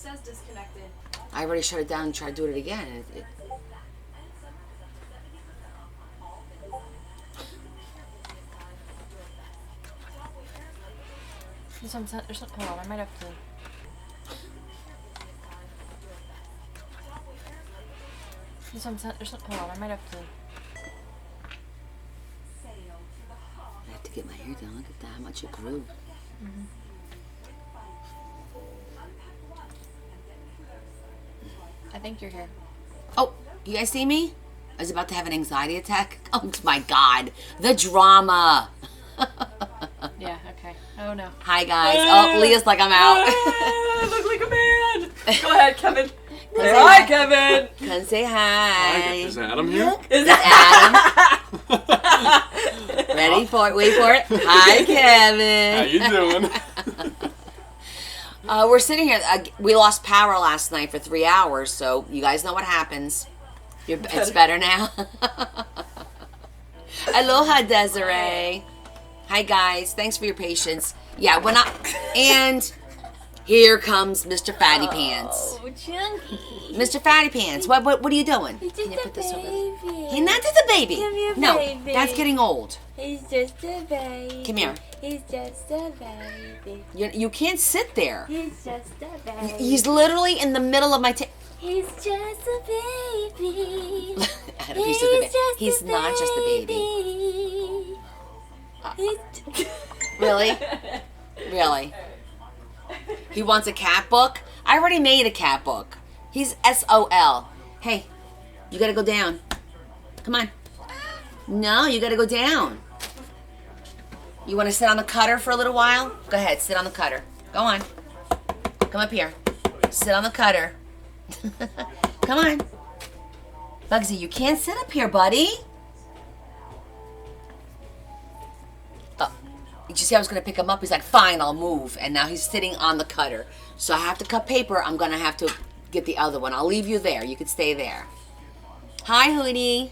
Says disconnected. I already shut it down and tried to do it again. Hold on, I might have to. Hold on, I might have to. I have to get my hair done. Look at that, how much it grew. Mm-hmm. I think you're here. Oh, you guys see me? I was about to have an anxiety attack. Oh my God, the drama. Yeah, okay. Oh no. Hi guys. Oh, Leah's like, I'm out. I look like a man. Go ahead, Kevin. Say Say hi, Kevin. Come say hi. Is Adam here? Is Adam. Ready for it? Wait for it. Hi, Kevin. How you doing? We're sitting here. We lost power last night for 3 hours, so you guys know what happens. It's better now. Aloha, Desiree. Hi, guys. Thanks for your patience. Yeah, when and here comes Mr. Fatty Pants. Oh, Chunky. Mr. Fatty Pants, what are you doing? He's Can just you a put this over? baby. He's not just a baby. Come here, No, baby. that's getting old. He's just a baby. Come here. He's just a baby. You can't sit there. He's just a baby. He's literally in the middle of my table. He's just a baby. Adam, he's just a baby. He's not just a baby. Really? Really? He wants a cat book? I already made a cat book. He's SOL. Hey, you gotta go down. Come on. No, you gotta go down. You wanna sit on the cutter for a little while? Go ahead, sit on the cutter. Go on. Come up here. Sit on the cutter. Come on. Bugsy, you can't sit up here, buddy. Did you see I was going to pick him up? He's like, fine, I'll move. And now he's sitting on the cutter. So I have to cut paper. I'm going to have to get the other one. I'll leave you there. You could stay there. Hi, Hootie.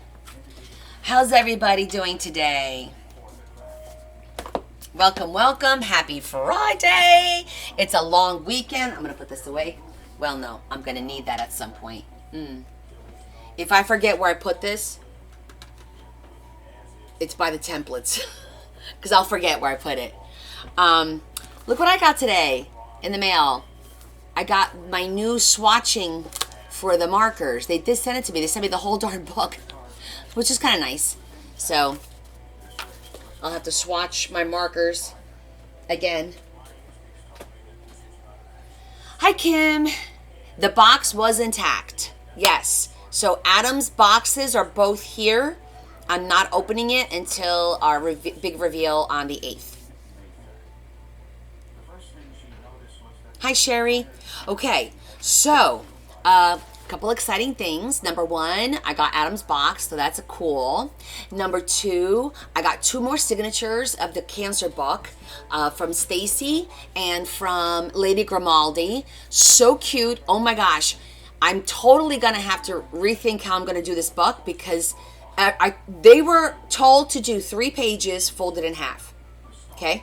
How's everybody doing today? Welcome, welcome. Happy Friday. It's a long weekend. I'm going to put this away. Well, no, I'm going to need that at some point. If I forget where I put this, it's by the templates. Because I'll forget where I put it. Look what I got today in the mail. I got my new swatching for the markers. They did send it to me. They sent me the whole darn book, which is kind of nice. So I'll have to swatch my markers again. Hi, Kim. The box was intact. Yes. So Adam's boxes are both here. I'm not opening it until our big reveal on the 8th. Hi, Sherry. Okay, so a couple exciting things. Number one, I got Adam's box, so that's cool. Number two, I got 2 more signatures of the Cancer book from Stacy and from Lady Grimaldi. So cute. Oh my gosh. I'm totally going to have to rethink how I'm going to do this book because they were told to do 3 pages folded in half. Okay?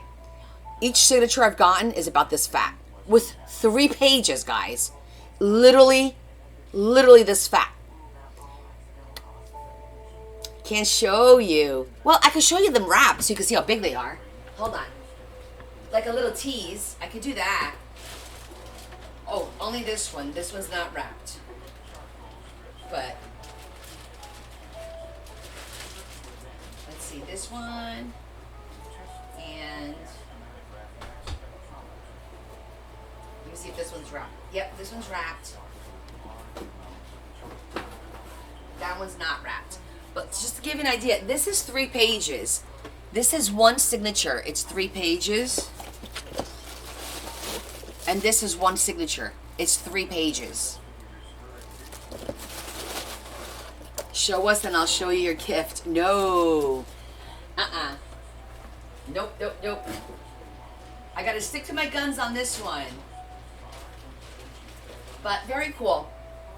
Each signature I've gotten is about this fat. With 3 pages, guys. Literally this fat. Can't show you. Well, I can show you them wrapped so you can see how big they are. Hold on. Like a little tease. I could do that. Oh, only this one. This one's not wrapped. But let's see, this one, and let me see if this one's wrapped. Yep, this one's wrapped. That one's not wrapped. But just to give you an idea, this is 3 pages. This is 1 signature. It's 3 pages. And this is 1 signature. It's 3 pages. Show us and I'll show you your gift. No. Nope. I gotta stick to my guns on this one. But very cool.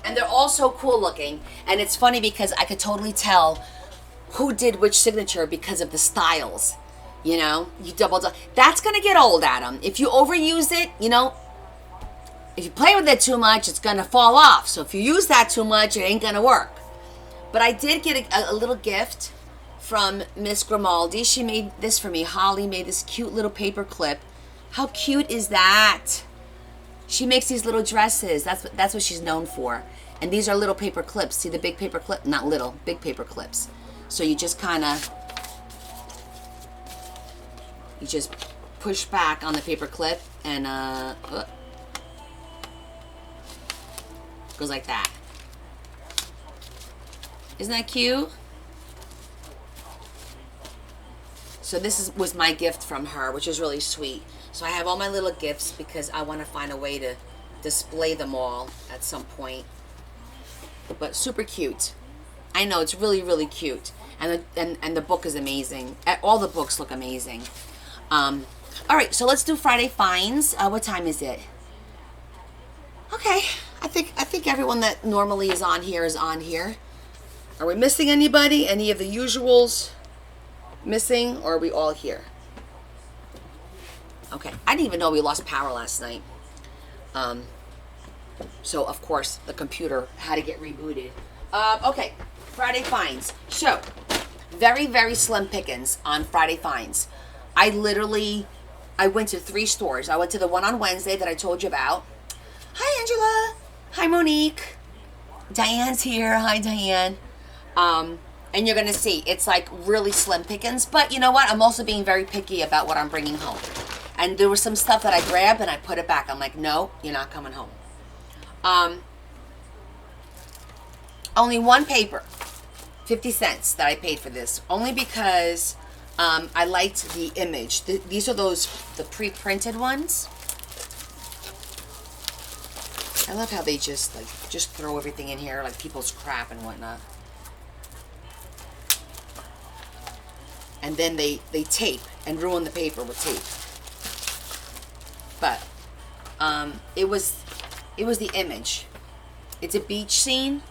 And they're all so cool looking. And it's funny because I could totally tell who did which signature because of the styles. You know, you double. That's gonna get old, Adam. If you overuse it, you know, If you play with it too much, it's gonna fall off. So if you use that too much, it ain't gonna work. But I did get a little gift from Miss Grimaldi. She made this for me. Holly made this cute little paper clip. How cute is that? She makes these little dresses. That's what she's known for. And these are little paper clips. See the big paper clip? Not little, big paper clips. So you just kind of, you just push back on the paper clip and goes like that. Isn't that cute? So this was my gift from her, which is really sweet. So I have all my little gifts because I want to find a way to display them all at some point. But super cute. I know, it's really, really cute. And the book is amazing. All the books look amazing. All right, so let's do Friday finds. What time is it? Okay, I think everyone that normally is on here is on here. Are we missing anybody? Any of the usuals missing, or are we all here? Okay, I didn't even know we lost power last night. So, of course, the computer had to get rebooted. Okay, Friday finds. So, very, very slim pickings on Friday finds. I went to 3 stores. I went to the one on Wednesday that I told you about. Hi, Angela. Hi, Monique. Diane's here. Hi, Diane. And you're going to see, it's like really slim pickings. But you know what? I'm also being very picky about what I'm bringing home. And there was some stuff that I grabbed and I put it back. I'm like, no, you're not coming home. Only one paper, 50 cents that I paid for this. Only because I liked the image. These are the pre-printed ones. I love how they just throw everything in here, like people's crap and whatnot. And then they tape and ruin the paper with tape. But it was the image. It's a beach scene,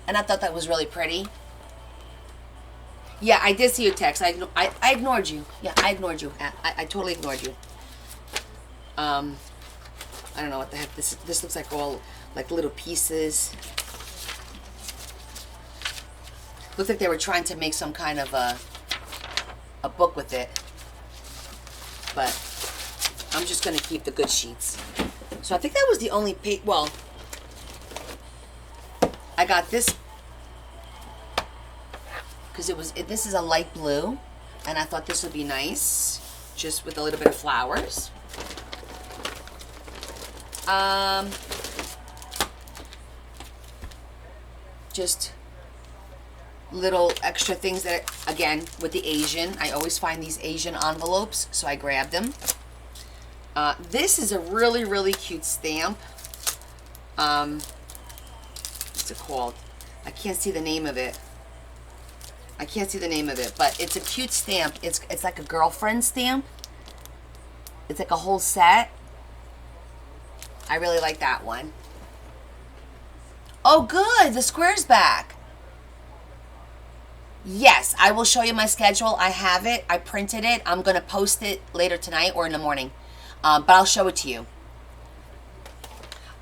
and I thought that was really pretty. Yeah, I did see your text. I ignored you. Yeah, I ignored you. I totally ignored you. I don't know what the heck this looks like. All like little pieces. Looks like they were trying to make some kind of a book with it, but I'm just gonna keep the good sheets. So I think that was the only well, I got this because this is a light blue, and I thought this would be nice, just with a little bit of flowers. Just little extra things that, again, with the Asian, I always find these Asian envelopes, so I grabbed them. This is a really, really cute stamp. What's it called? I can't see the name of it. But it's a cute stamp. It's like a girlfriend stamp. It's like a whole set. I really like that one. Oh, good. The square's back. Yes, I will show you my schedule. I have it. I printed it. I'm going to post it later tonight or in the morning. But I'll show it to you.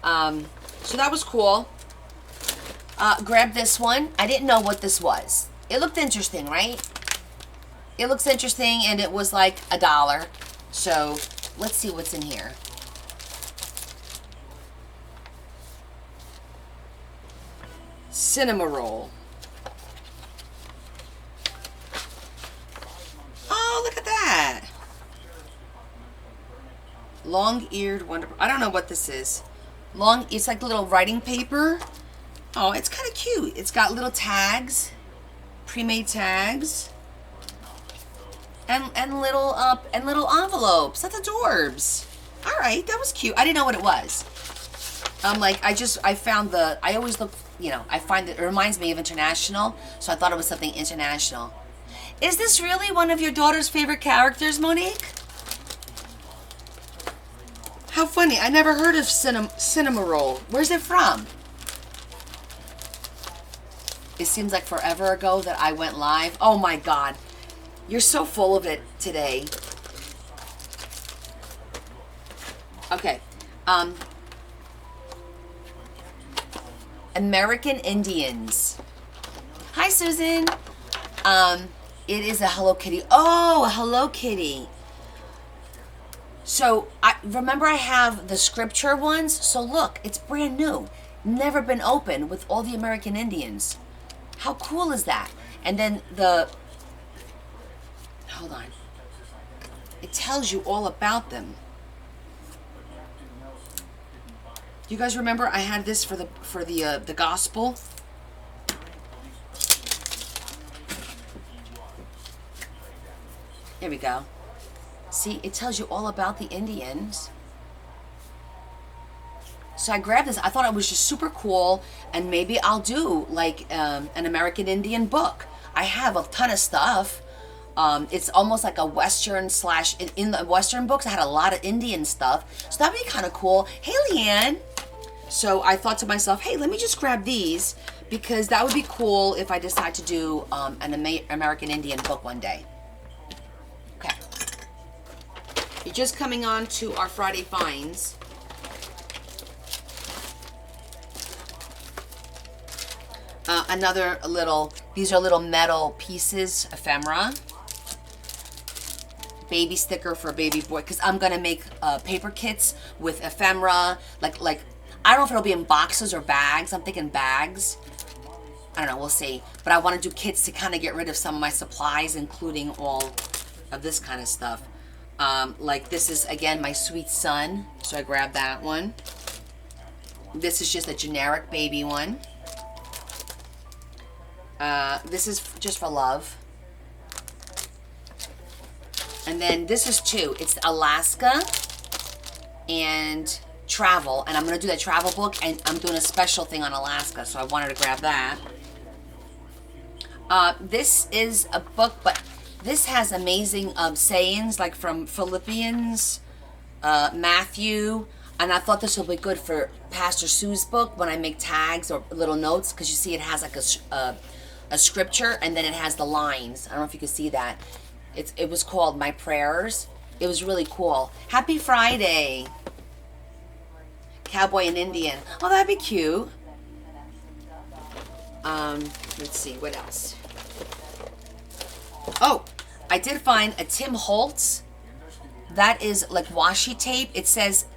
So that was cool. Grab this one. I didn't know what this was. It looked interesting, right? It looks interesting, and it was like $1. So let's see what's in here. Cinema roll. Oh, look at that. Long-eared wonder. I don't know what this is. It's like little writing paper. Oh, it's kind of cute. It's got little tags, pre-made tags, and little envelopes. That's adorbs. All right, that was cute. I didn't know what it was. I always look, I find it reminds me of international, so I thought it was something international. Is this really one of your daughter's favorite characters, Monique? How funny. I never heard of Cinema Roll. Where's it from? It seems like forever ago that I went live. Oh my God. You're so full of it today. Okay. American Indians. Hi, Susan. It is a Hello Kitty. Oh, a Hello Kitty. So, I remember I have the scripture ones. So look, it's brand new. Never been opened with all the American Indians. How cool is that? And then hold on. It tells you all about them. You guys remember I had this for the gospel? Here we go. See, it tells you all about the Indians. So I grabbed this. I thought it was just super cool, and maybe I'll do like an American Indian book. I have a ton of stuff. It's almost like a Western slash, in the Western books, I had a lot of Indian stuff. So that'd be kind of cool. Hey, Leanne. So I thought to myself, hey, let me just grab these, because that would be cool if I decide to do an American Indian book one day. Okay. You're just coming on to our Friday finds. Another little, these are little metal pieces, ephemera. Baby sticker for baby boy, because I'm going to make paper kits with ephemera. Like, I don't know if it'll be in boxes or bags. I'm thinking bags. I don't know, we'll see. But I want to do kits to kind of get rid of some of my supplies, including all of this kind of stuff. Like this is, again, my sweet son. So I grabbed that one. This is just a generic baby one. This is just for love. And then this is two. It's Alaska and travel. And I'm going to do that travel book. And I'm doing a special thing on Alaska. So I wanted to grab that. This is a book, but this has amazing sayings, like from Philippians, Matthew. And I thought this would be good for Pastor Sue's book when I make tags or little notes. Because you see it has like a scripture, and then it has the lines. I don't know if you can see that. It was called My Prayers. It was really cool. Happy Friday. Cowboy and Indian. Oh, that'd be cute. Let's see, what else? Oh, I did find a Tim Holtz. That is like washi tape. It says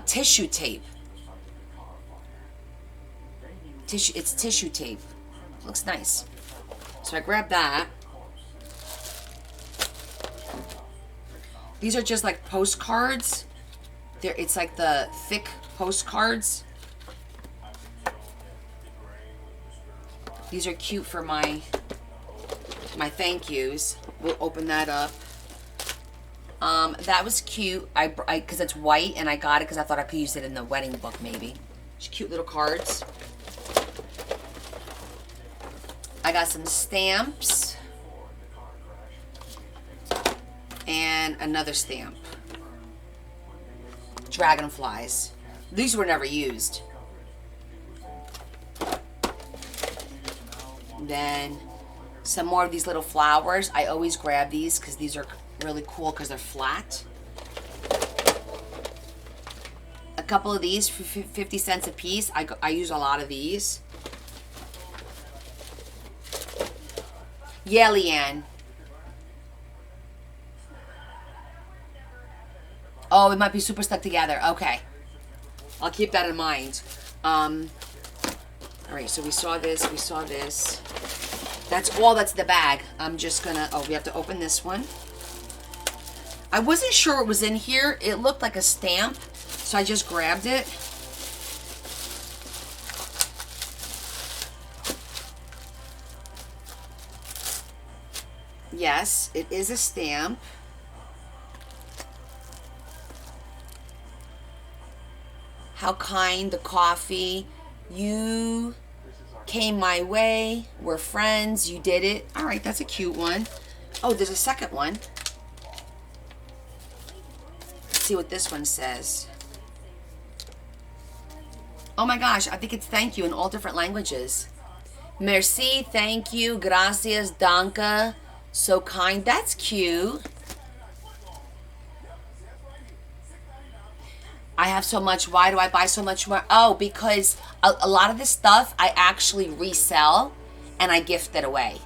tissue tape. It's tissue tape. Looks nice. So I grabbed that. These are just like postcards. It's like the thick postcards. These are cute for my thank yous. We'll open that up. That was cute. Because it's white, and I got it because I thought I could use it in the wedding book maybe. Just cute little cards. I got some stamps. And another stamp. Dragonflies. These were never used. Then some more of these little flowers. I always grab these because these are really cool because they're flat. A couple of these for 50 cents a piece. I use a lot of these. Yeah, Leanne. Oh, it might be super stuck together. Okay. I'll keep that in mind. All right, so we saw this. We saw this. That's all that's the bag. I'm just gonna... Oh, we have to open this one. I wasn't sure what was in here. It looked like a stamp, so I just grabbed it. Yes, it is a stamp. How kind, the coffee. You came my way. We're friends. You did it. All right, that's a cute one. Oh, there's a second one. Let's see what this one says. Oh my gosh, I think it's thank you in all different languages. Merci, thank you, gracias, danke, so kind. That's cute. I have so much. Why do I buy so much more? Oh, because a lot of this stuff I actually resell and I gift it away.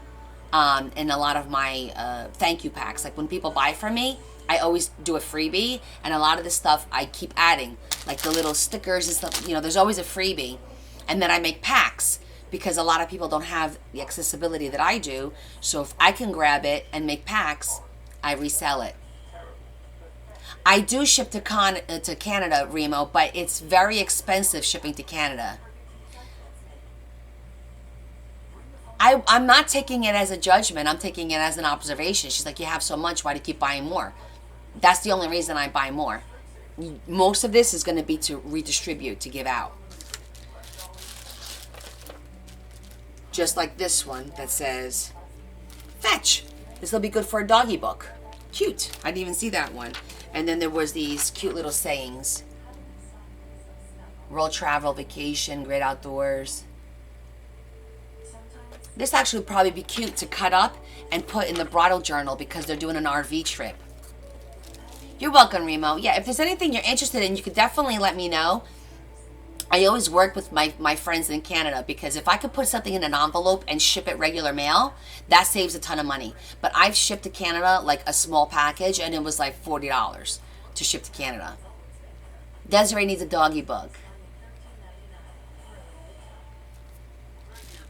In a lot of my thank you packs. Like when people buy from me, I always do a freebie, and a lot of this stuff I keep adding, like the little stickers and stuff. You know, there's always a freebie, and then I make packs because a lot of people don't have the accessibility that I do. So if I can grab it and make packs, I resell it. I do ship to Canada, Remo, but it's very expensive shipping to Canada. I'm not taking it as a judgment. I'm taking it as an observation. She's like, you have so much. Why do you keep buying more? That's the only reason I buy more. Most of this is going to be to redistribute, to give out. Just like this one that says, fetch. This will be good for a doggy book. Cute. I didn't even see that one. And then there was these cute little sayings. World travel, vacation, great outdoors. This actually would probably be cute to cut up and put in the Bridal journal because they're doing an RV trip. You're welcome, Remo. Yeah, if there's anything you're interested in, you could definitely let me know. I always work with my friends in Canada because if I could put something in an envelope and ship it regular mail, that saves a ton of money. But I've shipped to Canada like a small package and it was like $40 to ship to Canada. Desiree needs a doggy book.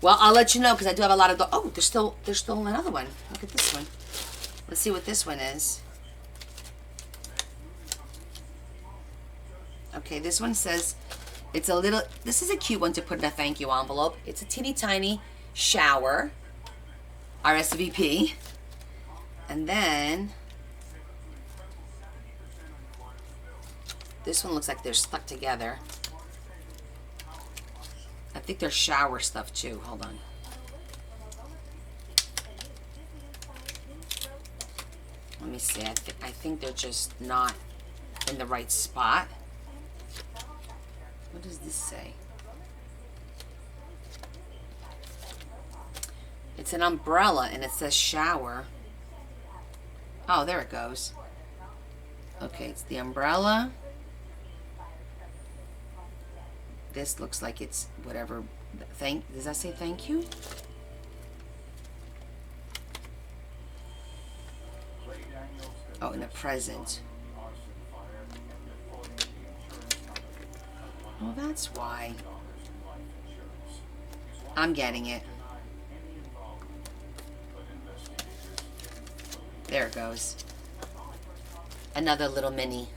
Well, I'll let you know because I do have a lot of... Oh, there's still another one. Look at this one. Let's see what this one is. Okay, this one says... It's a little... This is a cute one to put in a thank you envelope. It's a teeny tiny shower. RSVP. And then... This one looks like they're stuck together. I think they're shower stuff too. Hold on. Let me see. I think they're just not in the right spot. What does this say? It's an umbrella and it says shower. Oh, there it goes. Okay, it's the umbrella. This looks like it's whatever. Does that say thank you? Oh, in a present. Oh, that's why. I'm getting it. There it goes. Another little mini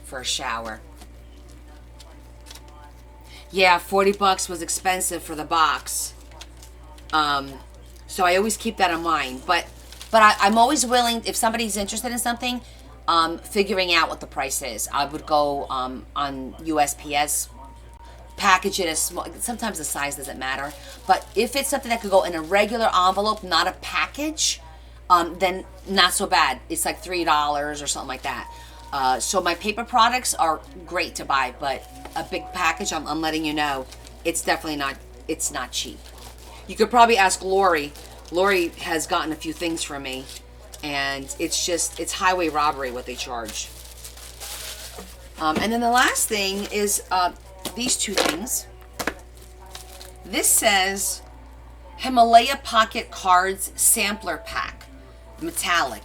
for a shower. Yeah, $40 was expensive for the box. So I always keep that in mind. But I'm always willing, if somebody's interested in something, figuring out what the price is. I would go on USPS, package it as small. Sometimes the size doesn't matter. But if it's something that could go in a regular envelope, not a package, then not so bad. It's like $3 or something like that. So my paper products are great to buy, but a big package, I'm letting you know, it's definitely not, it's not cheap. You could probably ask Lori. Lori has gotten a few things from me, and it's highway robbery what they charge. And then the last thing is these two things. This says Himalaya Pocket Cards Sampler Pack, metallic.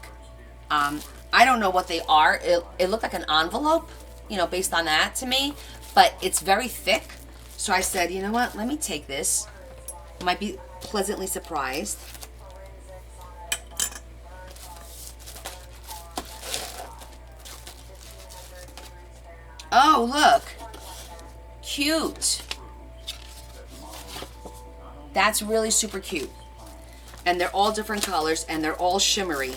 I don't know what they are. It looked like an envelope, based on that to me, but it's very thick. So I said, you know what? Let me take this. Might be pleasantly surprised. Oh, look. Cute. That's really super cute. And they're all different colors, and they're all shimmery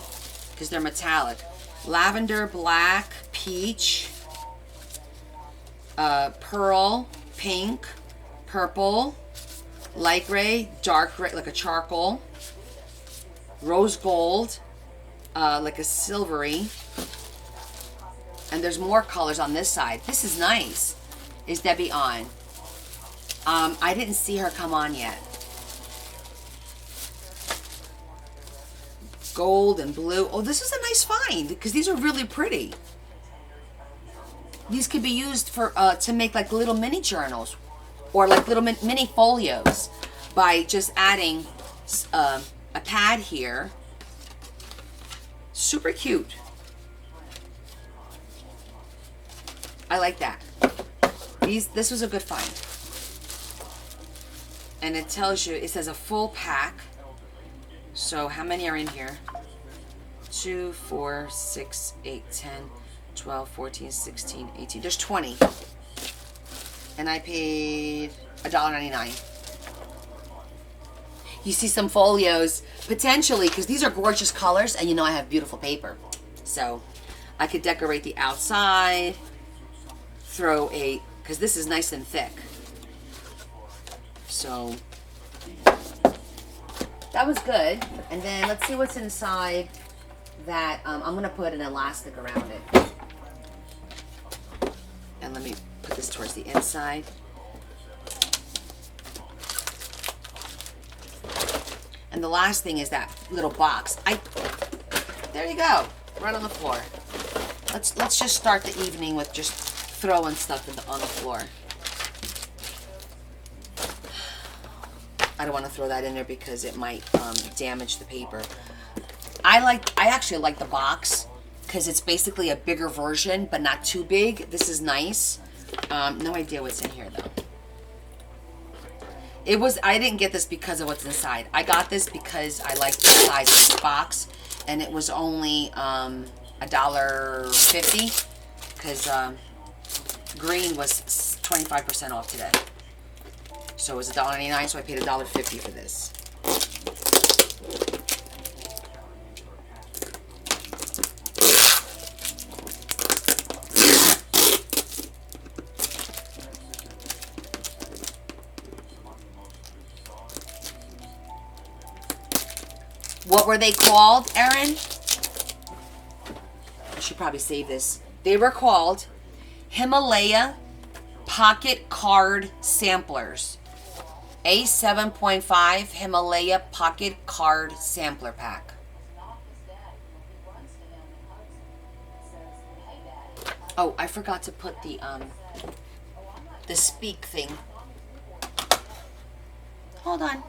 because they're metallic. Lavender, black, peach, pearl, pink, purple, light gray, dark gray, like a charcoal, rose gold, like a silvery, and there's more colors on this side. This is nice. Is Debbie on? I didn't see her come on yet. Gold and blue. Oh, this is a nice find because these are really pretty. these could be used for to make like little mini journals or like little mini folios by just adding a pad here. Super cute. I like that. This was a good find. And it tells you, it says a full pack. So how many are in here? 2, 4, 6, 8, 10, 12, 14, 16, 18. There's 20. And I paid $1.99. You see some folios, potentially, because these are gorgeous colors, and you know I have beautiful paper. So I could decorate the outside, because this is nice and thick. So that was good. And then let's see what's inside that. I'm going to put an elastic around it. And let me put this towards the inside. And the last thing is that little box. There you go, right on the floor. Let's just start the evening with just throwing stuff on the floor. I don't want to throw that in there because it might damage the paper. I actually like the box because it's basically a bigger version, but not too big. This is nice. No idea what's in here though. I didn't get this because of what's inside. I got this because I like the size of this box, and it was only $1.50 because green was 25% off today. So it was $1.99, so I paid $1.50 for this. What were they called, Erin? I should probably save this. They were called Himalaya Pocket Card Samplers. A 7.5 Himalaya Pocket Card Sampler Pack. Oh, I forgot to put the speak thing. Hold on.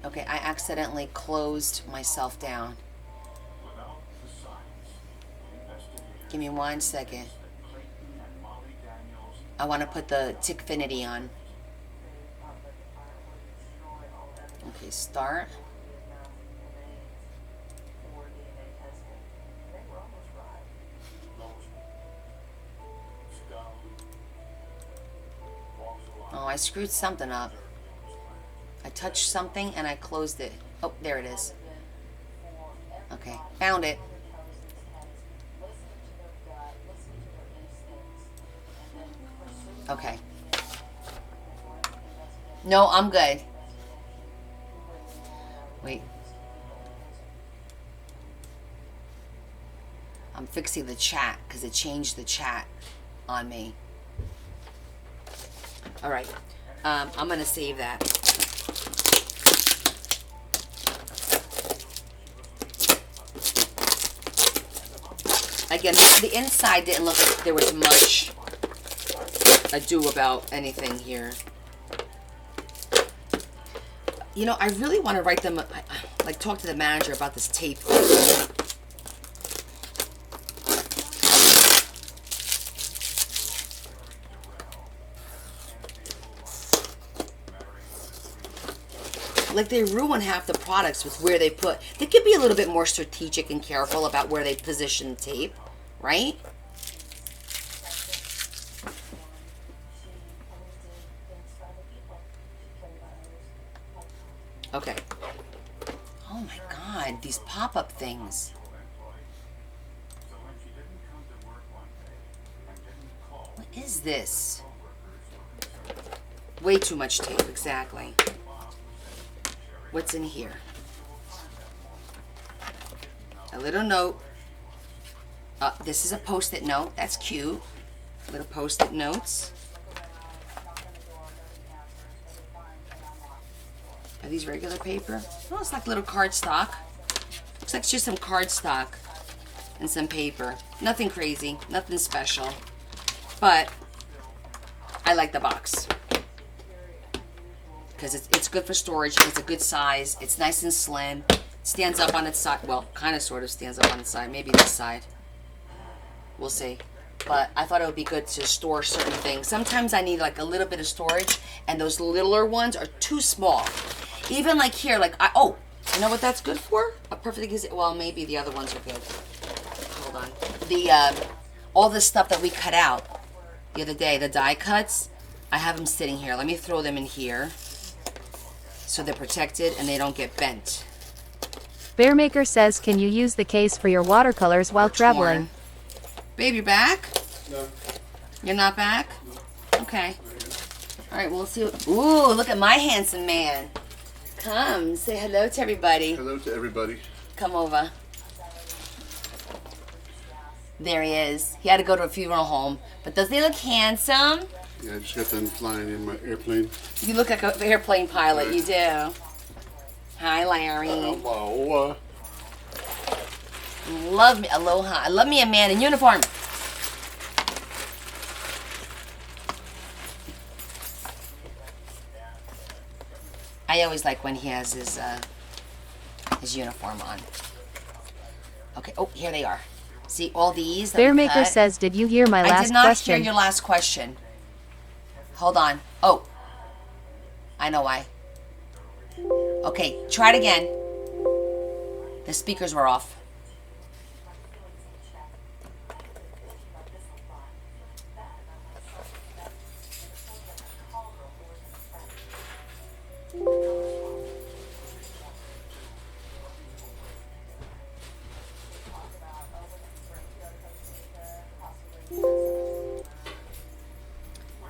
Okay, I accidentally closed myself down. Give me 1 second. I want to put the Tickfinity on. Okay, start. Oh, I screwed something up. I touched something and I closed it. Oh, there it is. Okay, found it. Okay. No, I'm good. Wait. I'm fixing the chat because it changed the chat on me. All right. I'm going to save that. Again, the inside didn't look like there was much ado about anything here. You know, I really want to write them, like talk to the manager about this tape. Like they ruin half the products with where they put. They could be a little bit more strategic and careful about where they position tape, right? Okay. Oh my God, these pop-up things. What is this? Way too much tape, exactly. What's in here? A little note. This is a post-it note. That's cute. Little post-it notes. Are these regular paper? Oh, it's like little cardstock. Looks like it's just some cardstock. and some paper. Nothing crazy, nothing special. But I like the box. Because it's good for storage. It's a good size. It's nice and slim. It stands up on its side. Well, kind of sort of stands up on its side. Maybe this side. We'll see. But I thought it would be good to store certain things. Sometimes I need like a little bit of storage, and those littler ones are too small. Even like here, like oh, you know what that's good for? A perfect example. Well, maybe the other ones are good. Hold on. The all the stuff that we cut out the other day, the die cuts, I have them sitting here. Let me throw them in here so they're protected and they don't get bent. Bearmaker says, can you use the case for your watercolors while traveling? Babe, you're back? No. You're not back? No. Okay. All right, we'll see. Ooh, look at my handsome man. Come, say hello to everybody. Hello to everybody. Come over. There he is. He had to go to a funeral home. But doesn't he look handsome? Yeah, I just got done flying in my airplane. You look like an airplane pilot. You do. Hi, Larry. Hello. Love me. Aloha. I love me a man in uniform. I always like when he has his uniform on. Okay. Oh, here they are. See all these? that we Bearmaker cut? says, did you hear my I last did not question? hear your last question. Hold on. Oh. I know why. Okay, try it again. The speakers were off.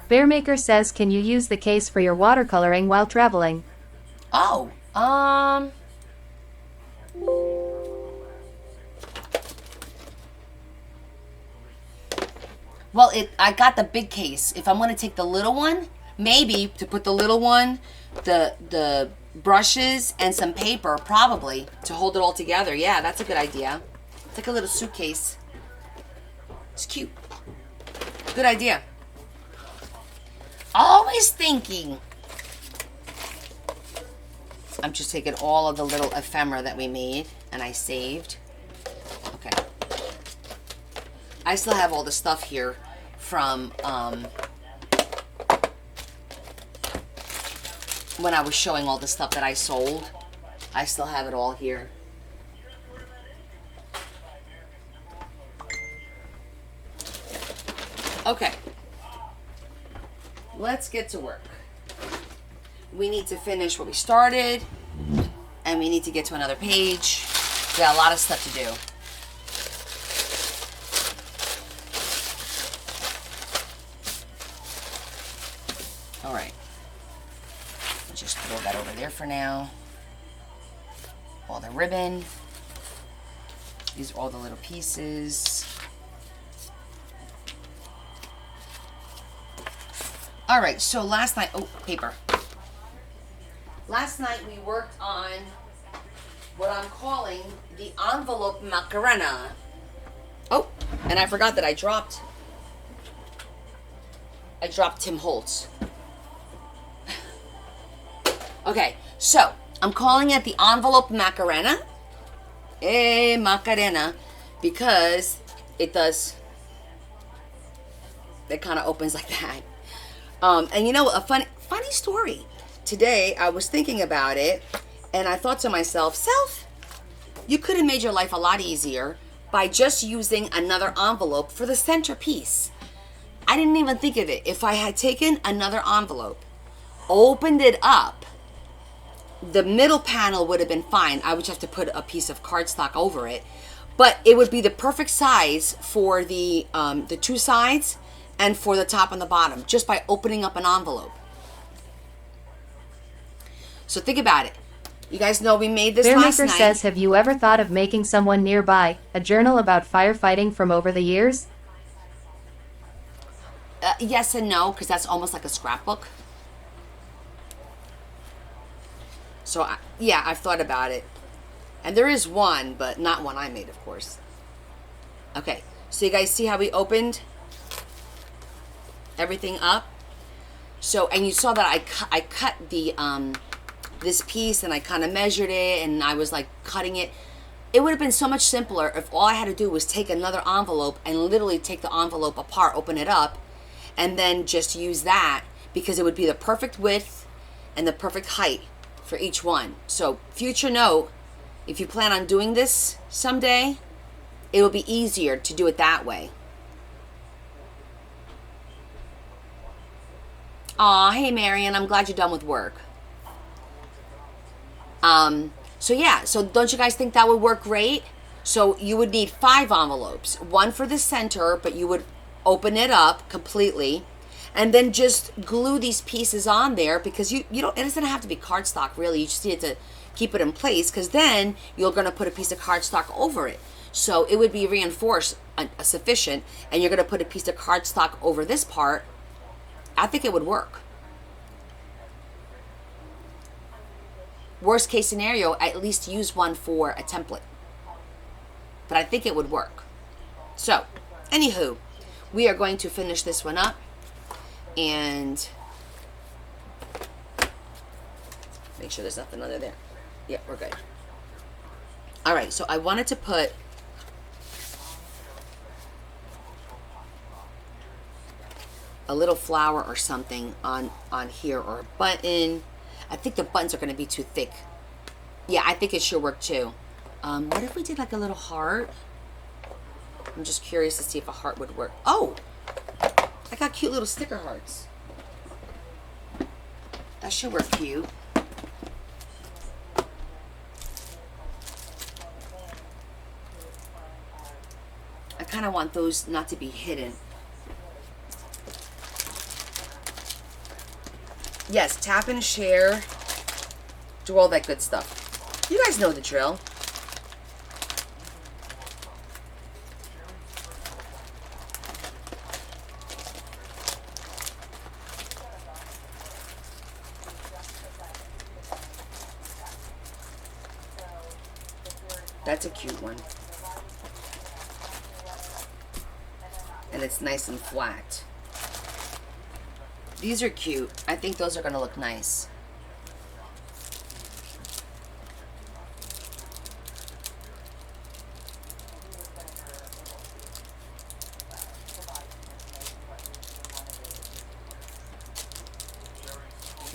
Bearmaker says, can you use the case for your watercoloring while traveling? Oh, well, I got the big case. If I'm gonna take the little one, maybe to put the little one, the brushes and some paper, probably to hold it all together. Yeah, that's a good idea. It's like a little suitcase. It's cute. Good idea. Always thinking. I'm just taking all of the little ephemera that we made and I saved. Okay. I still have all the stuff here from when I was showing all the stuff that I sold. I still have it all here. Okay. Let's get to work. We need to finish what we started, and we need to get to another page. We got a lot of stuff to do. All right. Just throw that over there for now. All the ribbon. These are all the little pieces. All right, so last night, oh, paper. Last night we worked on what I'm calling the envelope Macarena. Oh, and I forgot that I dropped Tim Holtz. Okay, so I'm calling it the envelope Macarena. Macarena, because it kind of opens like that. And you know, a funny story. Today, I was thinking about it, and I thought to myself, Self, you could have made your life a lot easier by just using another envelope for the centerpiece. I didn't even think of it. If I had taken another envelope, opened it up, the middle panel would have been fine. I would just have to put a piece of cardstock over it. But it would be the perfect size for the two sides and for the top and the bottom, just by opening up an envelope. So think about it. You guys know we made this last Bearmaker night. says, have you ever thought of making someone nearby a journal about firefighting from over the years? Yes and no, because that's almost like a scrapbook. So, yeah, I've thought about it. And there is one, but not one I made, of course. Okay, so you guys see how we opened everything up? So, and you saw that I cut the, this piece and I kind of measured it and I was like cutting it. It would have been so much simpler if all I had to do was take another envelope and literally take the envelope apart, open it up, and then just use that, because it would be the perfect width and the perfect height for each one. So future note, if you plan on doing this someday, it will be easier to do it that way. Aw, hey Marion, I'm glad you're done with work. So yeah, so don't you guys think that would work great? So you would need 5 envelopes, one for the center, but you would open it up completely and then just glue these pieces on there, because you don't, it doesn't have to be cardstock really. You just need to keep it in place, because then you're going to put a piece of cardstock over it. So it would be reinforced sufficient, and you're going to put a piece of cardstock over this part. I think it would work. Worst case scenario, at least use one for a template. But I think it would work. So, anywho, we are going to finish this one up and make sure there's nothing under there. Yeah, we're good. All right, so I wanted to put a little flower or something on here, or a button. I think the buttons are going to be too thick. Yeah, I think it should work too. What if we did like a little heart? I'm just curious to see if a heart would work. Oh, I got cute little sticker hearts. That should work cute. I kind of want those not to be hidden. Yes, tap and share. Do all that good stuff. You guys know the drill. That's a cute one. And it's nice and flat. These are cute. I think those are going to look nice.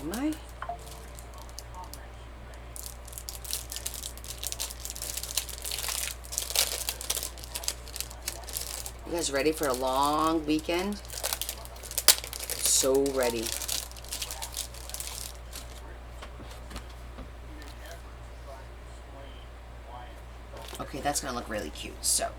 Am I? You guys ready for a long weekend? So ready. Okay, that's gonna look really cute. So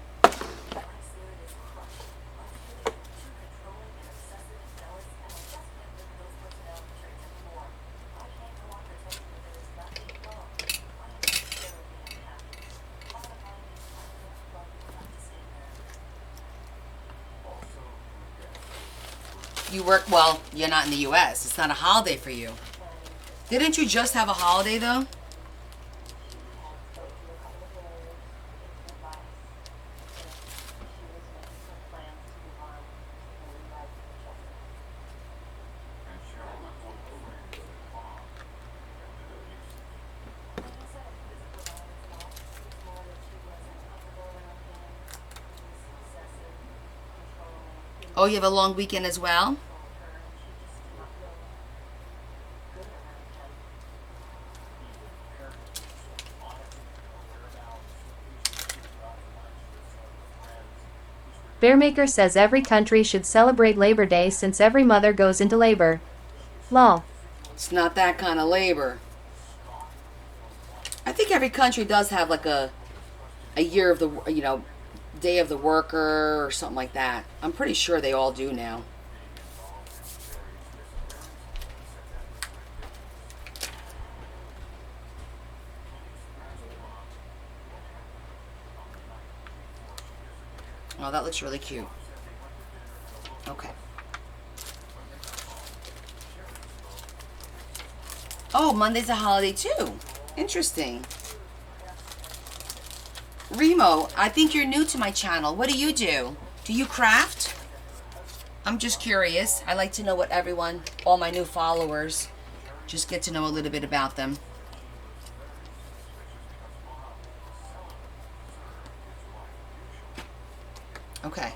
you work, well, you're not in the US. It's not a holiday for you. Didn't you just have a holiday though? Oh, you have a long weekend as well? Bearmaker says every country should celebrate Labor Day since every mother goes into labor. Lol. It's not that kind of labor. I think every country does have like a year of the, you know, day of the worker or something like that. I'm pretty sure they all do now. Oh, that looks really cute. Okay. Oh, Monday's a holiday too. Interesting. Remo, I think you're new to my channel. What do you do? Do you craft? I'm just curious. I like to know what everyone, all my new followers, just get to know a little bit about them. Okay.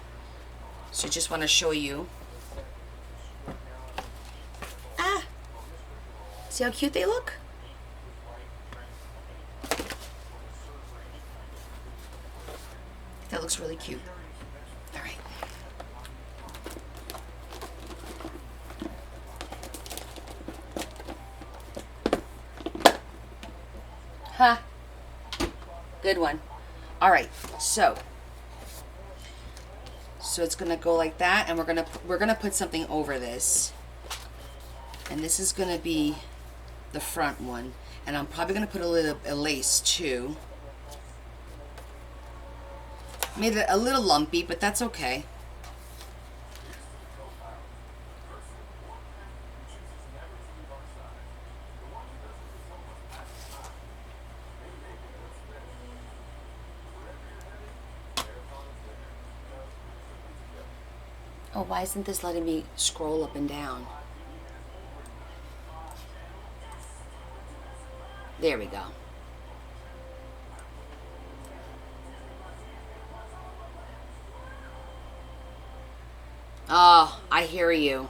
So just want to show you. Ah! See how cute they look? That looks really cute. All right. Huh. Good one. All right. So it's gonna go like that, and we're gonna put something over this, and this is gonna be the front one, and I'm probably gonna put a lace too. Made it a little lumpy, but that's okay. Oh, why isn't this letting me scroll up and down? There we go. Oh, I hear you.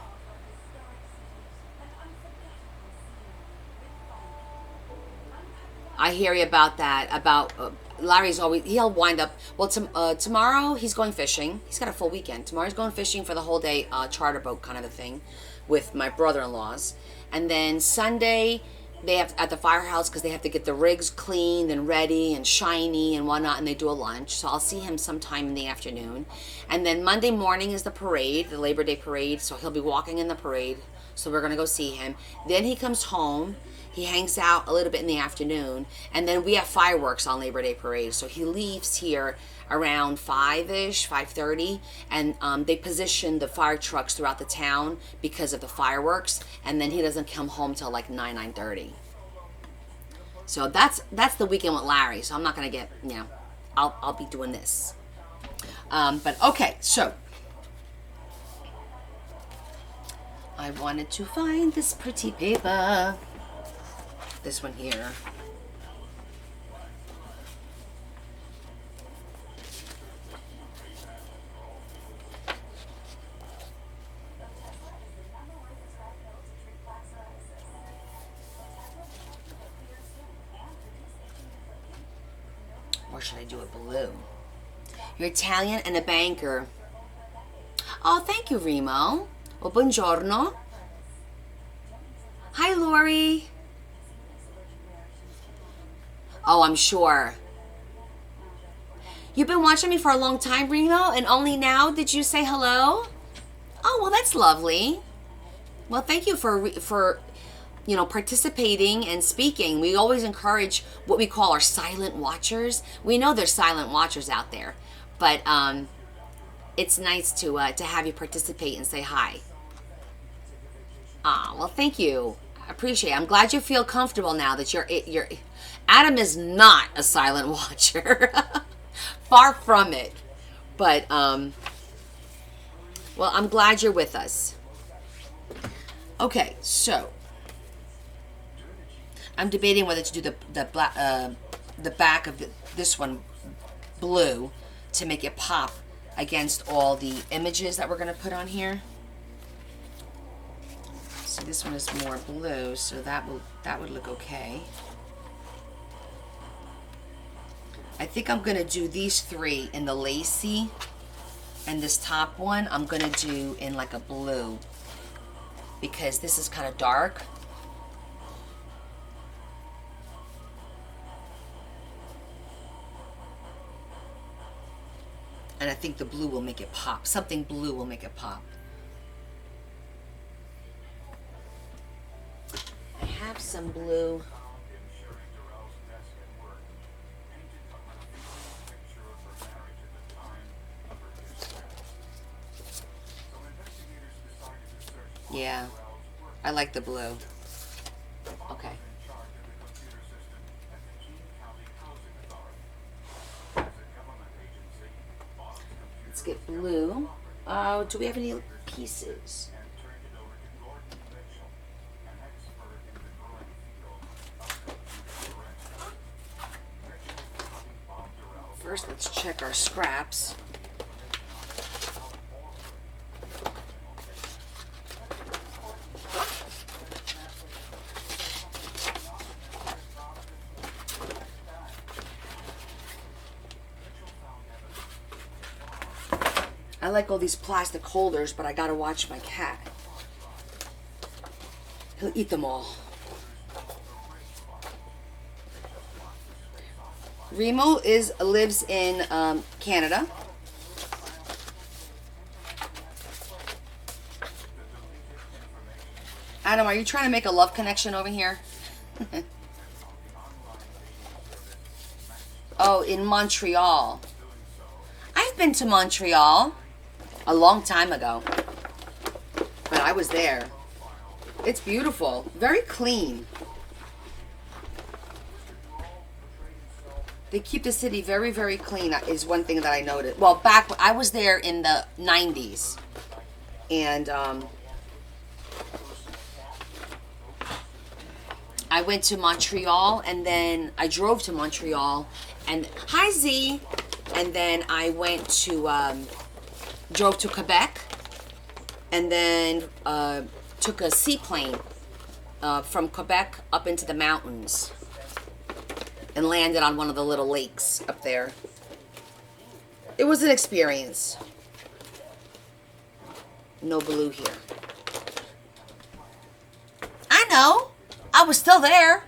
I hear you about that. About Larry's always, he'll wind up, well, tomorrow he's going fishing. He's got a full weekend. Tomorrow he's going fishing for the whole day, charter boat kind of a thing with my brother-in-laws. And then Sunday, they have at the firehouse because they have to get the rigs cleaned and ready and shiny and whatnot, and they do a lunch. So I'll see him sometime in the afternoon. And then Monday morning is the parade, the Labor Day parade. So he'll be walking in the parade. So we're going to go see him. Then he comes home. He hangs out a little bit in the afternoon, and then we have fireworks on Labor Day parade. So he leaves here around 5-ish, 5:30, and they position the fire trucks throughout the town because of the fireworks, and then he doesn't come home till like 9:30. So that's the weekend with Larry. So I'm not gonna get, you know, I'll be doing this. But okay, so I wanted to find this pretty paper. This one here. Or should I do it blue? You're Italian and a banker. Oh, thank you, Remo. Oh, buongiorno. Hi, Lori. Oh, I'm sure. You've been watching me for a long time, Remo, and only now did you say hello? Oh, well, that's lovely. Well, thank you for you know, participating and speaking. We always encourage what we call our silent watchers. We know there's silent watchers out there, but it's nice to have you participate and say hi. Ah, well, thank you. I appreciate it. I'm glad you feel comfortable now that you're Adam is not a silent watcher. Far from it. But well, I'm glad you're with us. Okay, so I'm debating whether to do the back of this one blue to make it pop against all the images that we're going to put on here. So this one is more blue, so that would look okay. I think I'm going to do these three in the lacy, and this top one I'm going to do in like a blue because this is kind of dark. And I think the blue will make it pop. Something blue will make it pop. I have some blue. Yeah, I like the blue. Okay. blue. Oh, do we have any pieces? First, let's check our scraps. I like all these plastic holders, but I gotta watch my cat. He'll eat them all. Remo lives in Canada. Adam, are you trying to make a love connection over here? Oh, in Montreal. I've been to Montreal a long time ago, but I was there. It's beautiful, very clean. They keep the city very, very clean is one thing that I noted. Well, back, I was there in the 90s. And I went to Montreal, and then I drove to Montreal. And, hi Z! And then I went to, drove to Quebec. And then took a seaplane from Quebec up into the mountains. And landed on one of the little lakes up there. It was an experience. No blue here. I know. I was still there.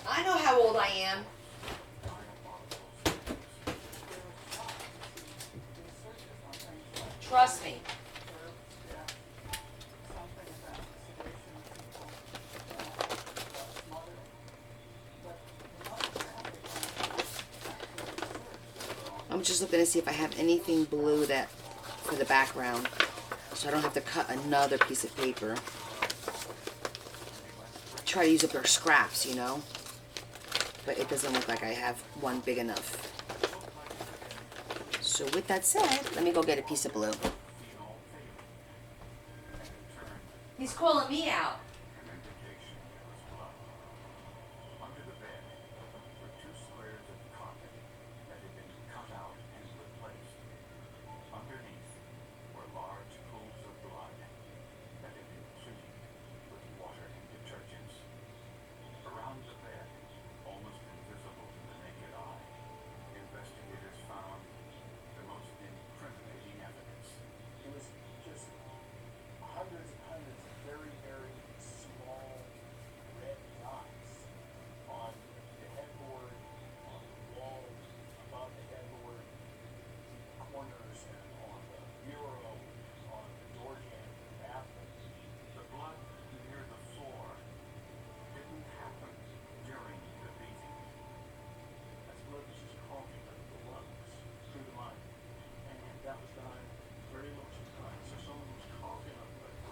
I know how old I am. Trust me. I'm just looking to see if I have anything blue that for the background, so I don't have to cut another piece of paper. Try to use up our scraps, you know, but it doesn't look like I have one big enough. So with that said, let me go get a piece of blue. He's calling me out.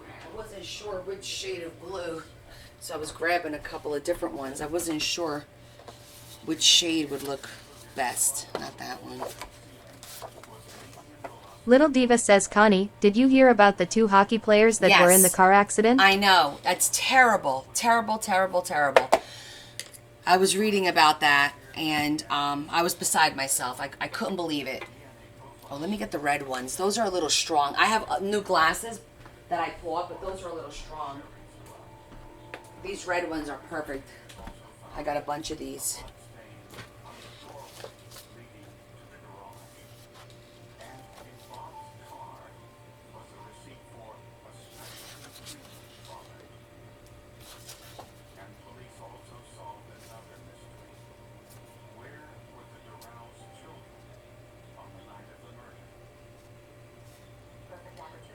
I wasn't sure which shade of blue, so I was grabbing a couple of different ones. I wasn't sure which shade would look best. Not that one. Little Diva says, Connie, did you hear about the 2 hockey players that were in the Yes. car accident? I know. That's terrible. Terrible, terrible, terrible. I was reading about that, and I was beside myself. I couldn't believe it. Oh, let me get the red ones. Those are a little strong. I have new glasses that I bought, but those are a little strong. These red ones are perfect. I got a bunch of these.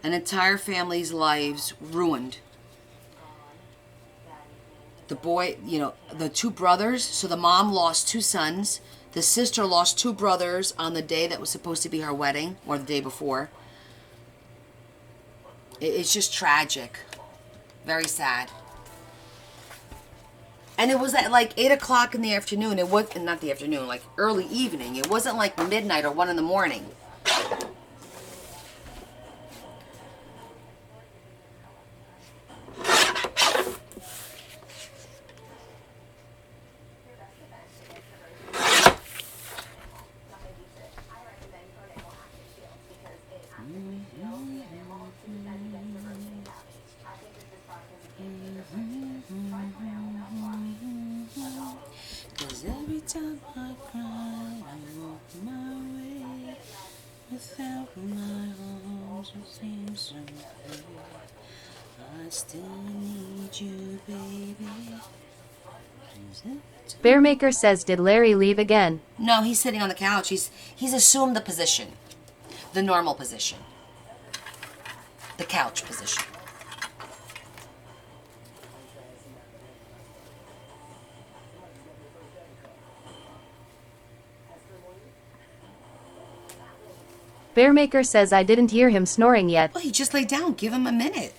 An entire family's lives ruined. The boy, you know, the 2 brothers, so the mom lost 2 sons. The sister lost 2 brothers on the day that was supposed to be her wedding, or the day before. It's just tragic. Very sad. And it was at like 8 o'clock in the afternoon. It was not the afternoon, like early evening. It wasn't like midnight or 1 in the morning. Cause every time I cry, I walk my way. Without my arms, it seems so clear. I still need you, baby. Bearmaker says, did Larry leave again? No, he's sitting on the couch. He's assumed the position. The normal position. The couch position. Bearmaker says, I didn't hear him snoring yet. Well, he just laid down. Give him a minute.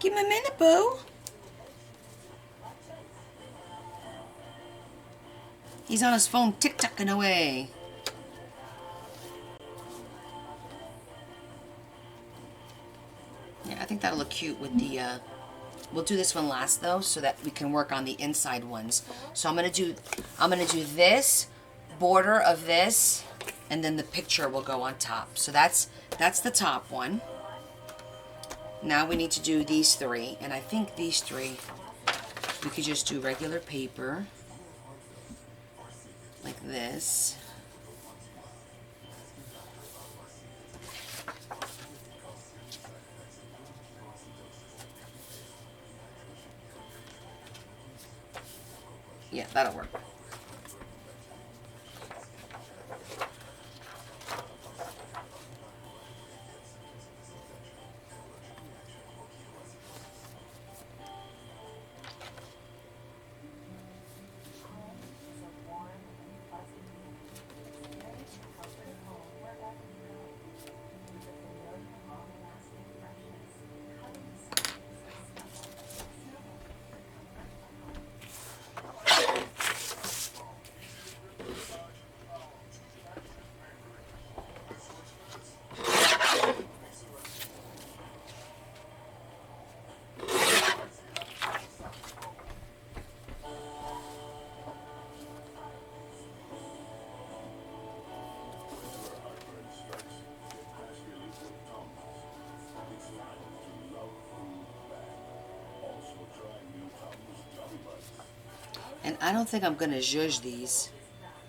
Give him a minute, boo. He's on his phone tick-tocking away. Yeah, I think that'll look cute with the, we'll do this one last though, so that we can work on the inside ones. So I'm gonna do this, border of this, and then the picture will go on top. So that's the top one. Now we need to do these three, and I think these three, we could just do regular paper. Like this. Yeah, that'll work. And I don't think I'm going to zhuzh these.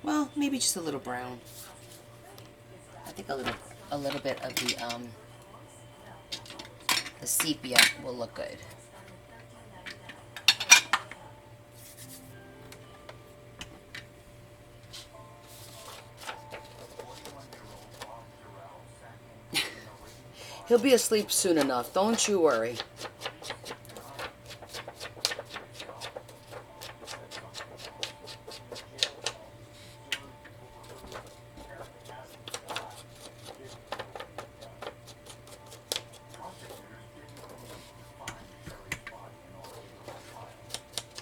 Well, maybe just a little brown. I think a little bit of the sepia will look good. He'll be asleep soon enough, don't you worry.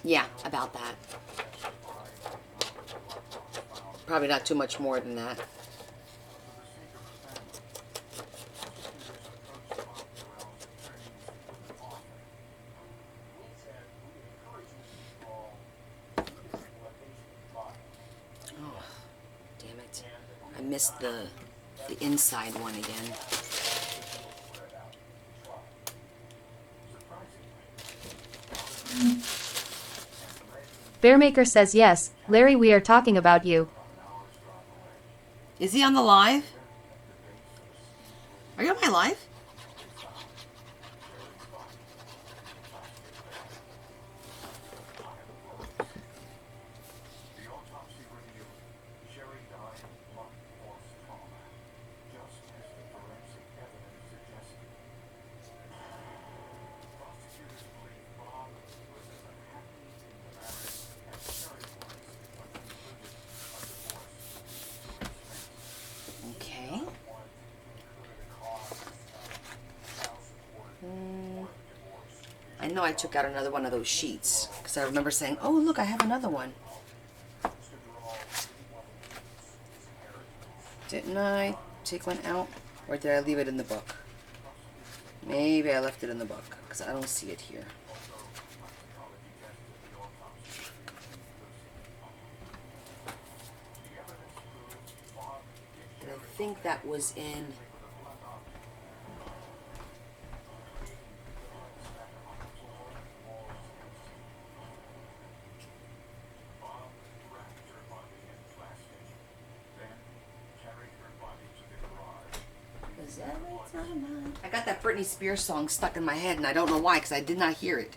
Yeah, about that. Probably not too much more than that. Oh, damn it. I missed the inside one again. Bearmaker says, yes, Larry, we are talking about you. Is he on the live? Are you on my live? know I took out another one of those sheets because I remember saying, oh, look, I have another one. Didn't I take one out? Or did I leave it in the book? Maybe I left it in the book because I don't see it here. And I think that was in... I got that Britney Spears song stuck in my head, and I don't know why, because I did not hear it.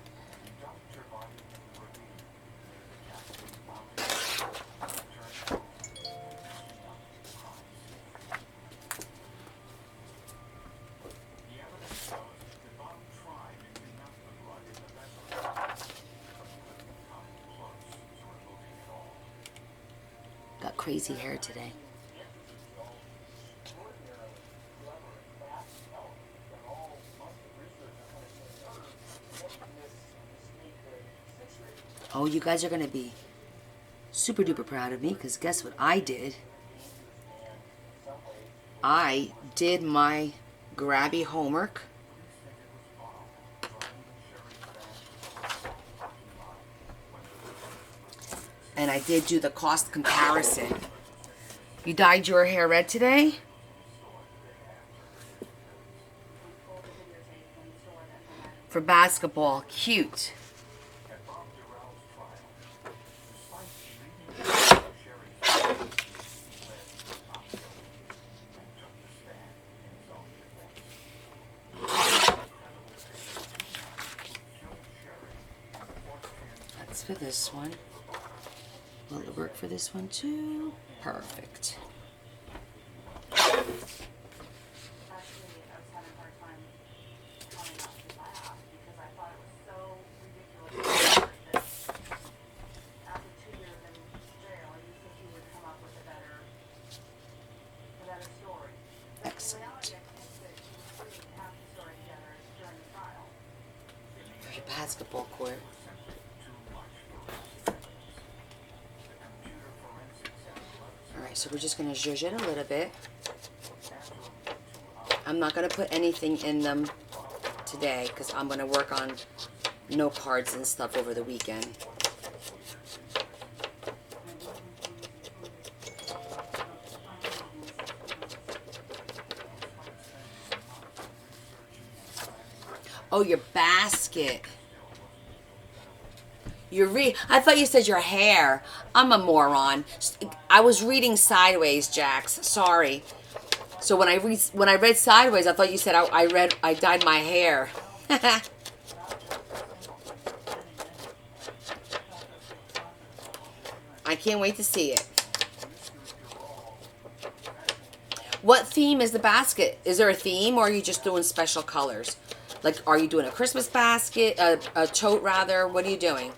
Got crazy hair today. Oh, you guys are going to be super duper proud of me because guess what I did? I did my grabby homework. And I did do the cost comparison. You dyed your hair red today? For basketball. Cute. For this one. Will it work for this one too? Perfect. Excellent. For the basketball court. So we're just going to zhuzh it a little bit. I'm not going to put anything in them today because I'm going to work on note cards and stuff over the weekend. Oh, your basket. I thought you said your hair. I'm a moron. I was reading sideways, Jax. Sorry. So when I read sideways, I thought you said I dyed my hair. I can't wait to see it. What theme is the basket? Is there a theme, or are you just doing special colors? Like, are you doing a Christmas basket, a tote rather? What are you doing?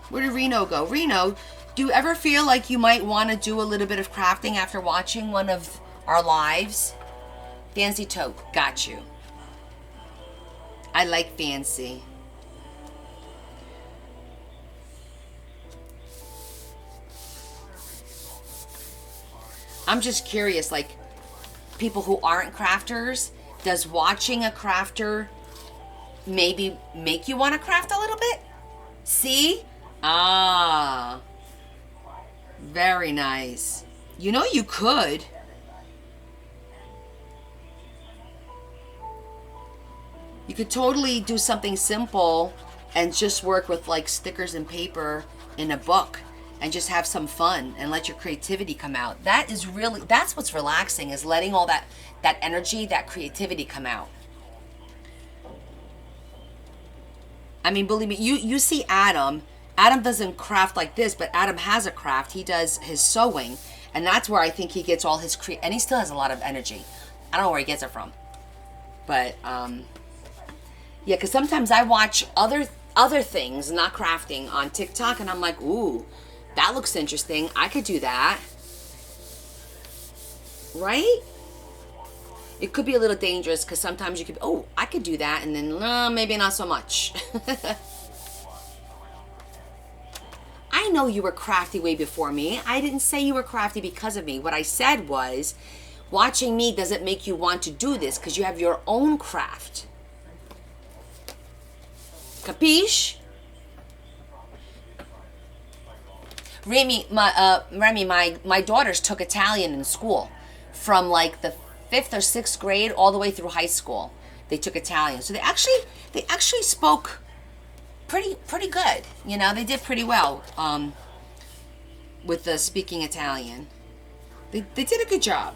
Where did Reno go? Reno, do you ever feel like you might want to do a little bit of crafting after watching one of our lives? Fancy tote. Got you. I like fancy. I'm just curious, like, people who aren't crafters, does watching a crafter maybe make you want to craft a little bit? See? Ah. Very nice. You know you could. You could totally do something simple and just work with like stickers and paper in a book and just have some fun and let your creativity come out. That is really, that's what's relaxing, is letting all that energy, that creativity come out. I mean, believe me, you see Adam. Adam doesn't craft like this, but Adam has a craft. He does his sewing, and that's where I think he gets all his and he still has a lot of energy. I don't know where he gets it from. But yeah, because sometimes I watch other things, not crafting, on TikTok, and I'm like, ooh, that looks interesting. I could do that, right? It could be a little dangerous because sometimes you could, oh, I could do that, and then maybe not so much. I know you were crafty way before me. I didn't say you were crafty because of me. What I said was, watching me doesn't make you want to do this because you have your own craft. Capiche? Remy, my daughters took Italian in school from like the 5th or 6th grade all the way through high school. They took Italian, so they actually spoke pretty good. You know, they did pretty well with the speaking Italian. They did a good job.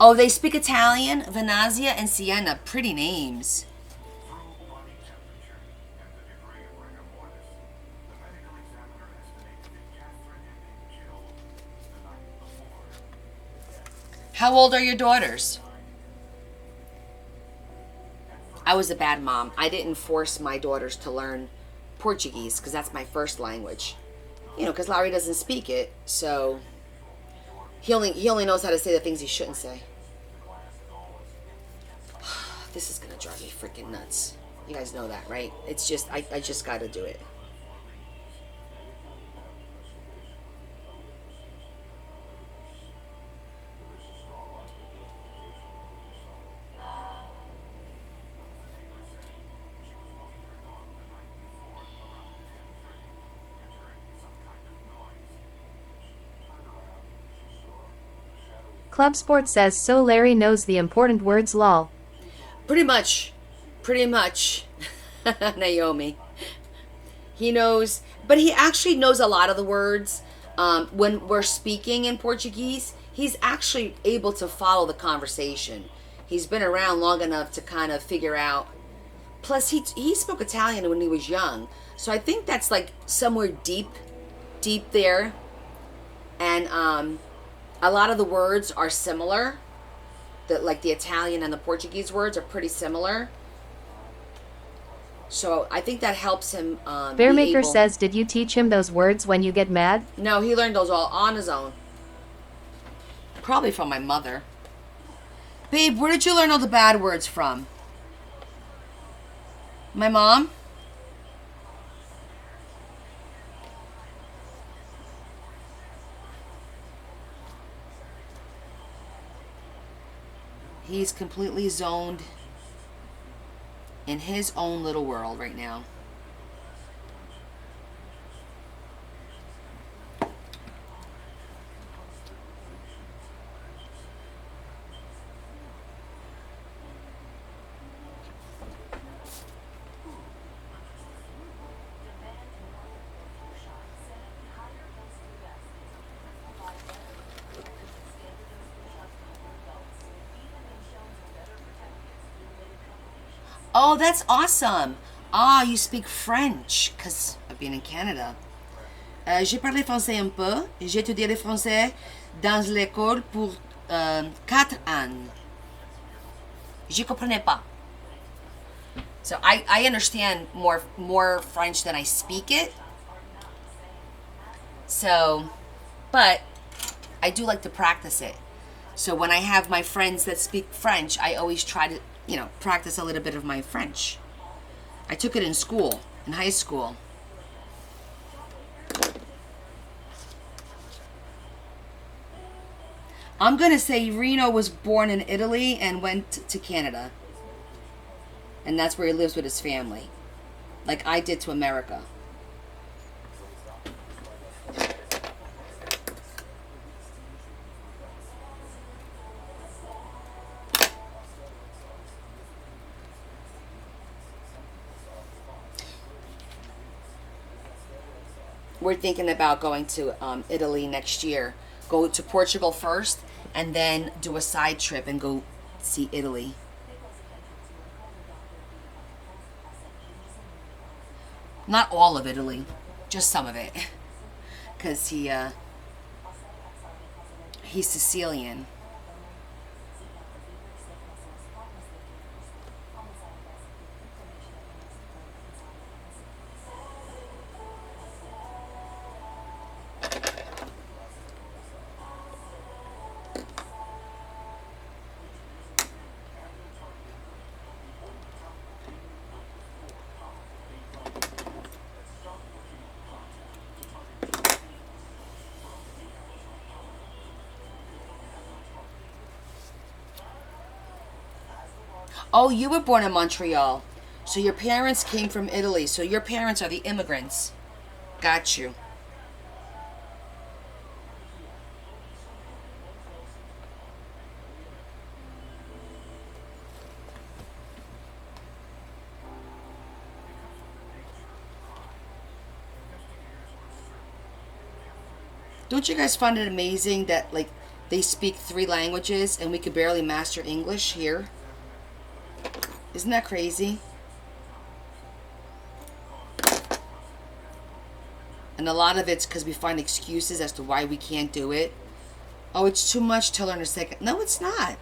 Oh, they speak Italian, Venezia and Siena. Pretty names. How old are your daughters? I was a bad mom. I didn't force my daughters to learn Portuguese because that's my first language. You know, because Larry doesn't speak it, so he only knows how to say the things he shouldn't say. This is gonna drive me freaking nuts. You guys know that, right? It's just, I just gotta do it. Club Sports says so Larry knows the important words lol. Pretty much, Naomi. He knows, but he actually knows a lot of the words. When we're speaking in Portuguese, he's actually able to follow the conversation. He's been around long enough to kind of figure out. Plus, he spoke Italian when he was young, so I think that's like somewhere deep there. And a lot of the words are similar. Like the Italian and the Portuguese words are pretty similar. So I think that helps him. Bearmaker says, did you teach him those words when you get mad? No, he learned those all on his own. Probably from my mother. Babe, where did you learn all the bad words from? My mom? He's completely zoned in his own little world right now. Oh, that's awesome. Ah, you speak French, because I've been in Canada. J'ai parlé français un peu. J'ai étudié le français dans l'école pour 4 ans. Je comprenais pas. So I understand more French than I speak it. So, but I do like to practice it. So when I have my friends that speak French, I always try to, practice a little bit of my French. I took it in school, in high school. I'm going to say Reno was born in Italy and went to Canada. And that's where he lives with his family. Like I did to America. We're thinking about going to Italy next year. Go to Portugal first, and then do a side trip and go see Italy. Not all of Italy, just some of it. Because he's Sicilian. Oh, you were born in Montreal. So your parents came from Italy. So your parents are the immigrants. Got you. Don't you guys find it amazing that, like, they speak 3 languages and we could barely master English here? Isn't that crazy? And a lot of it's because we find excuses as to why we can't do it. Oh, it's too much to learn a second. No, it's not.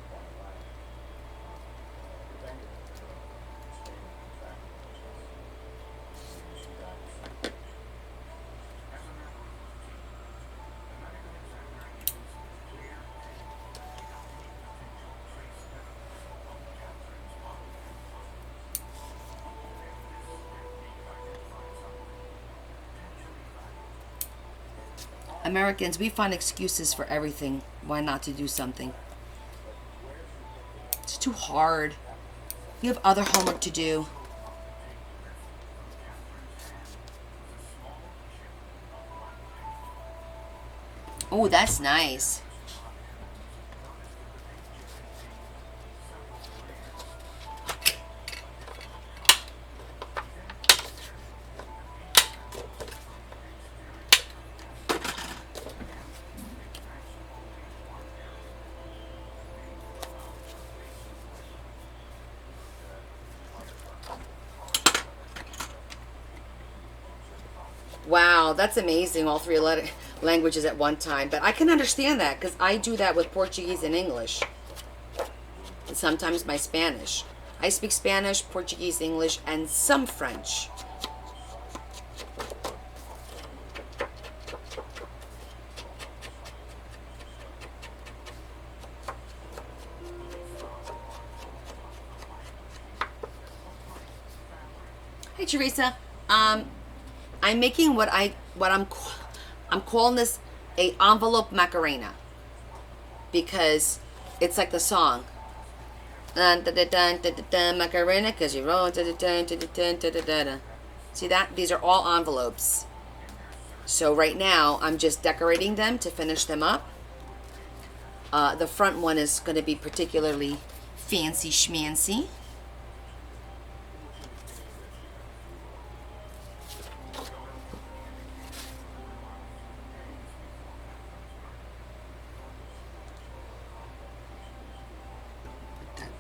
Americans, we find excuses for everything. Why not to do something? It's too hard. You have other homework to do. Oh, that's nice. Wow, that's amazing, all 3 languages at one time. But I can understand that because I do that with Portuguese and English. And sometimes my Spanish. I speak Spanish, Portuguese, English, and some French. Hey, Teresa. I'm making what I'm calling this a envelope Macarena because it's like the song. Macarena, because you roll. See that? These are all envelopes. So right now I'm just decorating them to finish them up. The front one is going to be particularly fancy schmancy.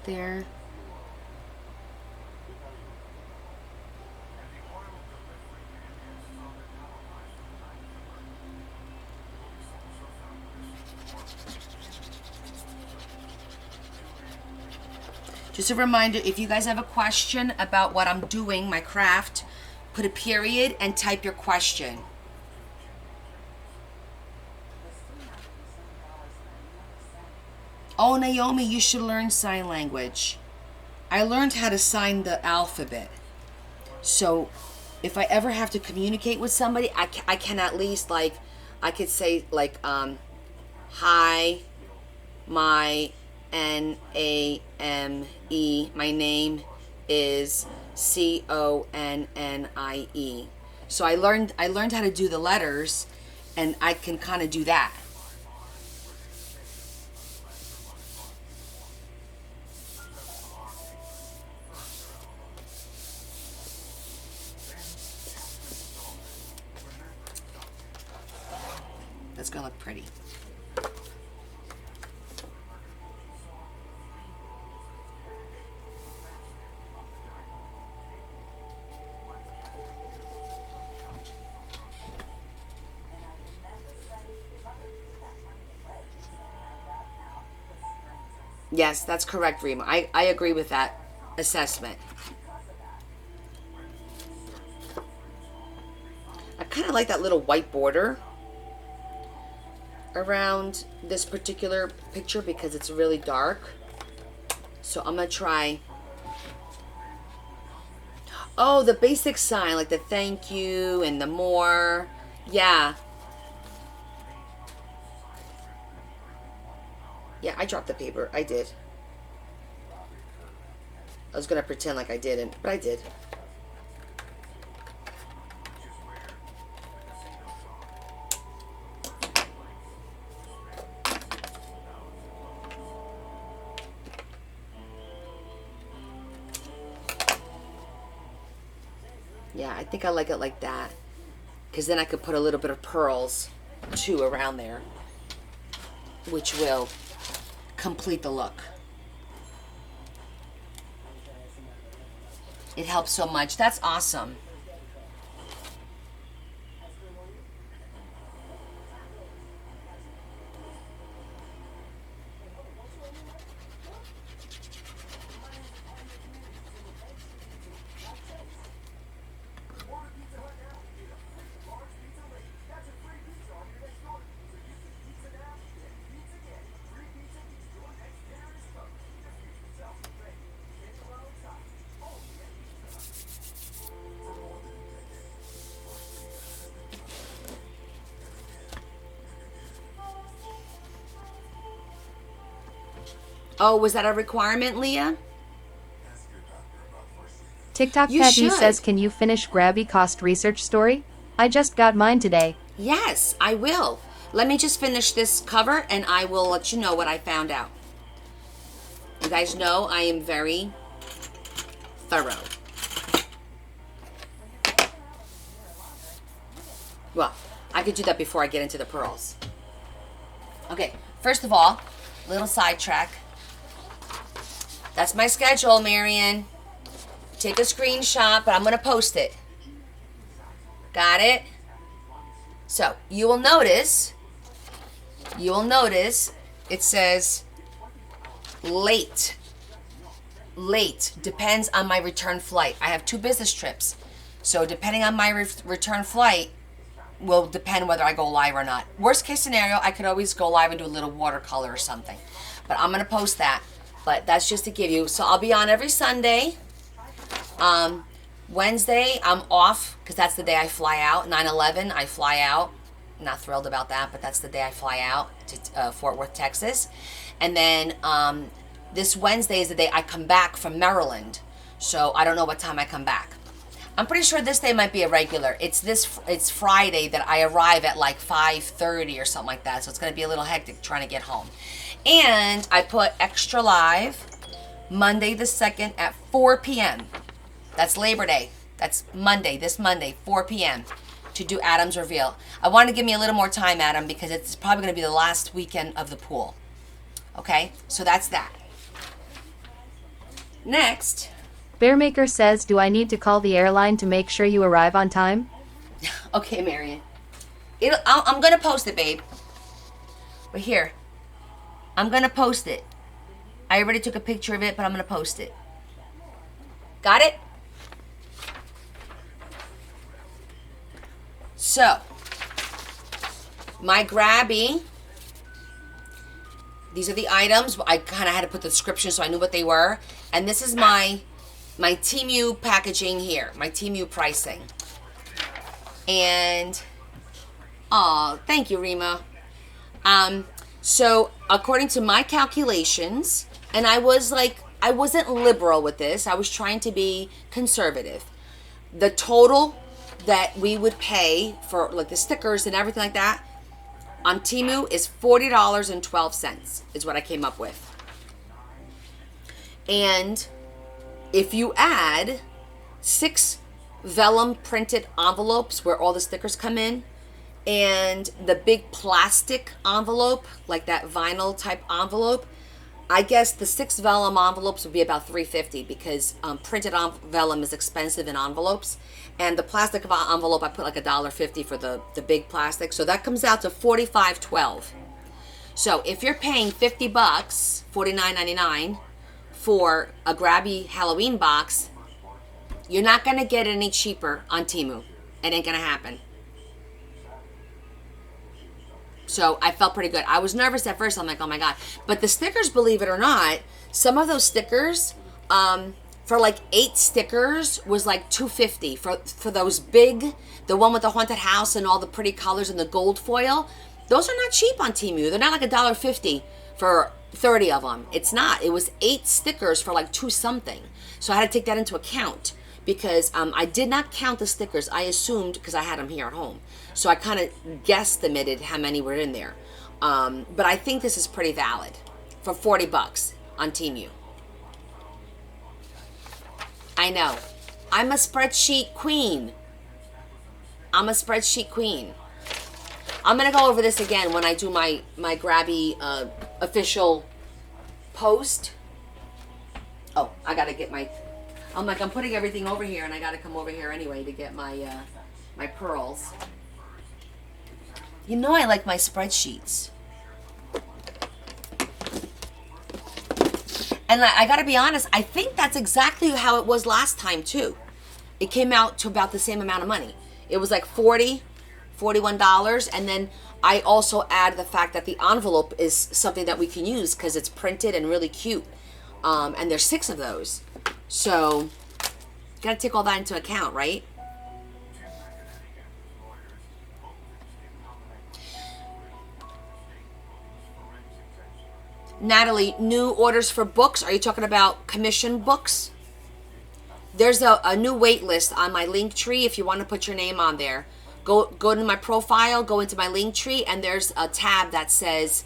There. Just a reminder, if you guys have a question about what I'm doing, my craft, put a period and type your question. Oh, Naomi, you should learn sign language. I learned how to sign the alphabet. So if I ever have to communicate with somebody, I can at least, like, I could say, like, hi, my Name, my name is Connie. So I learned how to do the letters, and I can kind of do that. That's gonna look pretty. Yes, that's correct, Rima. I agree with that assessment. I kind of like that little white border around this particular picture because it's really dark. So I'm going to try. Oh, the basic sign, like the thank you and the more. Yeah. Yeah, I dropped the paper. I did. I was going to pretend like I didn't, but I did. Yeah, I think I like it like that. Because then I could put a little bit of pearls, too, around there. Which will complete the look. It helps so much. That's awesome. Oh, was that a requirement, Leah? TikTok You Petty should. says, can you finish Grabby cost research story? I just got mine today. Yes, I will. Let me just finish this cover and I will let you know what I found out. You guys know I am very thorough. Well, I could do that before I get into the pearls. Okay, first of all, little sidetrack. That's my schedule, Marion. Take a screenshot, but I'm going to post it. Got it? So, you will notice it says late. Late depends on my return flight. I have 2 business trips. So, depending on my return flight will depend whether I go live or not. Worst case scenario, I could always go live and do a little watercolor or something. But I'm going to post that. But that's just to give you. So, I'll be on every Sunday. Wednesday, I'm off because that's the day I fly out. 9/11, I fly out. Not thrilled about that, but that's the day I fly out to Fort Worth, Texas. And then this Wednesday is the day I come back from Maryland. So I don't know what time I come back. I'm pretty sure this day might be a regular. It's Friday that I arrive at like 5:30 or something like that. So it's going to be a little hectic trying to get home. And I put extra live Monday the 2nd at 4 p.m. That's Labor Day. That's Monday, this Monday, 4 p.m. to do Adam's reveal. I want to give me a little more time, Adam, because it's probably going to be the last weekend of the pool. Okay, so that's that. Next. Bearmaker says, do I need to call the airline to make sure you arrive on time? Okay, Marion. I'm going to post it, babe. But here. I'm going to post it. I already took a picture of it, but I'm going to post it. Got it? So, my Grabby, these are the items. I kind of had to put the description so I knew what they were. And this is my Temu packaging here, my Temu pricing. And, oh, thank you, Rima. So, according to my calculations, and I wasn't liberal with this. I was trying to be conservative. The total that we would pay for like the stickers and everything like that on Temu is $40.12 is what I came up with. And if you add 6 vellum printed envelopes where all the stickers come in and the big plastic envelope, like that vinyl type envelope, I guess the 6 vellum envelopes would be about $3.50 because printed vellum is expensive in envelopes. And the plastic envelope, I put like $1.50 for the big plastic. So that comes out to $45.12. So if you're paying $50, $49.99 for a grabby Halloween box, you're not gonna get it any cheaper on Temu. It ain't gonna happen. So I felt pretty good. I was nervous at first. I'm like, oh my God. But the stickers, believe it or not, some of those stickers, for like 8 stickers was like $2.50 for those big, the one with the haunted house and all the pretty colors and the gold foil. Those are not cheap on Temu. They're not like $1.50 for 30 of them. It's not. It was 8 stickers for like 2 something. So I had to take that into account because I did not count the stickers. I assumed because I had them here at home. So I kind of guesstimated how many were in there. But I think this is pretty valid for $40 on Temu. I know. I'm a spreadsheet queen. I'm a spreadsheet queen. I'm going to go over this again when I do my grabby official post. Oh, I got to get my... I'm like, I'm putting everything over here, and I got to come over here anyway to get my my pearls. You know I like my spreadsheets. And I got to be honest, I think that's exactly how it was last time, too. It came out to about the same amount of money. It was like $41, and then I also add the fact that the envelope is something that we can use because it's printed and really cute. And there's 6 of those. So, got to take all that into account, right? Natalie, new orders for books. Are you talking about commission books? There's a new wait list on my link tree if you want to put your name on there. Go to my profile, go into my link tree, and there's a tab that says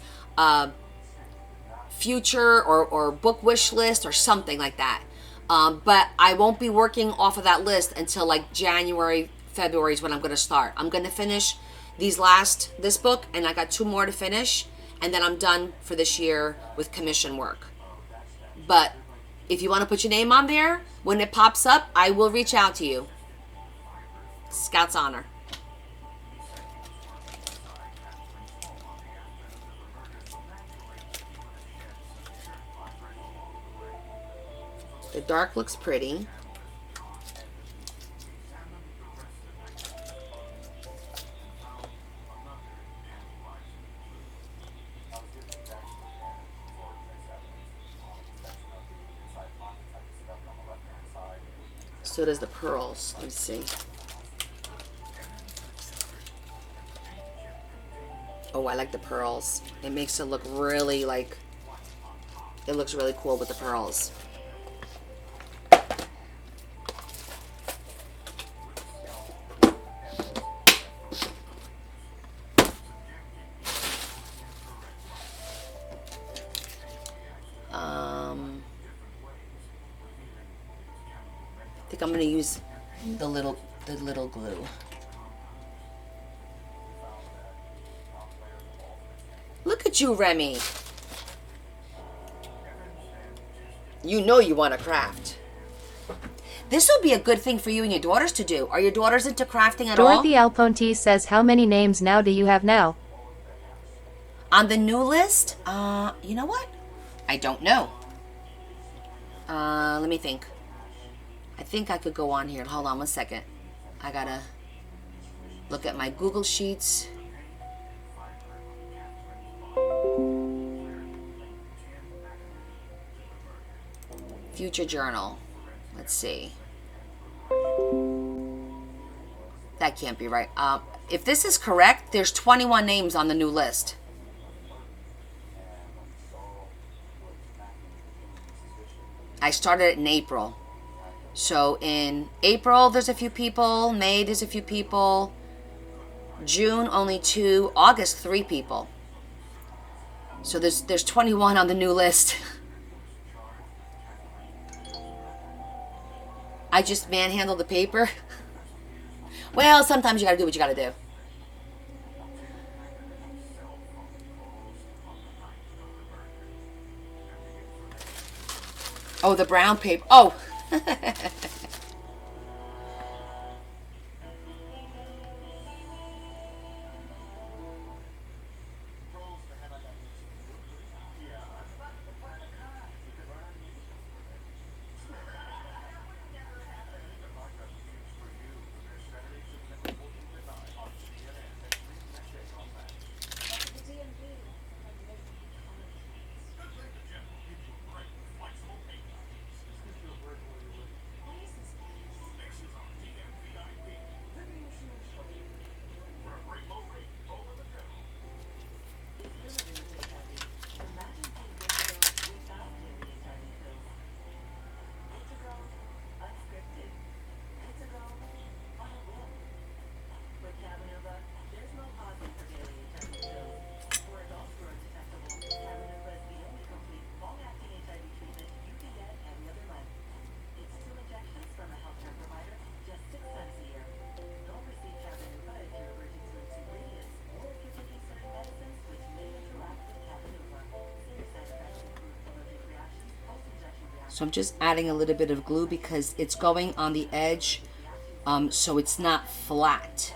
future or book wish list or something like that. But I won't be working off of that list until like January, February is when I'm going to start. I'm going to finish this book, and I got 2 more to finish, and then I'm done for this year with commission work. But if you want to put your name on there, when it pops up, I will reach out to you. Scout's honor. The dark looks pretty. So does the pearls. Let me see. Oh, I like the pearls. It makes it look really like, it looks really cool with the pearls. I think I'm gonna use the little glue. Look at you, Remy. You know you want to craft. This will be a good thing for you and your daughters to do. Are your daughters into crafting at all? Dorothy Alponte says, how many names now do you have now? On the new list? You know what? I don't know. Let me think. I think I could go on here. Hold on one second. I gotta look at my Google Sheets. Future journal. Let's see. That can't be right. If this is correct, there's 21 names on the new list. I started it in April. So in April, there's a few people. May, there's a few people. June, only 2. August, 3 people. So there's 21 on the new list. I just manhandle the paper. Well, sometimes you gotta do what you gotta do. Oh, the brown paper. Oh. So I'm just adding a little bit of glue because it's going on the edge, so it's not flat.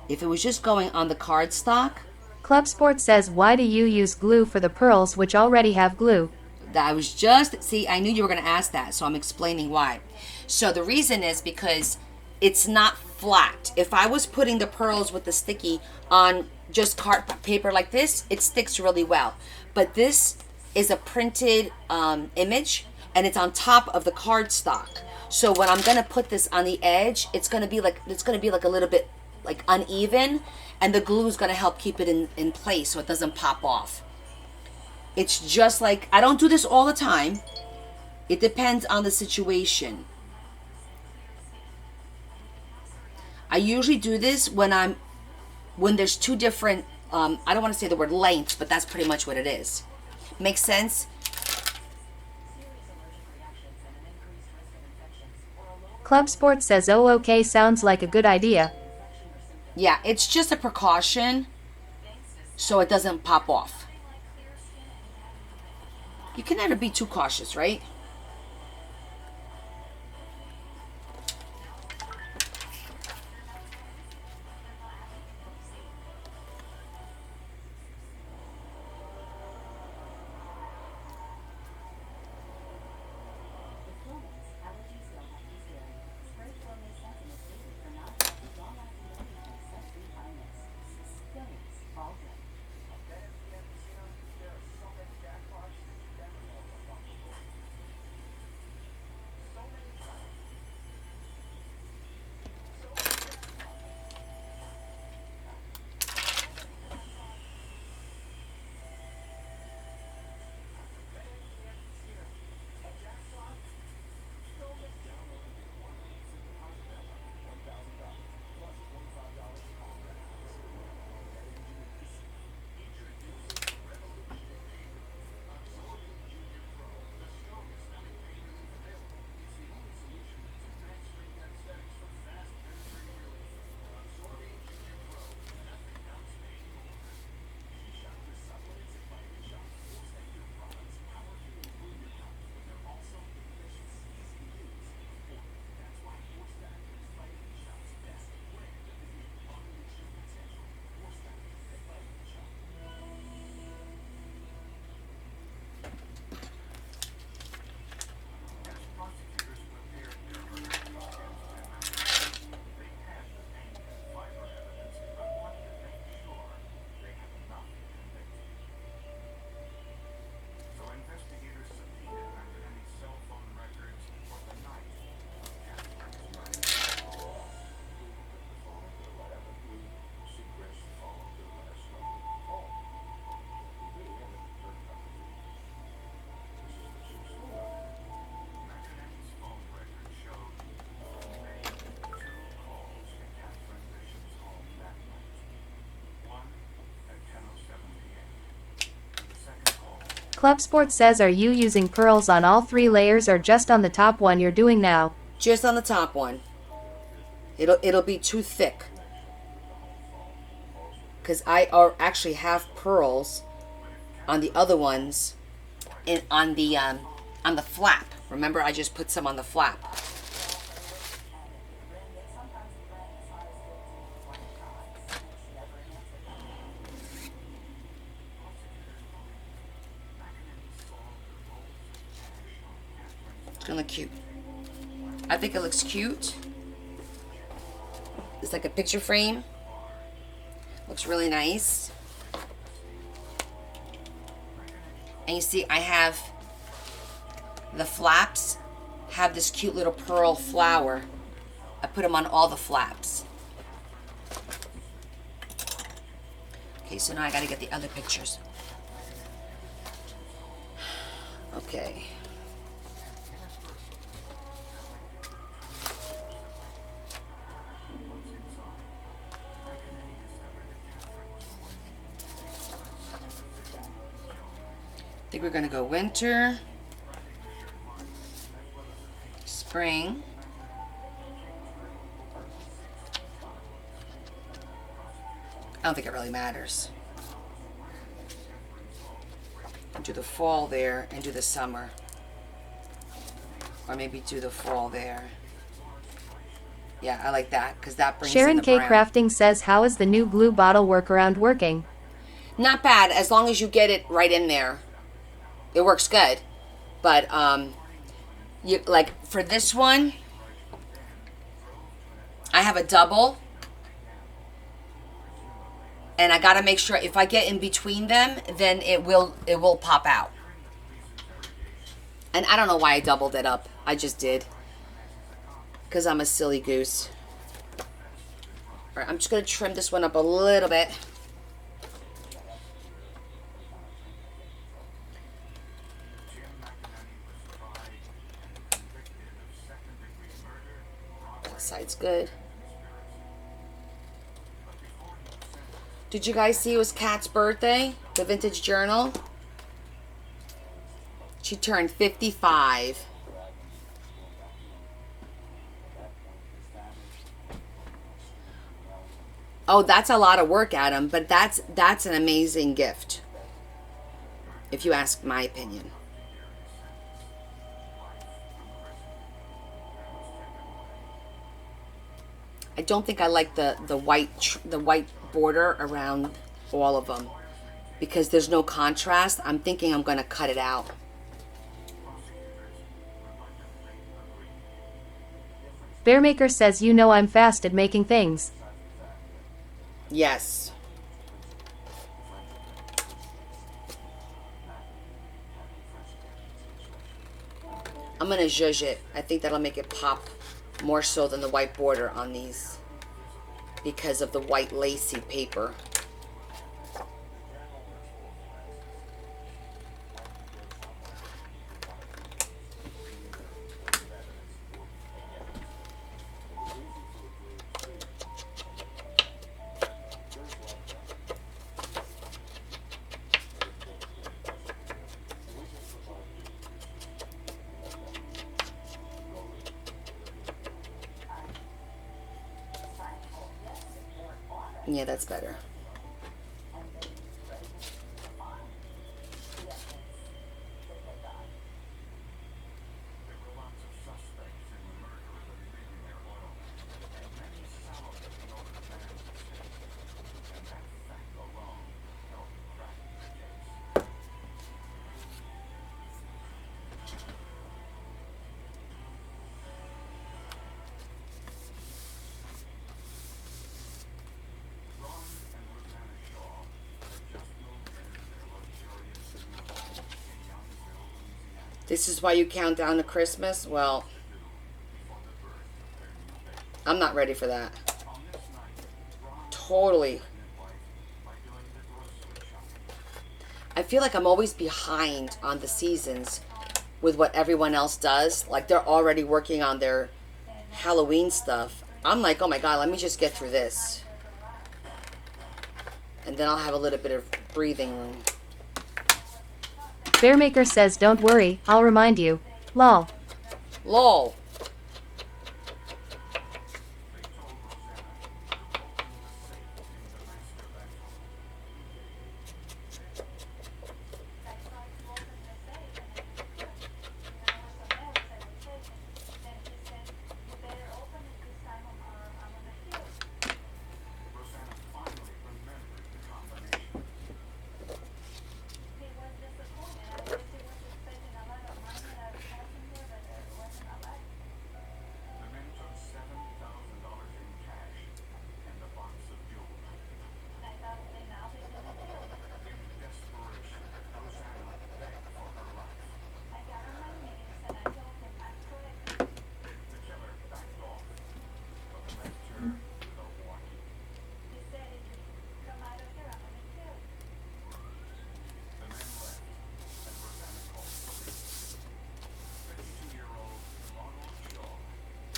If it was just going on the cardstock, Club Sports says, why do you use glue for the pearls which already have glue? that I was just, see, I knew you were going to ask that, so I'm explaining why. So the reason is because it's not flat. If I was putting the pearls with the sticky on just card paper like this, it sticks really well. But this is a printed image, and it's on top of the cardstock. So when I'm going to put this on the edge, it's going to be like a little bit like uneven, and the glue is going to help keep it in place so it doesn't pop off. It's just like, I don't do this all the time. It depends on the situation. I usually do this when there's two different, I don't want to say the word lengths, but that's pretty much what it is. Makes sense? Club Sports says, oh okay, sounds like a good idea. Yeah, it's just a precaution so it doesn't pop off. You can never be too cautious, right? Club Sports says, are you using pearls on all 3 layers or just on the top one you're doing now? Just on the top one. It'll be too thick. Because I actually have pearls on the other ones on the flap. Remember, I just put some on the flap. It's gonna look cute. I think it looks cute. It's like a picture frame. Looks really nice. And you see, I have the flaps have this cute little pearl flower. I put them on all the flaps. Okay, so now I gotta get the other pictures. Okay. I think we're gonna go winter, spring, I don't think it really matters. And do the fall there and do the summer. Or maybe do the fall there. Yeah, I like that because that brings in Sharon the K. brown. Crafting says, how is the new glue bottle workaround working? Not bad as long as you get it right in there. It works good. But you like for this one, I have a double. And I got to make sure if I get in between them, then it will pop out. And I don't know why I doubled it up. I just did. Because I'm a silly goose. All right, I'm just going to trim this one up a little bit. That side's good. Did you guys see it was Kat's birthday? The Vintage Journal? She turned 55. Oh, that's a lot of work, Adam, but that's an amazing gift. If you ask my opinion. I don't think I like the white border around all of them because there's no contrast. I'm thinking I'm going to cut it out. Bearmaker says, you know I'm fast at making things. Yes. I'm going to zhuzh it. I think that'll make it pop more so than the white border on these because of the white lacy paper. Yeah, that's better. This is why you count down to Christmas? Well, I'm not ready for that. Totally. I feel like I'm always behind on the seasons with what everyone else does. Like they're already working on their Halloween stuff. I'm like, oh my God, let me just get through this. And then I'll have a little bit of breathing room. Bearmaker says, don't worry, I'll remind you. Lol. LOL.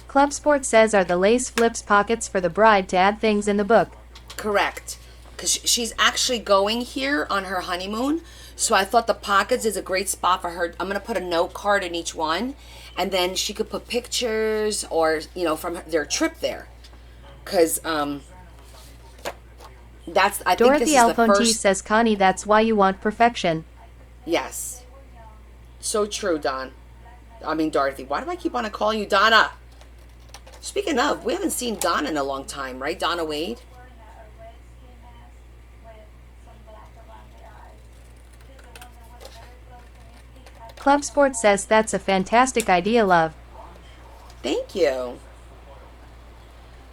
Club Sport says, are the lace flips pockets for the bride to add things in the book? Correct. Because she's actually going here on her honeymoon. So I thought the pockets is a great spot for her. I'm going to put a note card in each one. And then she could put pictures or, you know, from their trip there. Because that's, I think Dorothy this is the Alfonte first. says, Connie, that's why you want perfection. Yes. So true, Don. Dorothy. Why do I keep on calling you Donna? Speaking of, we haven't seen Donna in a long time, right? Donna Wade. Club Sport says that's a fantastic idea, love. Thank you.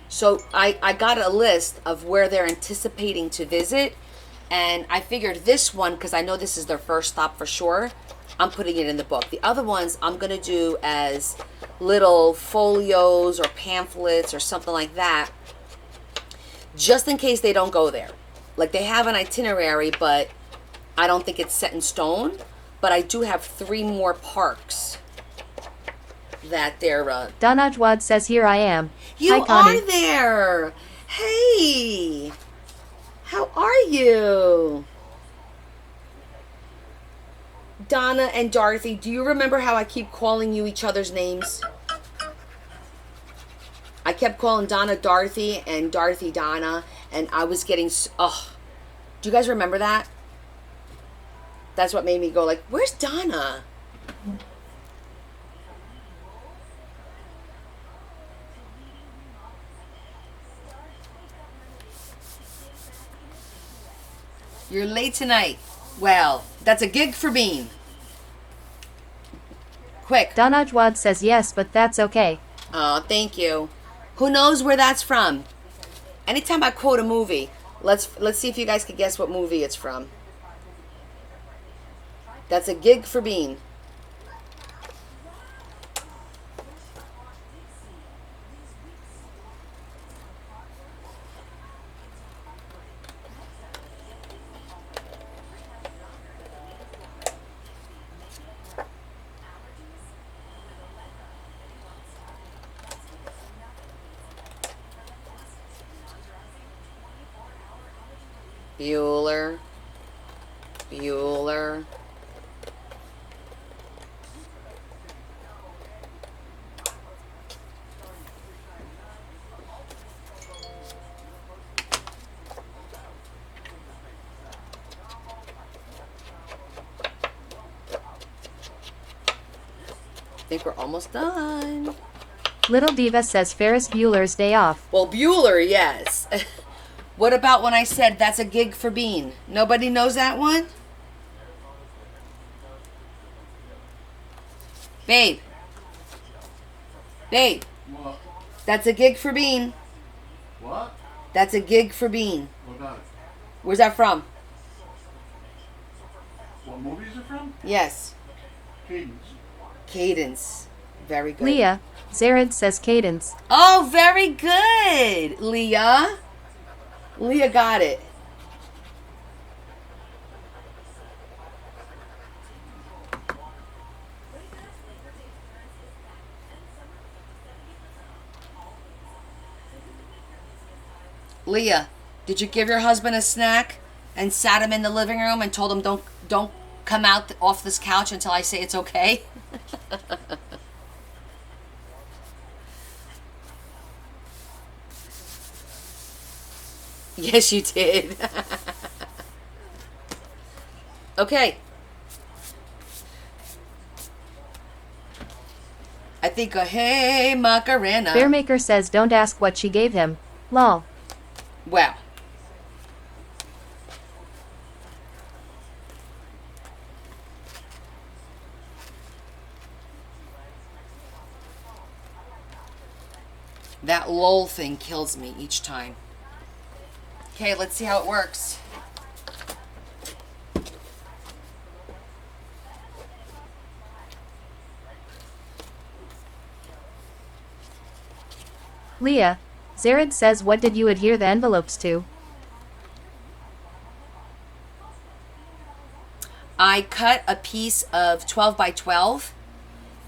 So I got a list of where they're anticipating to visit, and I figured this one, because I know this is their first stop for sure, I'm putting it in the book. The other ones I'm going to do as little folios or pamphlets or something like that, just in case they don't go there. Like, they have an itinerary, but I don't think it's set in stone. But I do have 3 more parks that they're... Donajwad says here I am. You Hi, Connie. are there. Hey. How are you? Donna and Dorothy, do you remember how I keep calling you each other's names? I kept calling Donna Dorothy and Dorothy Donna, and I was getting... Oh, do you guys remember that? That's what made me go like, where's Donna? You're late tonight. Well, that's a gig for Bean. Quick. Donajwad says yes, but that's okay. Oh, thank you. Who knows where that's from? Anytime I quote a movie, let's see if you guys can guess what movie it's from. That's a gig for Bean. Bueller. Bueller. I think we're almost done. Little Diva says Ferris Bueller's Day Off. Well, Bueller, yes. What about when I said that's a gig for Bean? Nobody knows that one? Babe. Babe. What? That's a gig for Bean. What? That's a gig for Bean. What about it? Where's that from? What movie is it from? Yes. Cadence. Cadence. Very good. Leah. Zared says Cadence. Oh, very good, Leah. Leah got it. Leah, did you give your husband a snack and sat him in the living room and told him don't come out off this couch until I say it's okay? Yes, you did. Okay. I think hey, Macarena. Bearmaker says don't ask what she gave him. Lol. Well. That lol thing kills me each time. Okay, let's see how it works. Leah. Zared says what did you adhere the envelopes to? I cut a piece of 12 by 12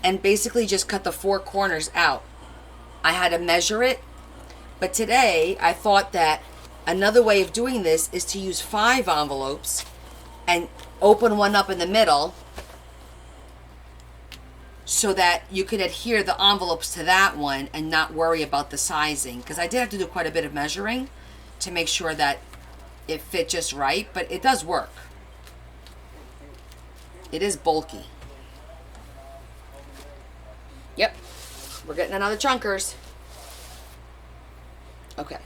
and basically just cut the 4 corners out. I had to measure it, but today I thought that another way of doing this is to use 5 envelopes and open one up in the middle so that you could adhere the envelopes to that one and not worry about the sizing. Because I did have to do quite a bit of measuring to make sure that it fit just right, but it does work. It is bulky. Yep. We're getting another chunkers. Okay.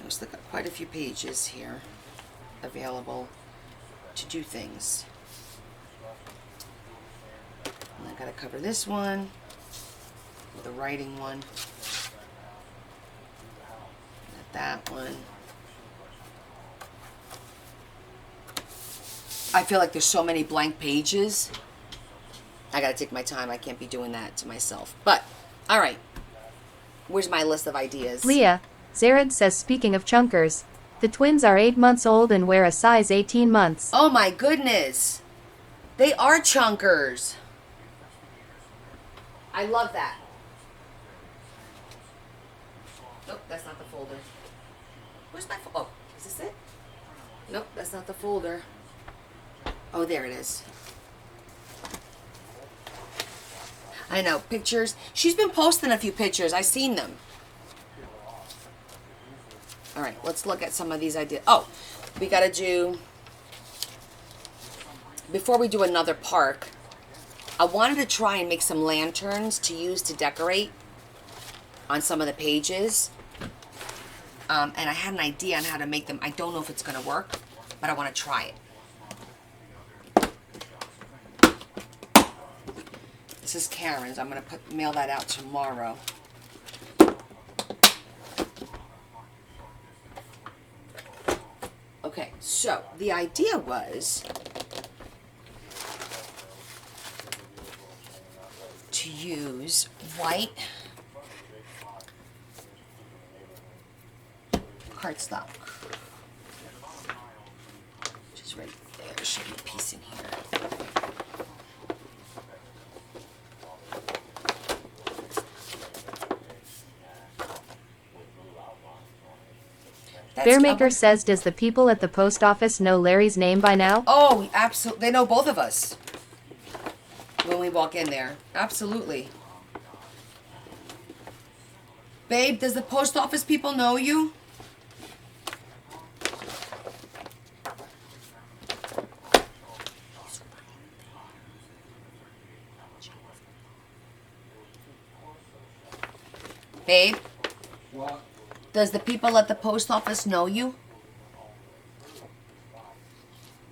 There's quite a few pages here available to do things. And I gotta cover this one with a writing one. That one. I feel like there's so many blank pages. I gotta take my time. I can't be doing that to myself. But, alright. Where's my list of ideas? Leah, Zared says speaking of chunkers, the twins are 8 months old and wear a size 18 months. Oh my goodness. They are chunkers. I love that. Nope, that's not the folder. Where's my oh, is this it? Nope, that's not the folder. Oh, there it is. I know, pictures. She's been posting a few pictures. I've seen them. All right, let's look at some of these ideas. Oh, we got to do, before we do another park, I wanted to try and make some lanterns to use to decorate on some of the pages. And I had an idea on how to make them. I don't know if it's going to work, but I want to try it. This is Karen's. I'm going to mail that out tomorrow. Okay, so the idea was to use white cardstock. Just right there. There should be a piece in here. Bearmaker says, does the people at the post office know Larry's name by now? Oh, absolutely. They know both of us when we walk in there. Absolutely. Babe, does the post office people know you? Babe? What? Does the people at the post office know you?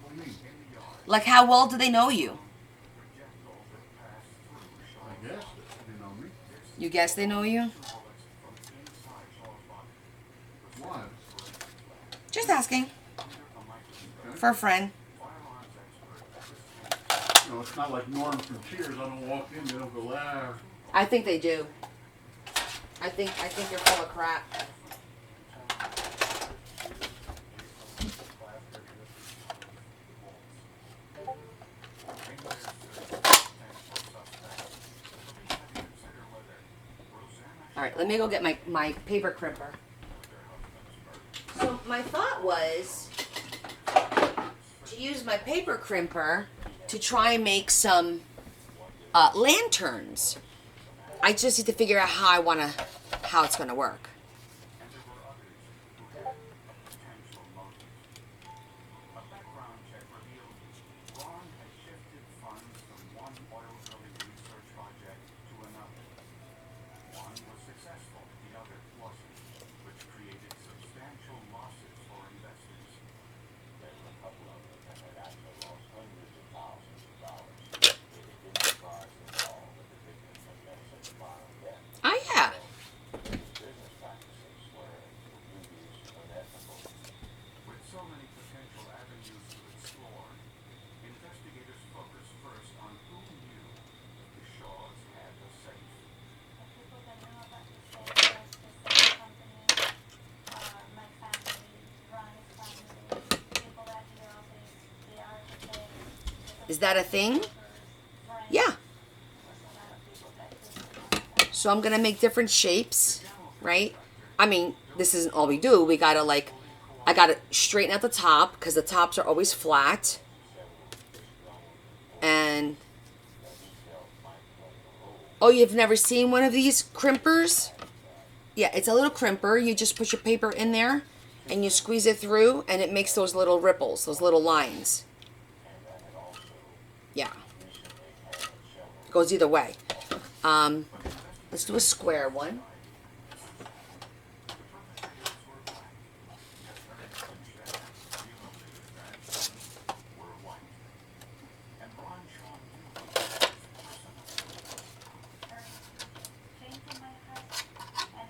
What do you mean? Like, how well do they know you? I guess they know me. You guess they know you? Why? Just asking. For a friend. You know, it's not like Norm from Cheers. I don't walk in, they don't go, ah. I think they do. I think you're full of crap. All right, let me go get my paper crimper. So my thought was to use my paper crimper to try and make some lanterns. I just need to figure out how it's gonna work. Oh yeah. Is that a thing? Yeah. So I'm gonna make different shapes, right? I mean, this isn't all we do. We gotta I gotta straighten out the top because the tops are always flat. And Oh, you've never seen one of these crimpers? Yeah, it's a little crimper. You just put your paper in there and you squeeze it through and it makes those little ripples, those little lines. Yeah. It goes either way. Let's do a square one.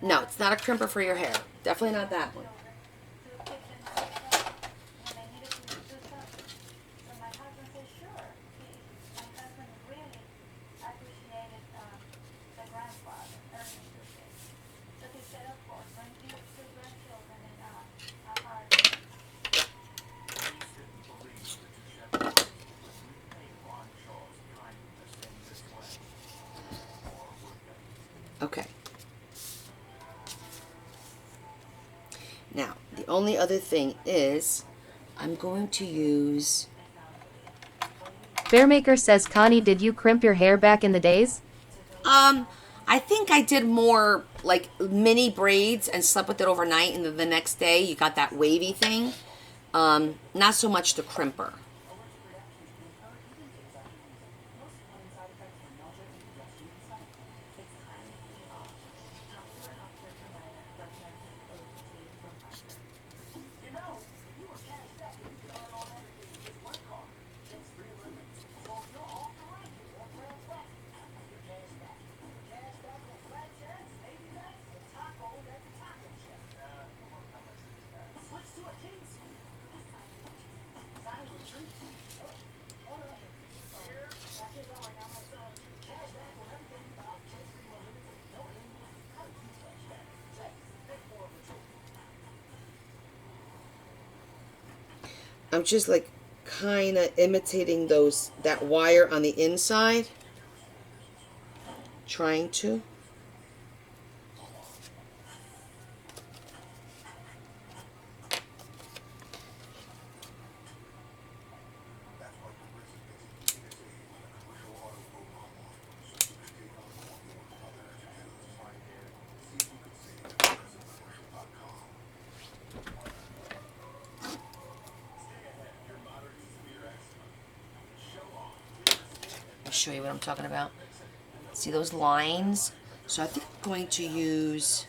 No, it's not a crimper for your hair. Definitely not that one. Okay. Now, the only other thing is I'm going to use... Bearmaker says, Connie, did you crimp your hair back in the days? I think I did more like mini braids and slept with it overnight, and then the next day you got that wavy thing. Not so much the crimper. I'm just like kind of imitating that wire on the inside. Trying to. Show you what I'm talking about. See those lines? So I think I'm going to use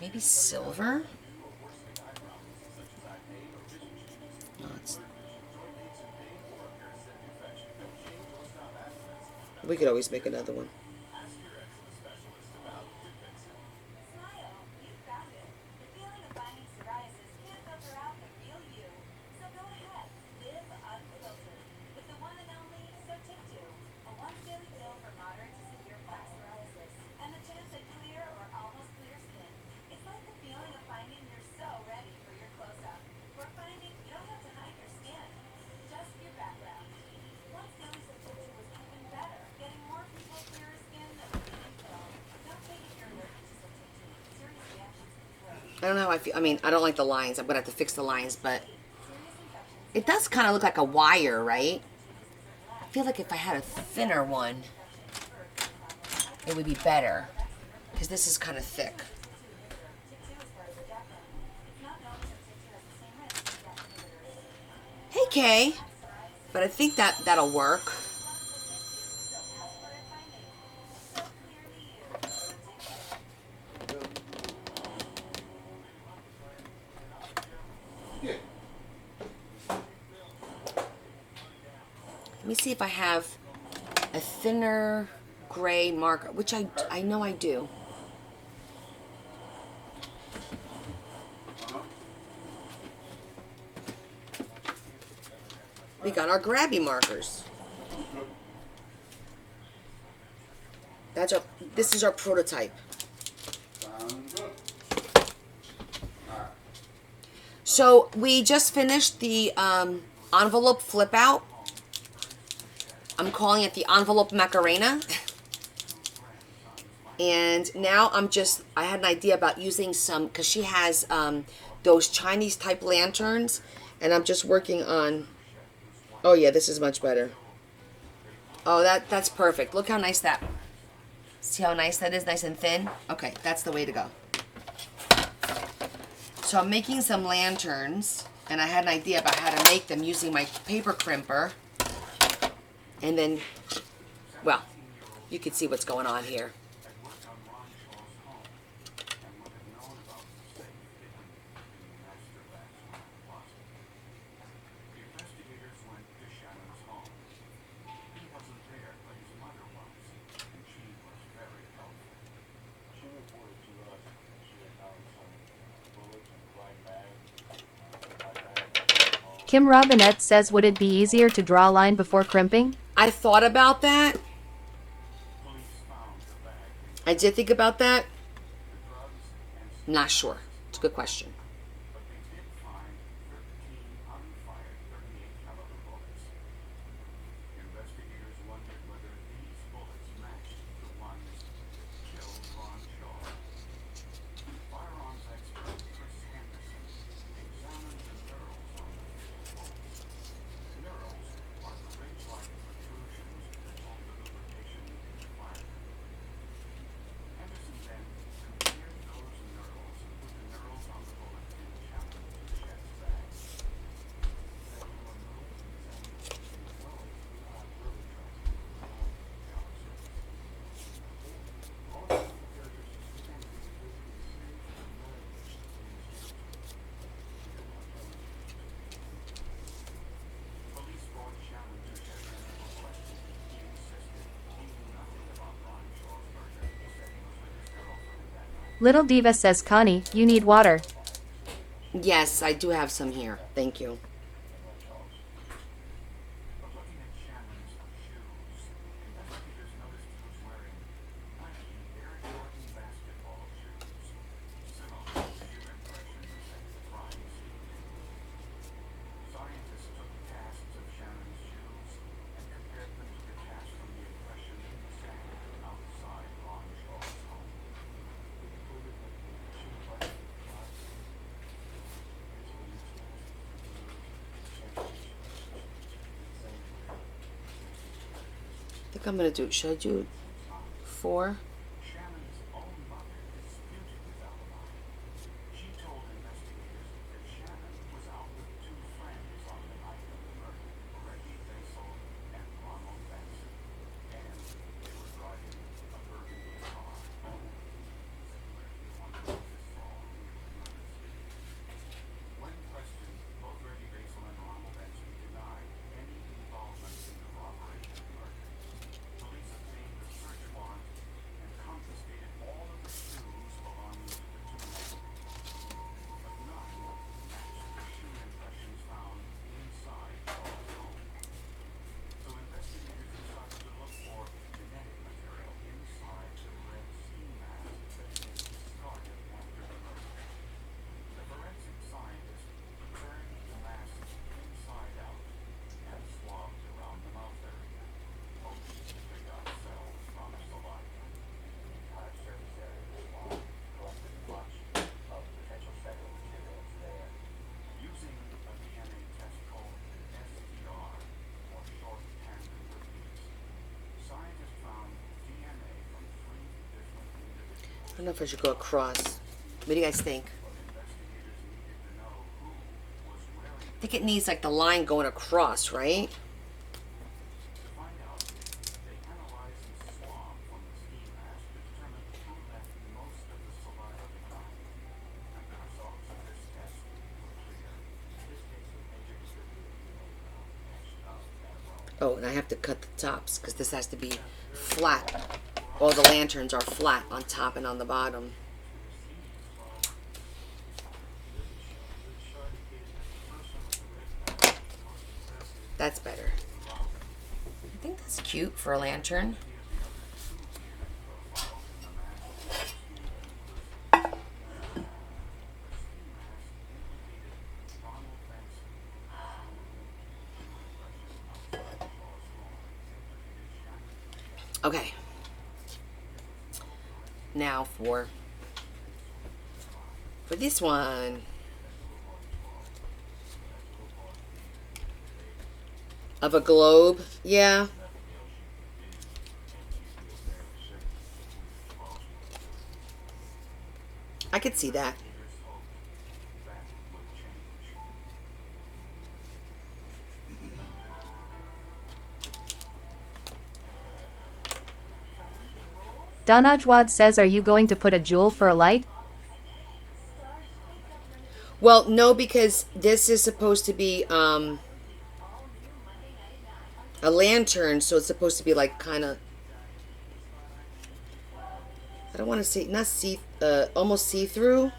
maybe silver. No, we could always make another one. I don't know how I feel. I mean, I don't like the lines. I'm going to have to fix the lines, but it does kind of look like a wire, right? I feel like if I had a thinner one, it would be better, because this is kind of thick. Hey, Kay. But I think that'll work. Let me see if I have a thinner gray marker, which I know I do. We got our grabby markers. This is our prototype. So we just finished the envelope flip out. I'm calling it the envelope Macarena. And now I had an idea about using some, because she has those Chinese type lanterns, and I'm just working on, oh yeah, this is much better. Oh, that's perfect. Look how nice that. See how nice that is? Nice and thin? Okay, that's the way to go. So I'm making some lanterns, and I had an idea about how to make them using my paper crimper. And then, well, you can see what's going on here. Kim Robinette says, would it be easier to draw a line before crimping? I thought about that. I did think about that. I'm not sure. It's a good question. Little Diva says, Connie, you need water. Yes, I do have some here. Thank you. I think I'm gonna do. Should I do 4? I don't know if I should go across. What do you guys think? I think it needs like the line going across, right? Oh, and I have to cut the tops because this has to be flat. All the lanterns are flat on top and on the bottom. That's better. I think that's cute for a lantern. Okay. Now for this one. Of a globe. Yeah. could see that. Donajwad says, are you going to put a jewel for a light? Well, no, because this is supposed to be a lantern, so it's supposed to be like kind of, I don't want to say, not see, almost see-through.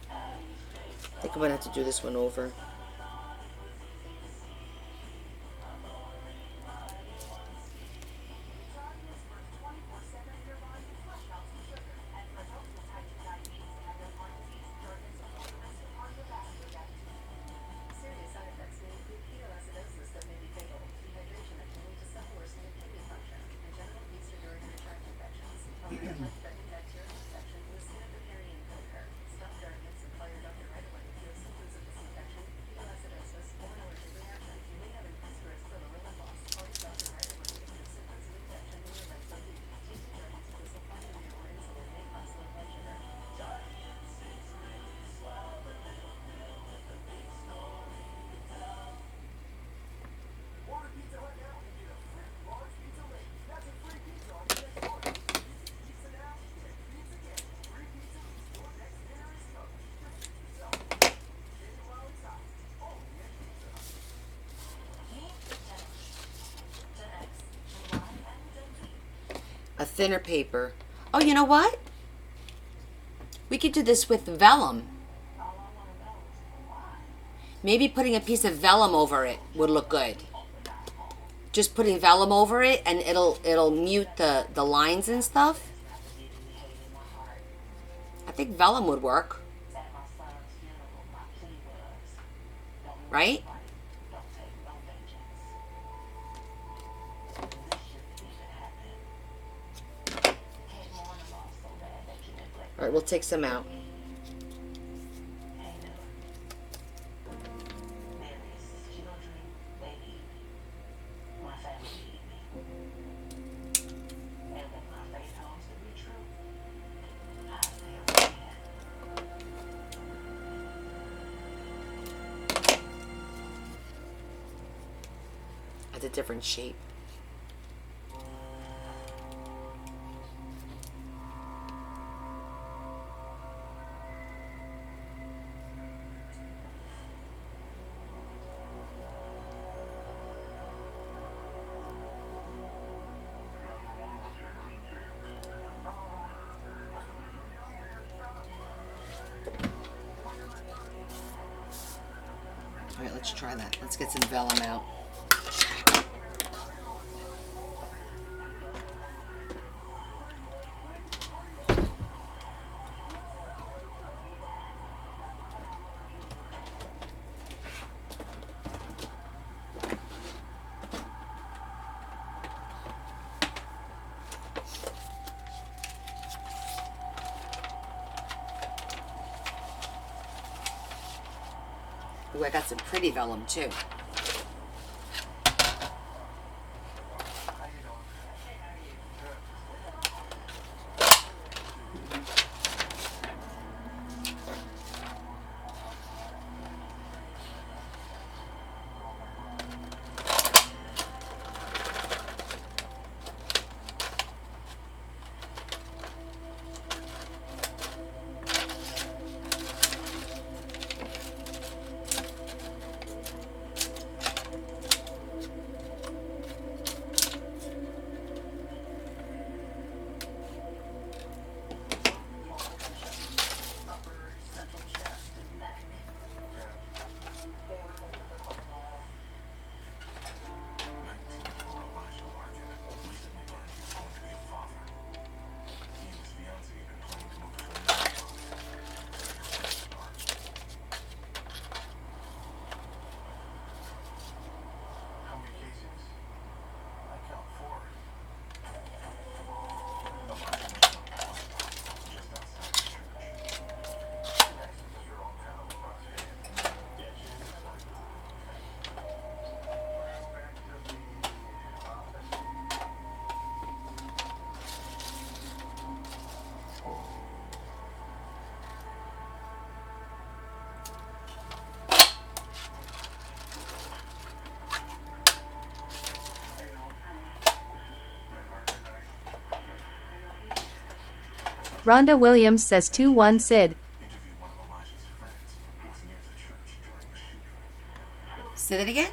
I think I'm going to have to do this one over. A thinner paper. Oh, you know what? We could do this with vellum. Maybe putting a piece of vellum over it would look good. Just putting vellum over it, and it'll mute the lines and stuff. I think vellum would work. Right? All right, we'll take some out. That's a different shape. All right, let's try that. Let's get some vellum out. Ooh, I got some pretty vellum too. Rhonda Williams says 2-1 Sid. Say that again?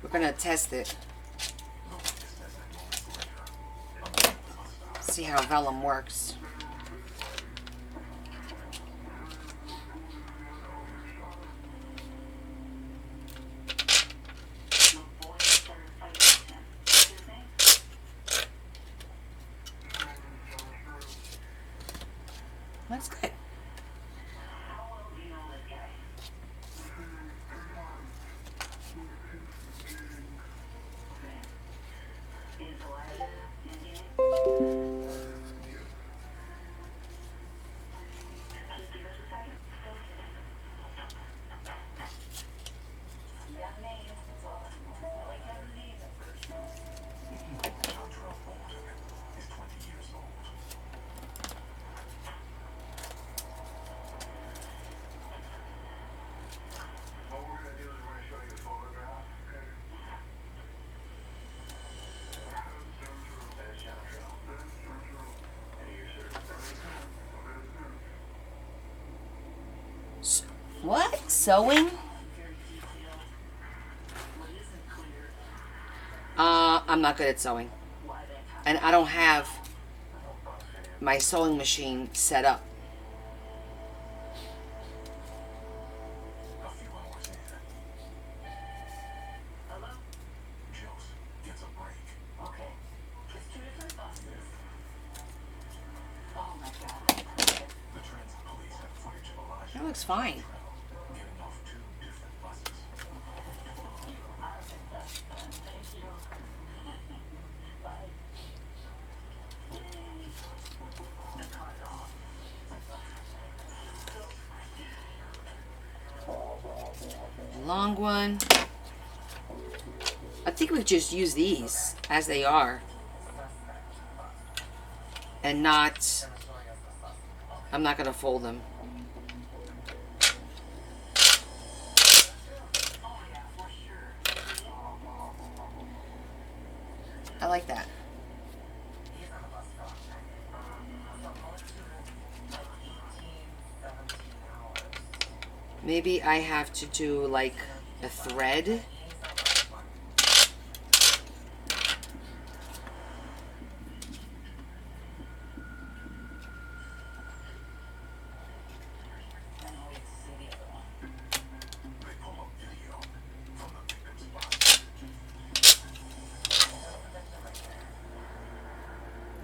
We're gonna test it. See how vellum works. That's good. What? Sewing? I'm not good at sewing. And I don't have my sewing machine set up. That looks fine. Long one. I think we just use these as they are and not, I'm not going to fold them. I like that. Maybe I have to do like a thread.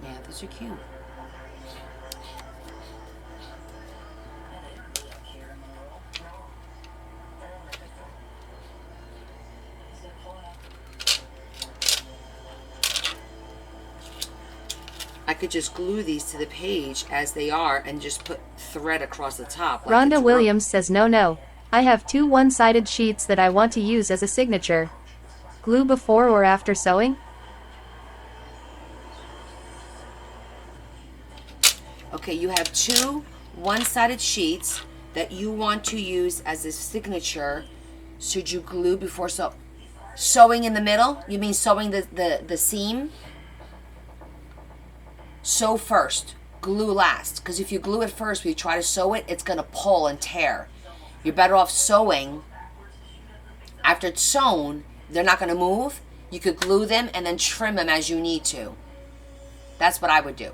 Yeah, those are cute. I could just glue these to the page as they are and just put thread across the top. Like Rhonda Williams says no. I have 2 one-sided sheets that I want to use as a signature. Glue before or after sewing? Okay, you have 2 one-sided sheets that you want to use as a signature. Should you glue before sewing in the middle? You mean sewing the seam? Sew first, glue last. Because if you glue it first, when you try to sew it, it's going to pull and tear. You're better off sewing. After it's sewn, they're not going to move. You could glue them and then trim them as you need to. That's what I would do.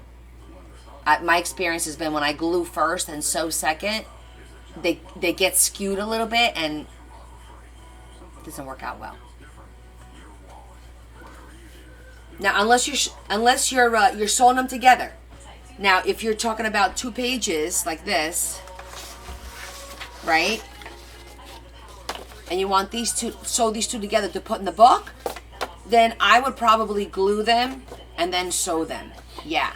My experience has been when I glue first and sew second, they get skewed a little bit and it doesn't work out well. Now, unless you're sewing them together. Now, if you're talking about 2 pages like this, right? And you want these two, sew these 2 together to put in the book, then I would probably glue them and then sew them. Yeah,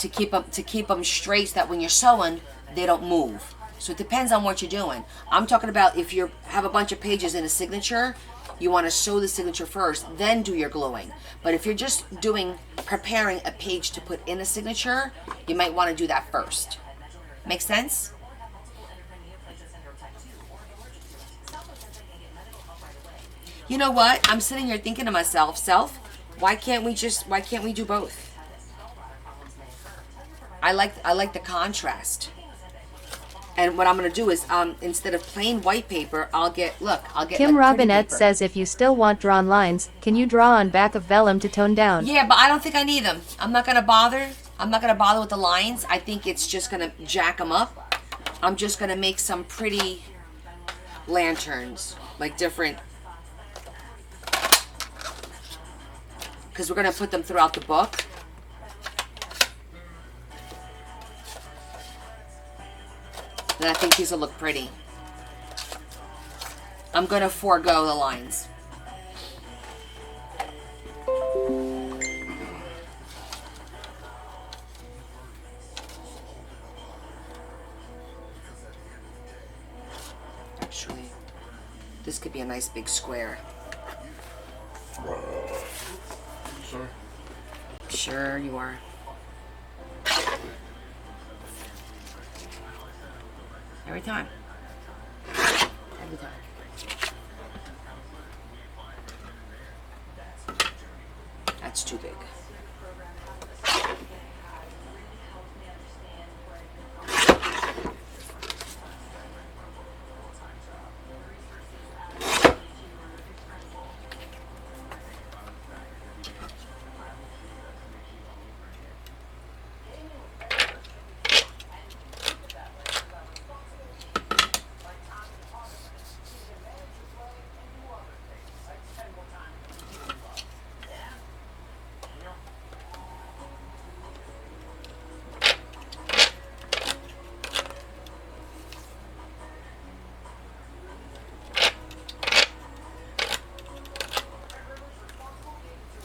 to keep them straight so that when you're sewing, they don't move. So it depends on what you're doing. I'm talking about if you have a bunch of pages in a signature, you want to sew the signature first, then do your gluing. But if you're just preparing a page to put in a signature, you might want to do that first. Make sense? You know what? I'm sitting here thinking to myself, Why can't we do both? I like the contrast. And what I'm gonna do is, instead of plain white paper, I'll get Kim like pretty Robinette paper. says if you still want drawn lines, can you draw on back of vellum to tone down? Yeah, but I don't think I need them. I'm not gonna bother. I'm not gonna bother with the lines. I think it's just gonna jack them up. I'm just gonna make some pretty lanterns, like different, because we're gonna put them throughout the book. And I think these will look pretty. I'm gonna forego the lines. Actually, this could be a nice big square. Sorry. Sure you are. Every time. Every time. That's too big.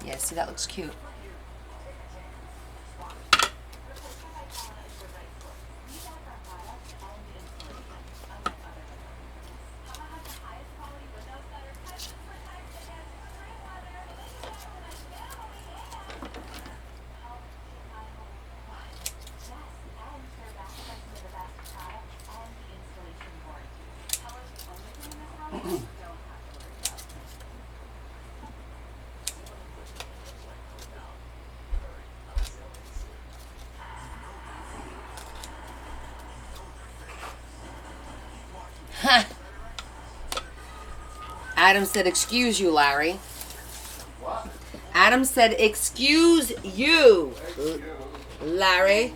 Yeah, see, that looks cute. Adam said, excuse you, Larry. What? Adam said, excuse you, Larry.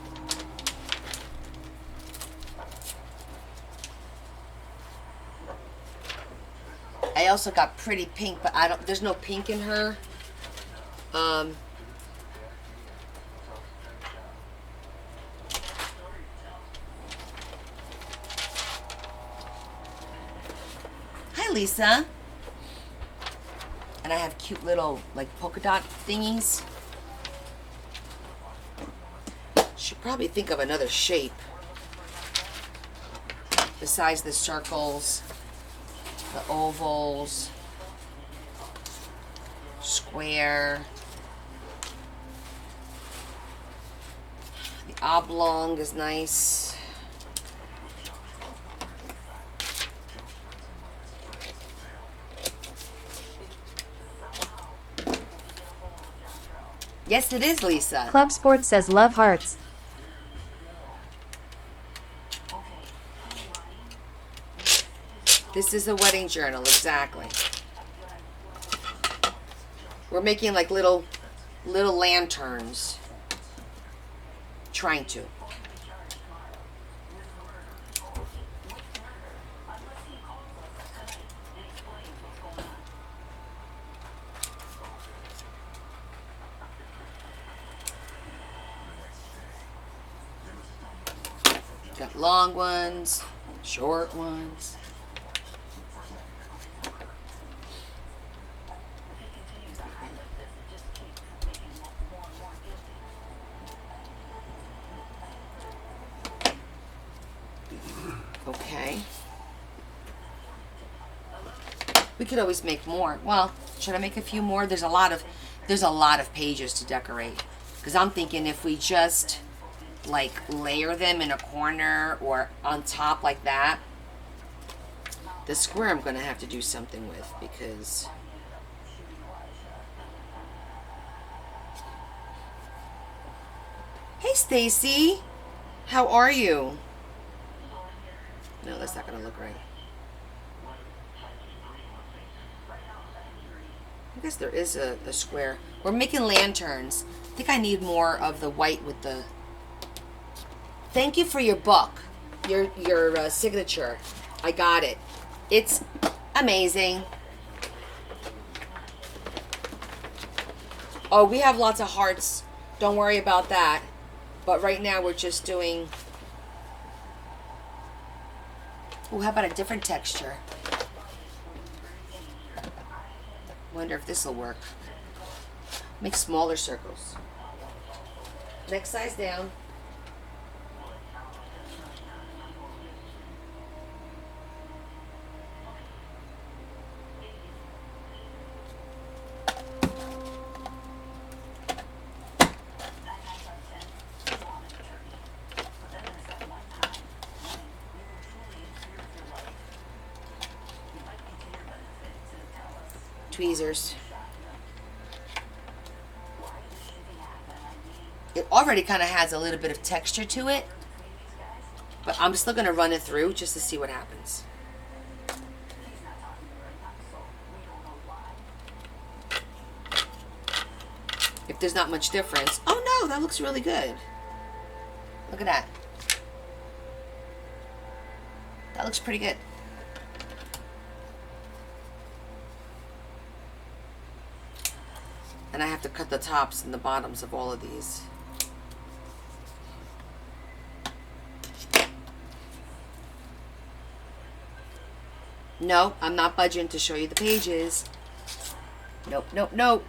I also got pretty pink, but there's no pink in her. Hi, Lisa. And I have cute little, like, polka dot thingies. Should probably think of another shape besides the circles, the ovals, square, the oblong is nice. Yes, it is, Lisa. Club Sports says love hearts. This is a wedding journal, exactly. We're making like little lanterns. Trying to. Got long ones, short ones. Okay. We could always make more. Well, should I make a few more? There's a lot of pages to decorate. Because I'm thinking if we just like layer them in a corner or on top like that. The square I'm going to have to do something with because Stacy. How are you? No, that's not gonna look right. I guess there is a square. We're making lanterns. I think I need more of the white with the... Thank you for your book. Your signature. I got it. It's amazing. Oh, we have lots of hearts. Don't worry about that. But right now we're just doing... Oh, how about a different texture? Wonder if this will work. Make smaller circles. Next size down. Tweezers. It already kind of has a little bit of texture to it, but I'm still going to run it through just to see what happens. If there's not much difference. Oh no, that looks really good. Look at that. That looks pretty good. And I have to cut the tops and the bottoms of all of these. No, I'm not budging to show you the pages. Nope, nope, nope.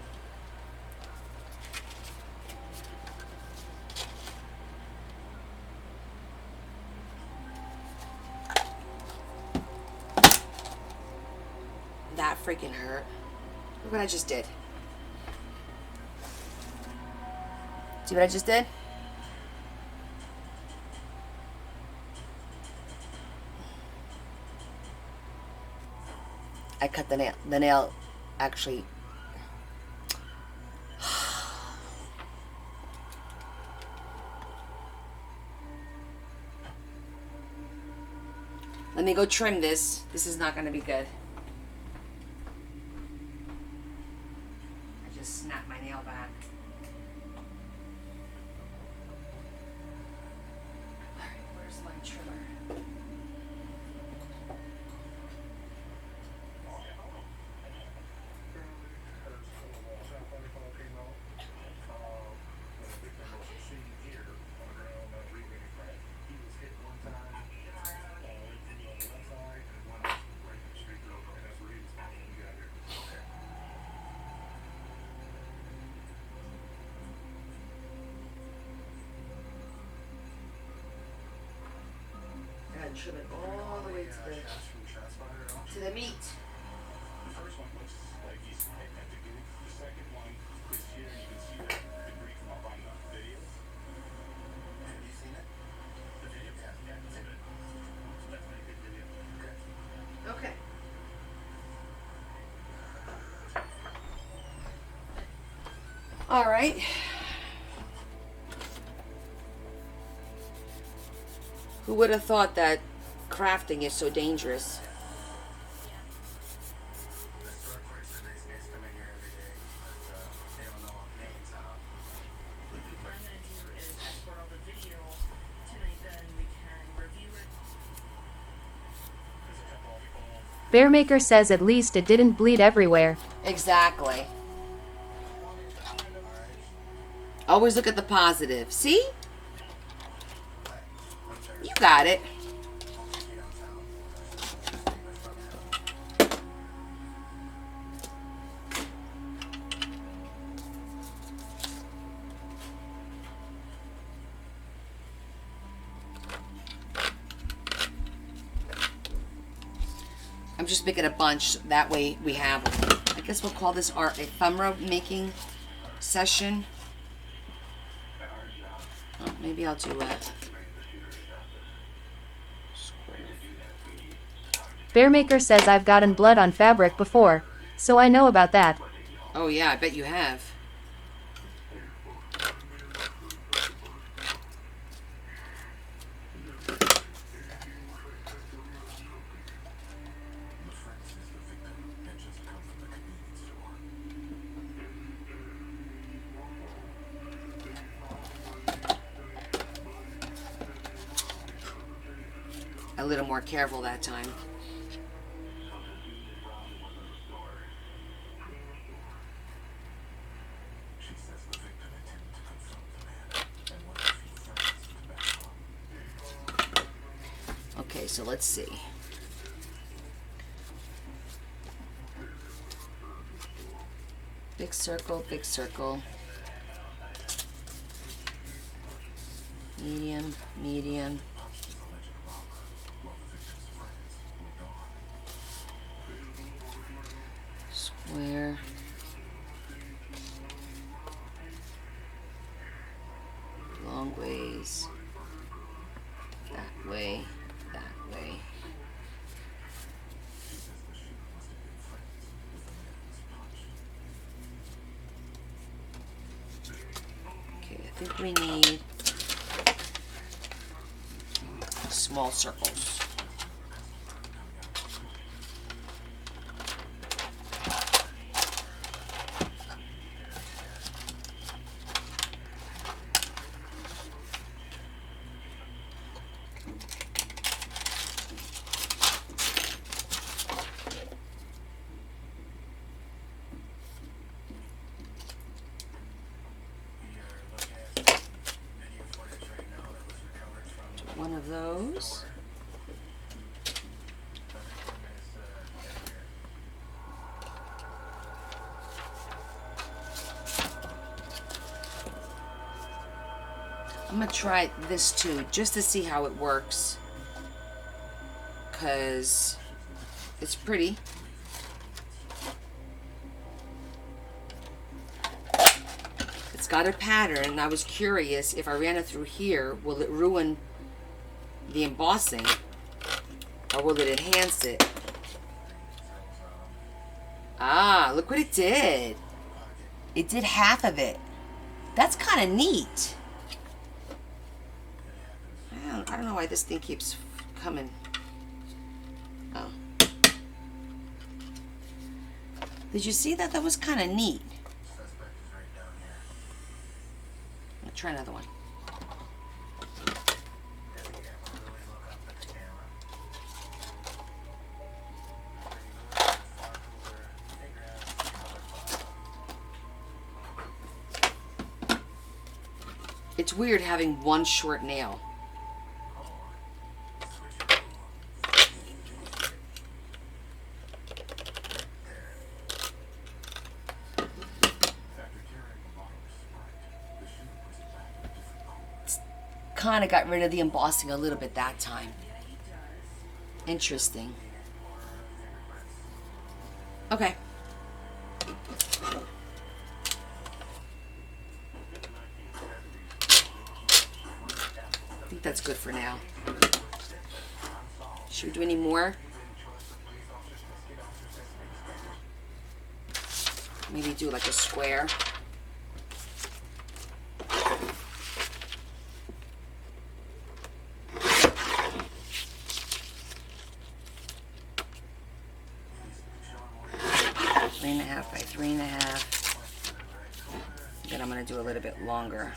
That freaking hurt. Look what I just did. See what I just did? I cut the nail. The nail actually... Let me go trim this. This is not going to be good. I just snapped my nail back. Trim it all the way to the meat. The first one looks like he's at the beginning. The second one is here. You can see the debris come up on the video. Have you seen it? The video? Yeah, it's good. So that's a good video. Okay. All right. Who would have thought that crafting is so dangerous? Bearmaker says at least it didn't bleed everywhere. Exactly. Always look at the positive. See? You got it. I'm just making a bunch, that way we have, I guess we'll call this our ephemera making session. Oh, maybe I'll do a Bearmaker says I've gotten blood on fabric before, so I know about that. Oh yeah, I bet you have. a little more careful that time. She says the victim intended to confront the man and wanted a few friends to back up. Okay, so let's see. Big circle, big circle. Medium, medium. Square. Long ways. That way, that way. Okay, I think we need small circles. One of those. I'm gonna try this too, just to see how it works, cause it's pretty. It's got a pattern, and I was curious if I ran it through here, will it ruin the embossing, or will it enhance it? Ah, look what it did. It did half of it. That's kind of neat. I don't know why this thing keeps coming. Oh. Did you see that? That was kind of neat. I'll try another one. It's weird having one short nail. Kind of got rid of the embossing a little bit that time. Interesting. Okay. I think that's good for now. Should we do any more? Maybe do like a square. Three and a half by 3.5. Then I'm going to do a little bit longer.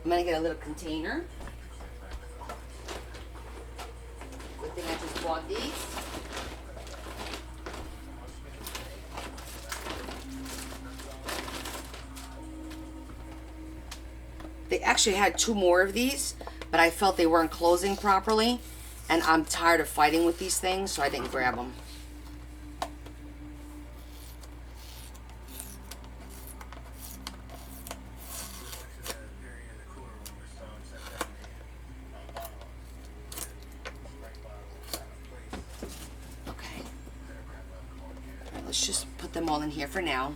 I'm going to get a little container. Good thing I just bought these. They actually had 2 more of these, but I felt they weren't closing properly, and I'm tired of fighting with these things, so I didn't grab them. Okay. Let's just put them all in here for now.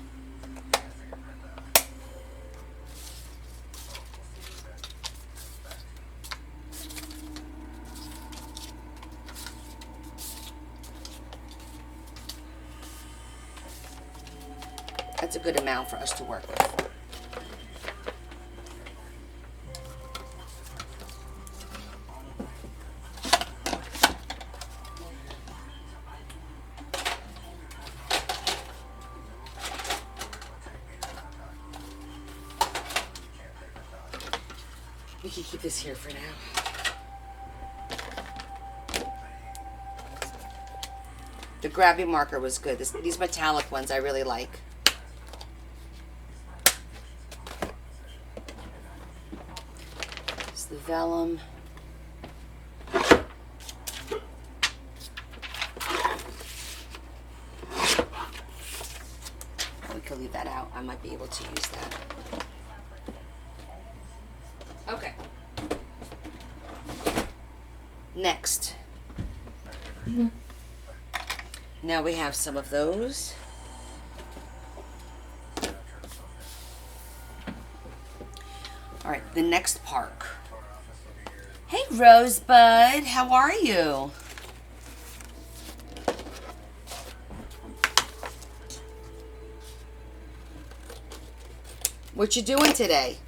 I That's a good amount for us to work with. We can keep this here for now. The grabby marker was good. These metallic ones I really like. It's the vellum. We could leave that out. I might be able to use that. Okay. Next. Now we have some of those. All right, the next park. Hey, Rosebud, how are you? What you doing today?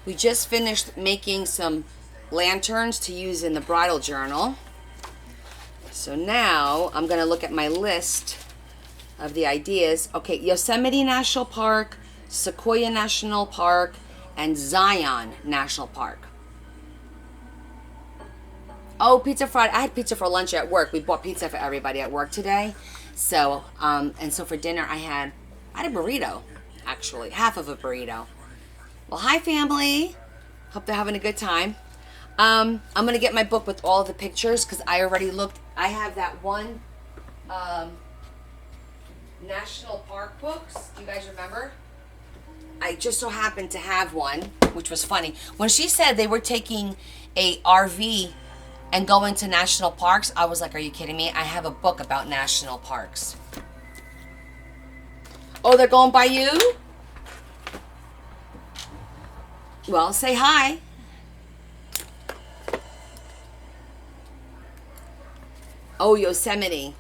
We just finished making some lanterns to use in the bridal journal. So now I'm going to look at my list of the ideas. Okay, Yosemite National Park, Sequoia National Park, and Zion National Park. Oh, Pizza Friday. I had pizza for lunch at work. We bought pizza for everybody at work today. So, and so for dinner I had a burrito, actually, half of a burrito. Well, hi family. Hope they're having a good time. I'm going to get my book with all the pictures because I already looked. I have that one National Park books. Do you guys remember? I just so happened to have one, which was funny. When she said they were taking a RV and going to national parks, I was like, are you kidding me? I have a book about national parks. Oh, they're going by you? Well, say hi. Oh, Yosemite.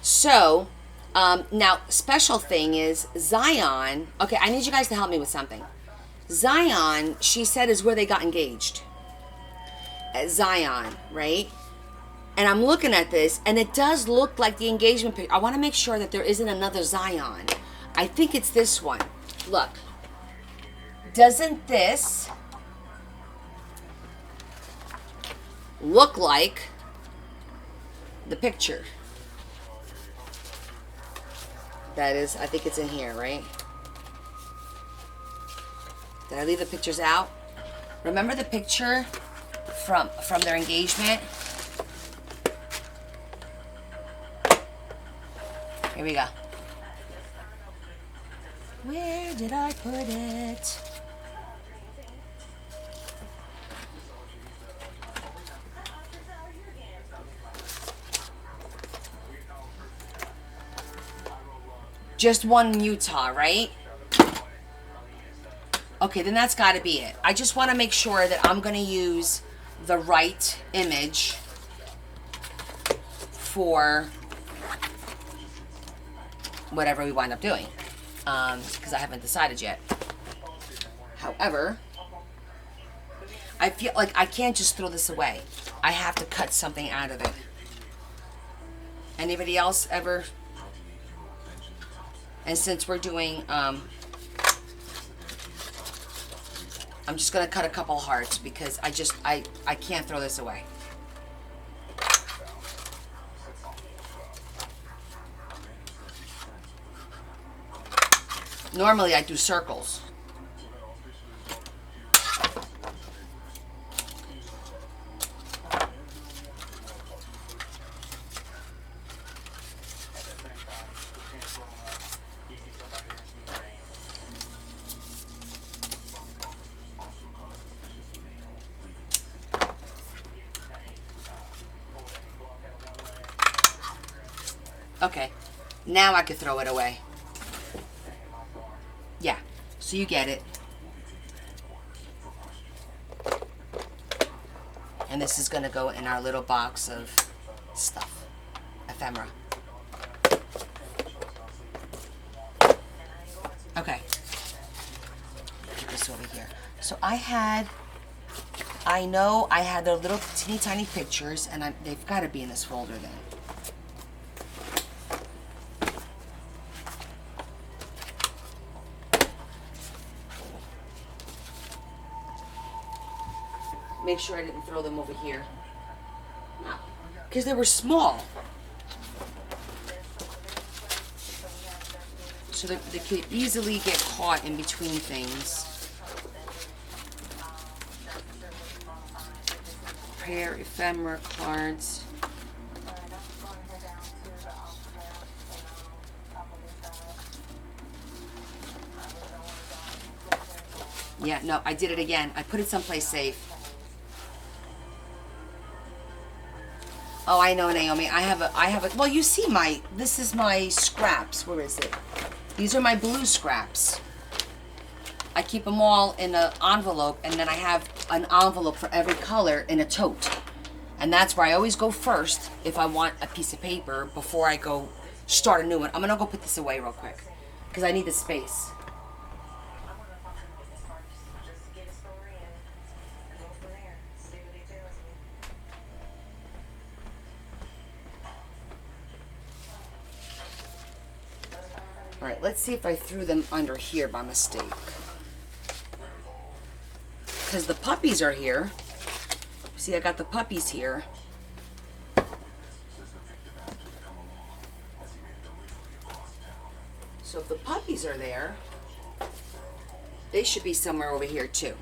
So, now, special thing is Zion. Okay, I need you guys to help me with something. Zion, she said, is where they got engaged. At Zion, right? And I'm looking at this, and it does look like the engagement picture. I want to make sure that there isn't another Zion. I think it's this one. Look. Doesn't this look like the picture? That is, I think it's in here, right? Did I leave the pictures out? Remember the picture from their engagement? Here we go. Where did I put it? Just one in Utah, right? Okay, then that's got to be it. I just want to make sure that I'm going to use the right image for whatever we wind up doing. Because I haven't decided yet. However, I feel like I can't just throw this away. I have to cut something out of it. Anybody else ever? And since we're doing, I'm just going to cut a couple hearts because I can't throw this away. Normally I do circles. Okay, now I could throw it away. Yeah, so you get it. And this is going to go in our little box of stuff. ephemera. Okay. Put this over here. So I know I had the little teeny tiny pictures, and they've got to be in this folder then. Make sure I didn't throw them over here. No, because they were small. So they could easily get caught in between things. Prayer, ephemera, cards. Yeah, no, I did it again. I put it someplace safe. Oh, I know, Naomi. I have a, well, you see this is my scraps. Where is it? These are my blue scraps. I keep them all in an envelope, and then I have an envelope for every color in a tote. And that's where I always go first if I want a piece of paper before I go start a new one. I'm gonna go put this away real quick because I need the space. All right, let's see if I threw them under here by mistake. Because the puppies are here. See, I got the puppies here. So if the puppies are there, they should be somewhere over here too.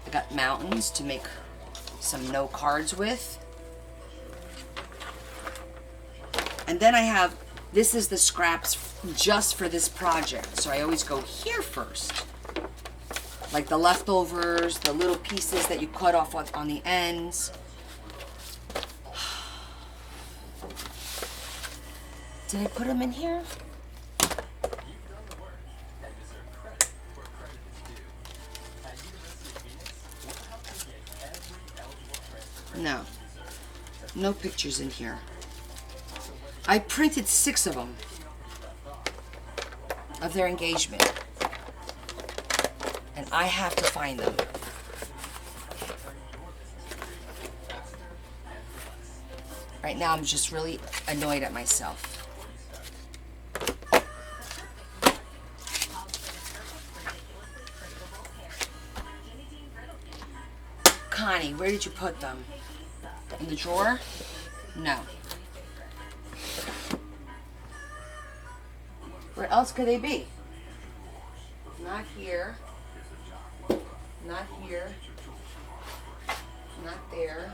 I got mountains to make some no cards with. And then I have, this is the scraps just for this project. So I always go here first. Like the leftovers, the little pieces that you cut off on the ends. Did I put them in here? No. No pictures in here. I printed 6 of them. Of their engagement. And I have to find them. Right now I'm just really annoyed at myself. Connie, where did you put them? In the drawer? No. Where else could they be? Not here. Not here. Not there.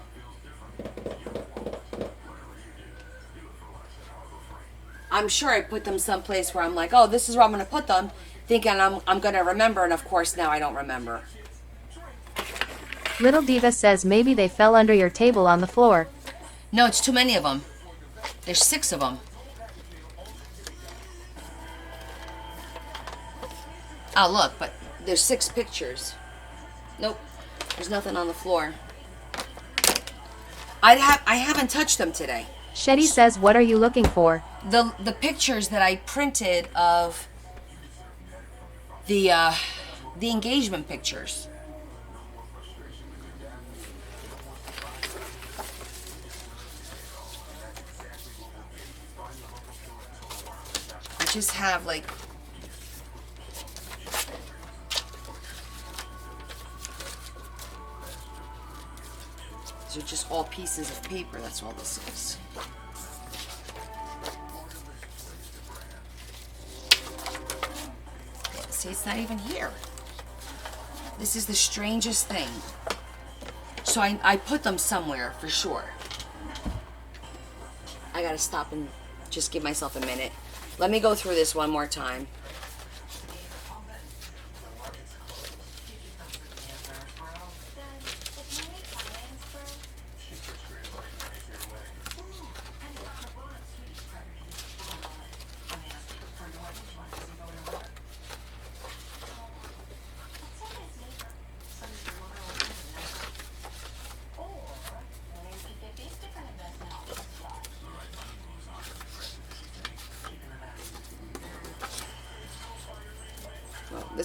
I'm sure I put them someplace where I'm like, oh, this is where I'm going to put them, thinking I'm going to remember, and of course now I don't remember. Little Diva says maybe they fell under your table on the floor. No, it's too many of them. There's 6 of them. Oh, look, but there's 6 pictures. Nope, there's nothing on the floor. I haven't touched them today. Shetty says, what are you looking for? The pictures that I printed of the engagement pictures. I just have like these are just all pieces of paper. That's all this is. See, it's not even here. This is the strangest thing. So I put them somewhere for sure. I gotta stop and just give myself a minute. Let me go through this one more time.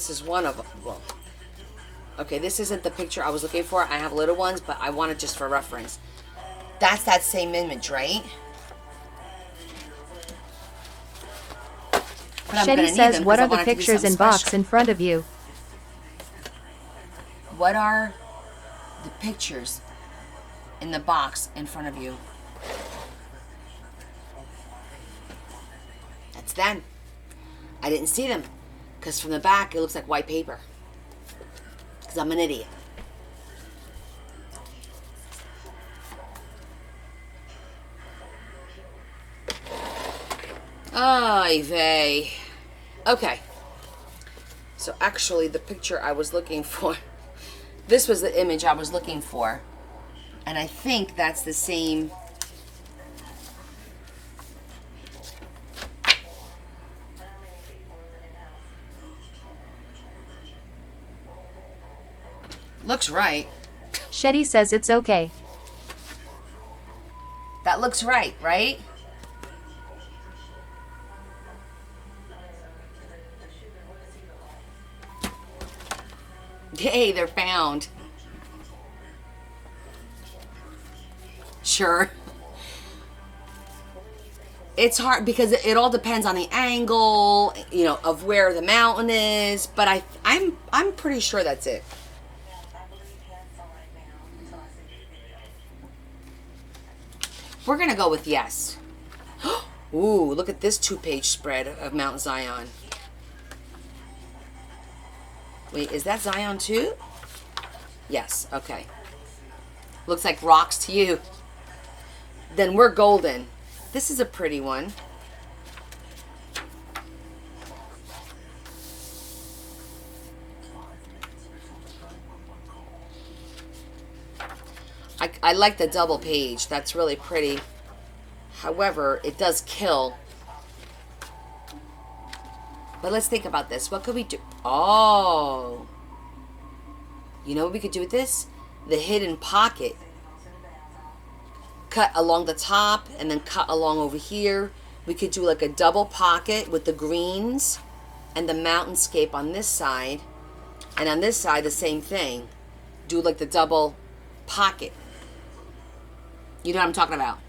this is one of them. Well, okay, this isn't the picture I was looking for. I have little ones, but I want it just for reference. That's that same image, right? But I'm gonna Shetty need says, them what 'cause I are the want it to be pictures in something box special. in front of you? What are the pictures in the box in front of you? That's them. I didn't see them because from the back it looks like white paper. Because I'm an idiot. Ay vey. Okay. So actually the picture I was looking for, this was the image I was looking for. And I think that's the same. Looks right. Shetty says it's okay. That looks right, right? Hey, they're found. Sure. It's hard because it all depends on the angle, you know, of where the mountain is, but I'm pretty sure that's it. We're gonna go with yes. Ooh, look at this 2-page spread of Mount Zion. Wait, is that Zion too? Yes, okay. Looks like rocks to you. Then we're golden. This is a pretty one. I like the double page. That's really pretty. However, it does kill. But let's think about this. What could we do? Oh. You know what we could do with this? The hidden pocket. Cut along the top and then cut along over here. We could do like a double pocket with the greens and the mountainscape on this side. And on this side, the same thing. Do like the double pocket. You know what I'm talking about?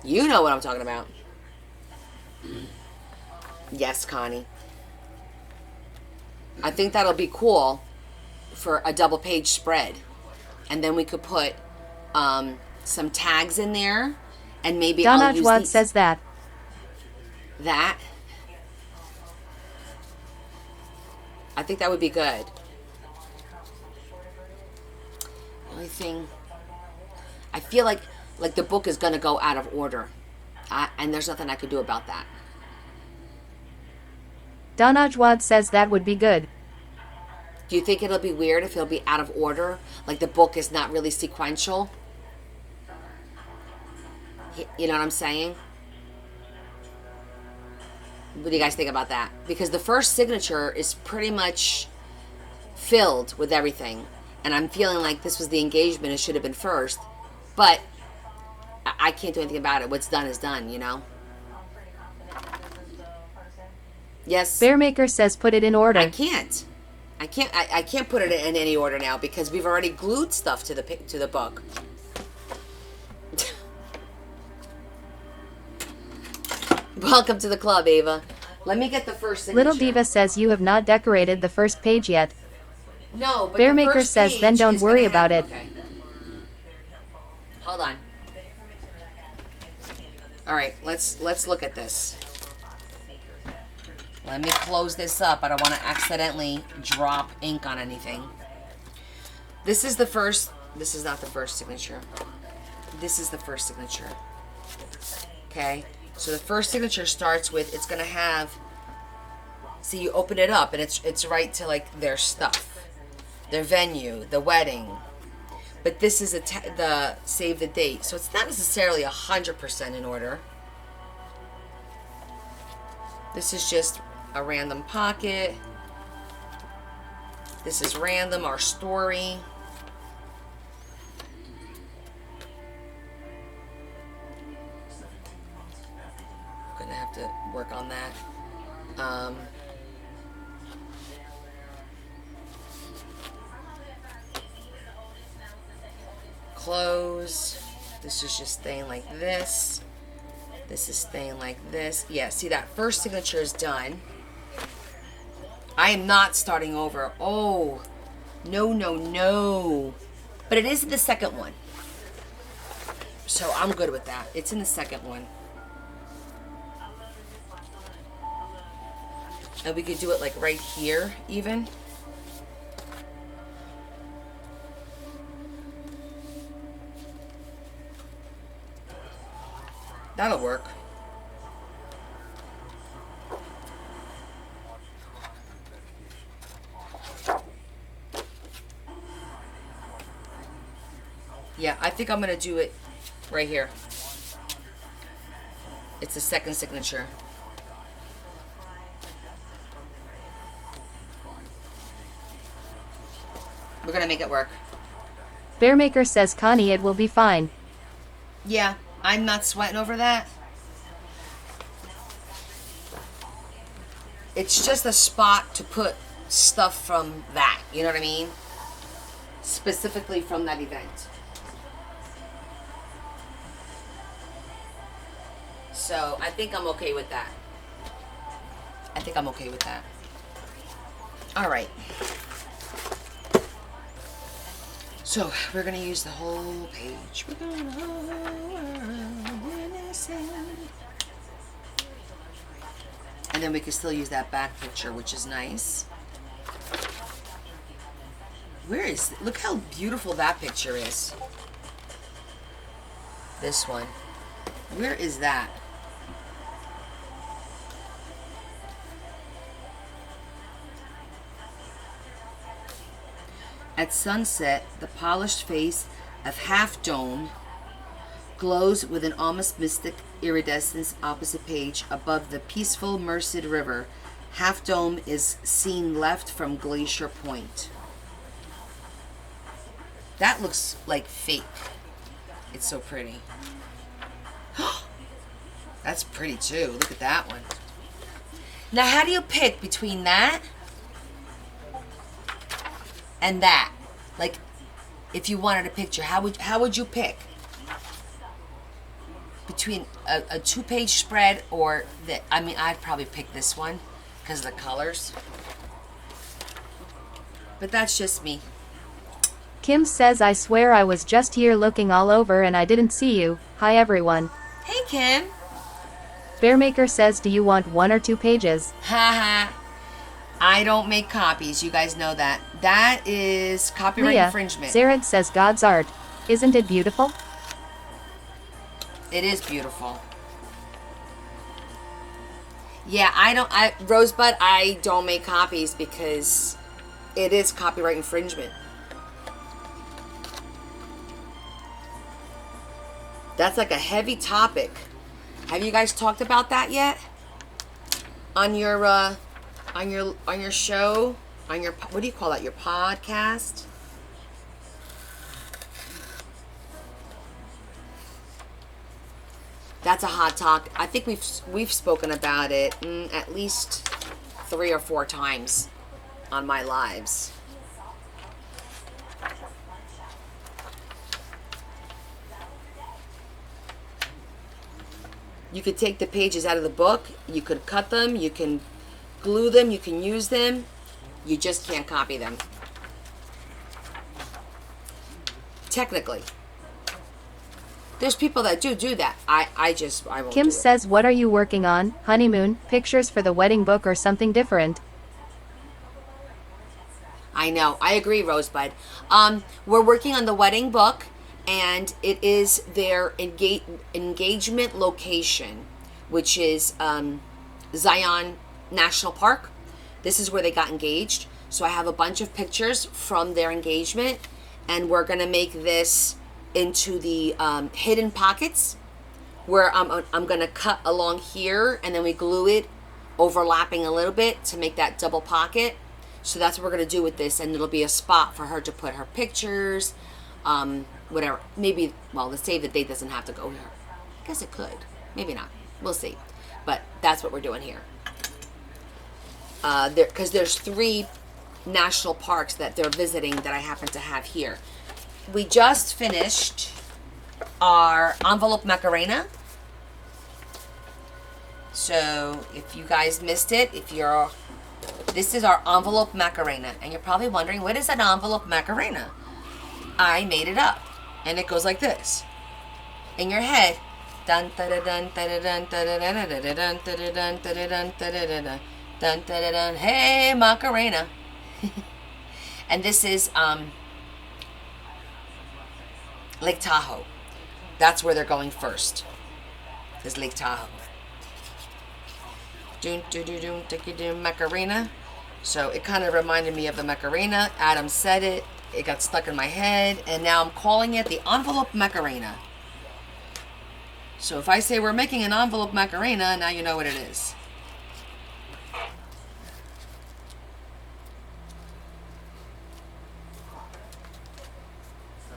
You know what I'm talking about. Yes, Connie. I think that'll be cool for a double page spread. And then we could put some tags in there. And maybe I'll use Donajwad these. says that. That. I think that would be good. The only thing, I feel like the book is going to go out of order. And there's nothing I could do about that. Donajwad says that would be good. Do you think it'll be weird if it'll be out of order? Like the book is not really sequential? You know what I'm saying? What do you guys think about that? Because the first signature is pretty much filled with everything. And I'm feeling like this was the engagement. It should have been first. But I can't do anything about it. What's done is done, you know? Yes. Bearmaker says put it in order. I can't. I can't put it in any order now because we've already glued stuff to the book. Welcome to the club, Ava. Let me get the first signature. Little Diva says you have not decorated the first page yet. No, but Bearmaker the first says then page don't is worry gonna about have- it. Okay. Hold on. All right, let's look at this. Let me close this up. I don't want to accidentally drop ink on anything. This is the first. This is not the first signature. This is the first signature. Okay. So the first signature starts with, it's gonna have. See, you open it up and it's right to like their stuff, their venue, the wedding. But this is the save the date, so it's not necessarily 100% in order. This is just a random pocket. This is random, our story. I'm gonna have to work Close. This is just staying like this. This is staying like this. Yeah, see, that first signature is done. I am not starting over. Oh, no, no, no. But it is in the second one. So I'm good with that. It's in the second one. And we could do it like right here, even. That'll work. Yeah, I think I'm gonna do it right here. It's the second signature. We're gonna make it work. Bearmaker says, Connie, it will be fine. Yeah, I'm not sweating over that. It's just a spot to put stuff from that, you know what I mean? Specifically from that event. So I think I'm okay with that. I think I'm okay with that. All right. So we're gonna use the whole page. We're gonna and then we can still use that back picture, which is nice. Where is, look how beautiful that picture is. This one. Where is that? At sunset, the polished face of Half Dome glows with an almost mystic iridescence opposite page above the peaceful Merced River. Half Dome is seen left from Glacier Point. That looks like fake. It's so pretty. That's pretty too. Look at that one. Now, how do you pick between that and that? Like, if you wanted a picture, how would you pick between a 2-page spread or the? I mean, I'd probably pick this one because of the colors. But that's just me. Kim says, I swear I was just here looking all over and I didn't see you. Hi everyone. Hey, Kim. Bearmaker says, do you want 1 or 2 pages? Haha. I don't make copies. You guys know that. That is copyright Leah, infringement. Zared says, God's art. Isn't it beautiful? It is beautiful. Yeah, Rosebud, I don't make copies because it is copyright infringement. That's like a heavy topic. Have you guys talked about that yet? On your show? On your, what do you call that? Your podcast? That's a hot talk. I think we've spoken about it at least 3 or 4 times on my lives. You could take the pages out of the book, you could cut them, you can glue them, you can use them, you just can't copy them. Technically. There's people that do that. I won't Kim do it. says, what are you working on? Honeymoon, pictures for the wedding book or something different? I know. I agree, Rosebud. We're working on the wedding book, and it is their engagement location, which is Zion National Park. This is where they got engaged. So I have a bunch of pictures from their engagement, and we're going to make this into the hidden pockets, where I'm going to cut along here, and then we glue it overlapping a little bit to make that double pocket. So that's what we're going to do with this, and it'll be a spot for her to put her pictures, whatever. Maybe, well, the save the date doesn't have to go here. I guess it could. Maybe not. We'll see. But that's what we're doing here. because there's 3 national parks that they're visiting that I happen to have here. We just finished our envelope Macarena. So if you guys missed it, this is our envelope Macarena, and you're probably wondering, what is an envelope Macarena? I made it up, and it goes like this. In your head, dun dun dun dun dun dun dun dun dun dun dun dun dun dun, hey Macarena. And this is Lake Tahoe. That's where they're going first. Is Lake Tahoe. Macarena. So it kind of reminded me of the Macarena. Adam said it. It got stuck in my head, and now I'm calling it the envelope Macarena. So if I say we're making an envelope Macarena, now you know what it is.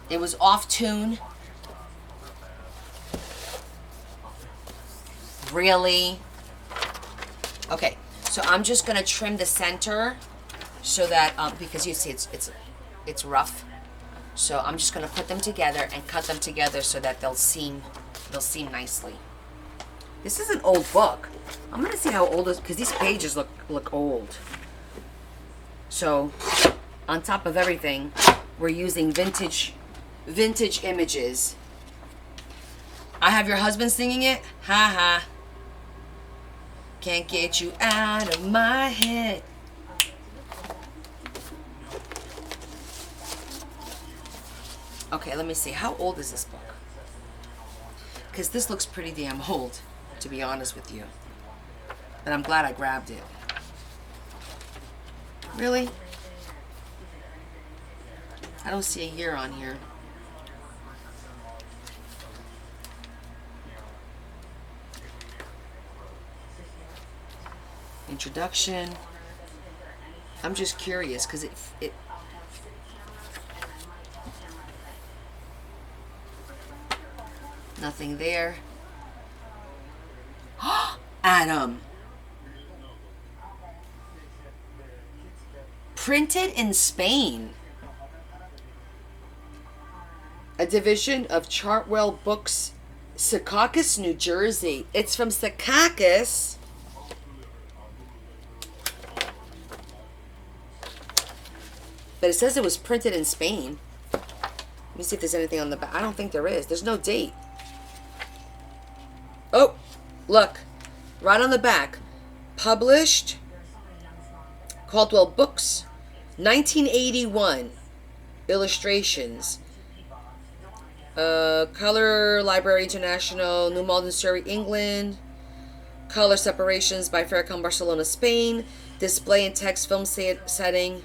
It was off tune. Really? Okay, so I'm just gonna trim the center so that because you see it's rough. So I'm just gonna put them together and cut them together so that they'll seam nicely. This is an old book. I'm gonna see how old it is because these pages look old. So on top of everything, we're using vintage images. I have your husband singing it. Ha ha. Can't get you out of my head. Okay, let me see. How old is this book? Because this looks pretty damn old, to be honest with you. But I'm glad I grabbed it. Really? I don't see a year on here. Introduction. I'm just curious because it nothing there. Adam. Printed in Spain. A division of Chartwell Books, Secaucus, New Jersey. It's from Secaucus. But it says it was printed in Spain. Let me see if there's anything on the back. I don't think there is. There's no date. Oh, look. Right on the back. Published. Caldwell Books. 1981. Illustrations. Color Library International. New Malden, Surrey, England. Color separations by Faircom, Barcelona, Spain. Display and text film setting.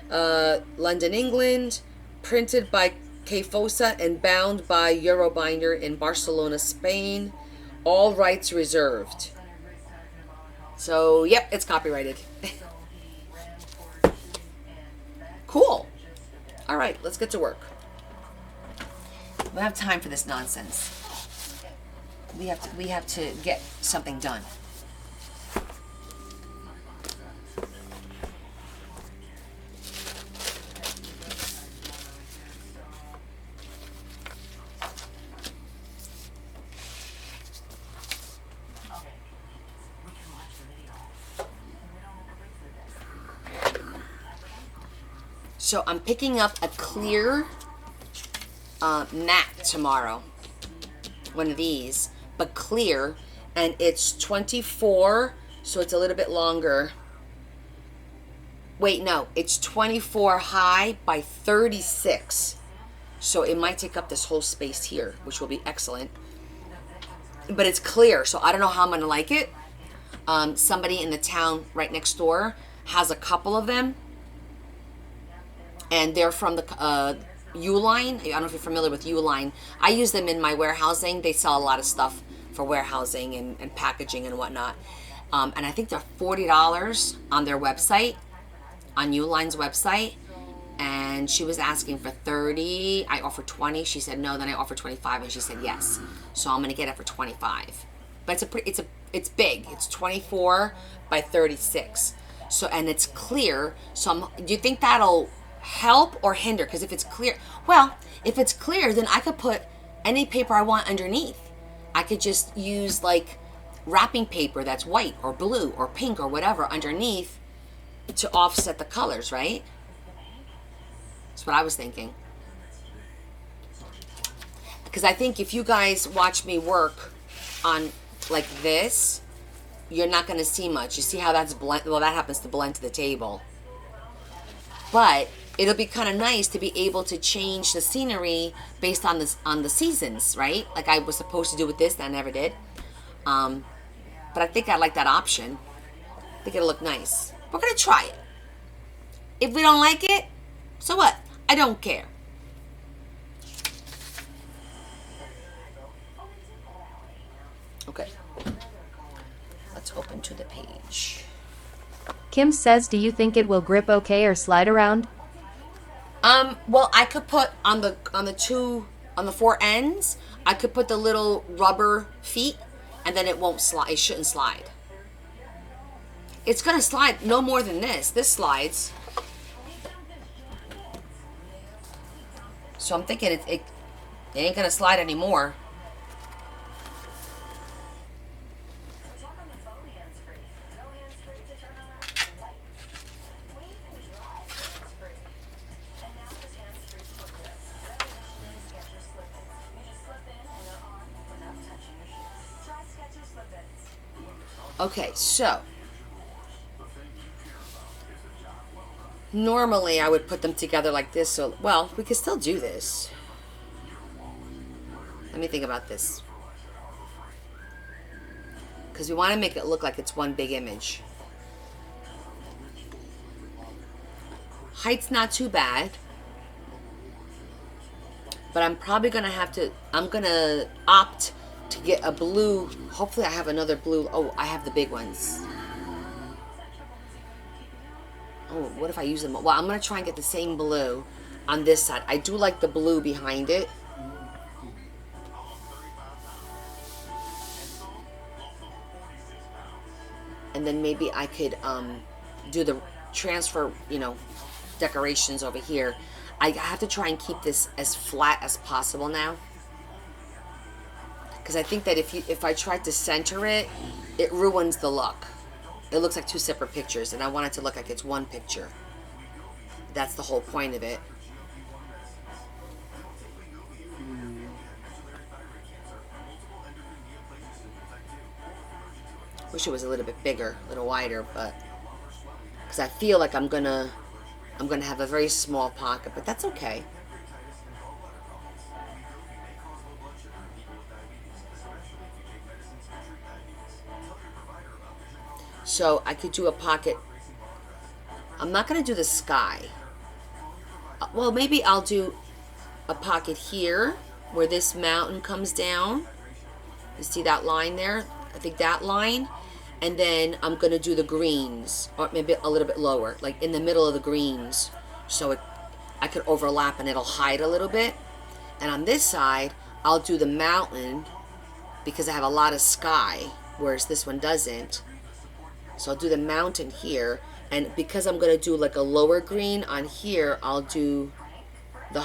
London, England, printed by Kfosa and bound by Eurobinder in Barcelona, Spain. All rights reserved. So, yep, it's copyrighted. Cool. All right, let's get to work. We don't have time for this nonsense. We have to get something done. So I'm picking up a clear mat tomorrow. One of these, but clear. And it's 24, so it's a little bit longer. Wait, no, it's 24 high by 36. So it might take up this whole space here, which will be excellent. But it's clear, so I don't know how I'm going to like it. Somebody in the town right next door has a couple of them. And they're from the Uline. I don't know if you're familiar with Uline. I use them in my warehousing. They sell a lot of stuff for warehousing and packaging and whatnot. And I think they're $40 on their website, on Uline's website. And she was asking for 30. I offered 20. She said no. Then I offered 25, and she said yes. So I'm gonna get it for 25. But it's big. It's 24 by 36. So, and it's clear. So, do you think that'll help or hinder? Because if it's clear, well, if it's clear, then I could put any paper I want underneath. I could just use like wrapping paper that's white or blue or pink or whatever underneath to offset the colors, right? That's what I was thinking. Because I think if you guys watch me work on like this, you're not going to see much. You see how that's blend? Well, that happens to blend to the table. But it'll be kind of nice to be able to change the scenery based on this, on the seasons, right? Like I was supposed to do with this, and I never did. But I think I like that option. I think it'll look nice. We're going to try it. If we don't like it, so what? I don't care. Okay. Let's open to the page. Kim says, do you think it will grip okay or slide around? Well, I could put on the four ends, I could put the little rubber feet, and then it won't slide. It shouldn't slide. It's gonna slide no more than this. This slides. So I'm thinking it ain't gonna slide anymore. Okay, so normally I would put them together like this, so, well, we could still do this. Let me think about this. Because we want to make it look like it's one big image. Height's not too bad. But I'm probably going to have to, I'm going to opt to get a blue. Hopefully I have another blue. Oh, I have the big ones. Oh, what if I use them? Well, I'm going to try and get the same blue on this side. I do like the blue behind it. And then maybe I could do the transfer, you know, decorations over here. I have to try and keep this as flat as possible now. Because I think that if I try to center it, it ruins the look. It looks like two separate pictures, and I want it to look like it's one picture. That's the whole point of it. Wish it was a little bit bigger, a little wider, but because I feel like I'm gonna have a very small pocket, but that's okay. So I could do a pocket. I'm not going to do the sky. Well, maybe I'll do a pocket here where this mountain comes down. You see that line there? I think that line. And then I'm going to do the greens, or maybe a little bit lower, like in the middle of the greens. So I could overlap and it'll hide a little bit. And on this side, I'll do the mountain because I have a lot of sky, whereas this one doesn't. So I'll do the mountain here, and because I'm going to do like a lower green on here, I'll do the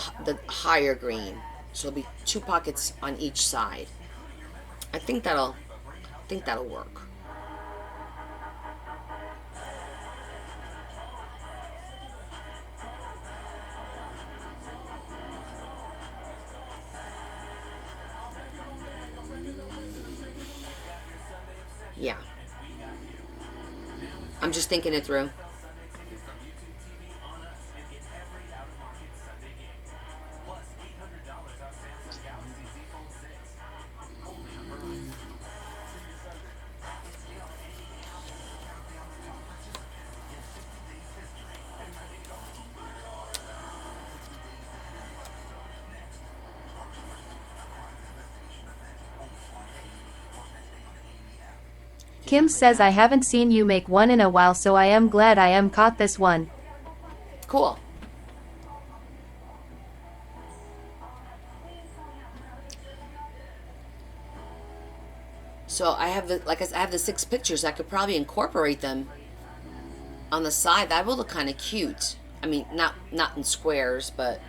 higher green. So it'll be two pockets on each side. I think that'll work. Yeah. I'm just thinking it through. Kim says, I haven't seen you make one in a while, so I am glad I am caught this one. Cool. So I have the, like I said, I have the 6 pictures. I could probably incorporate them on the side. That will look kind of cute. I mean, not in squares, but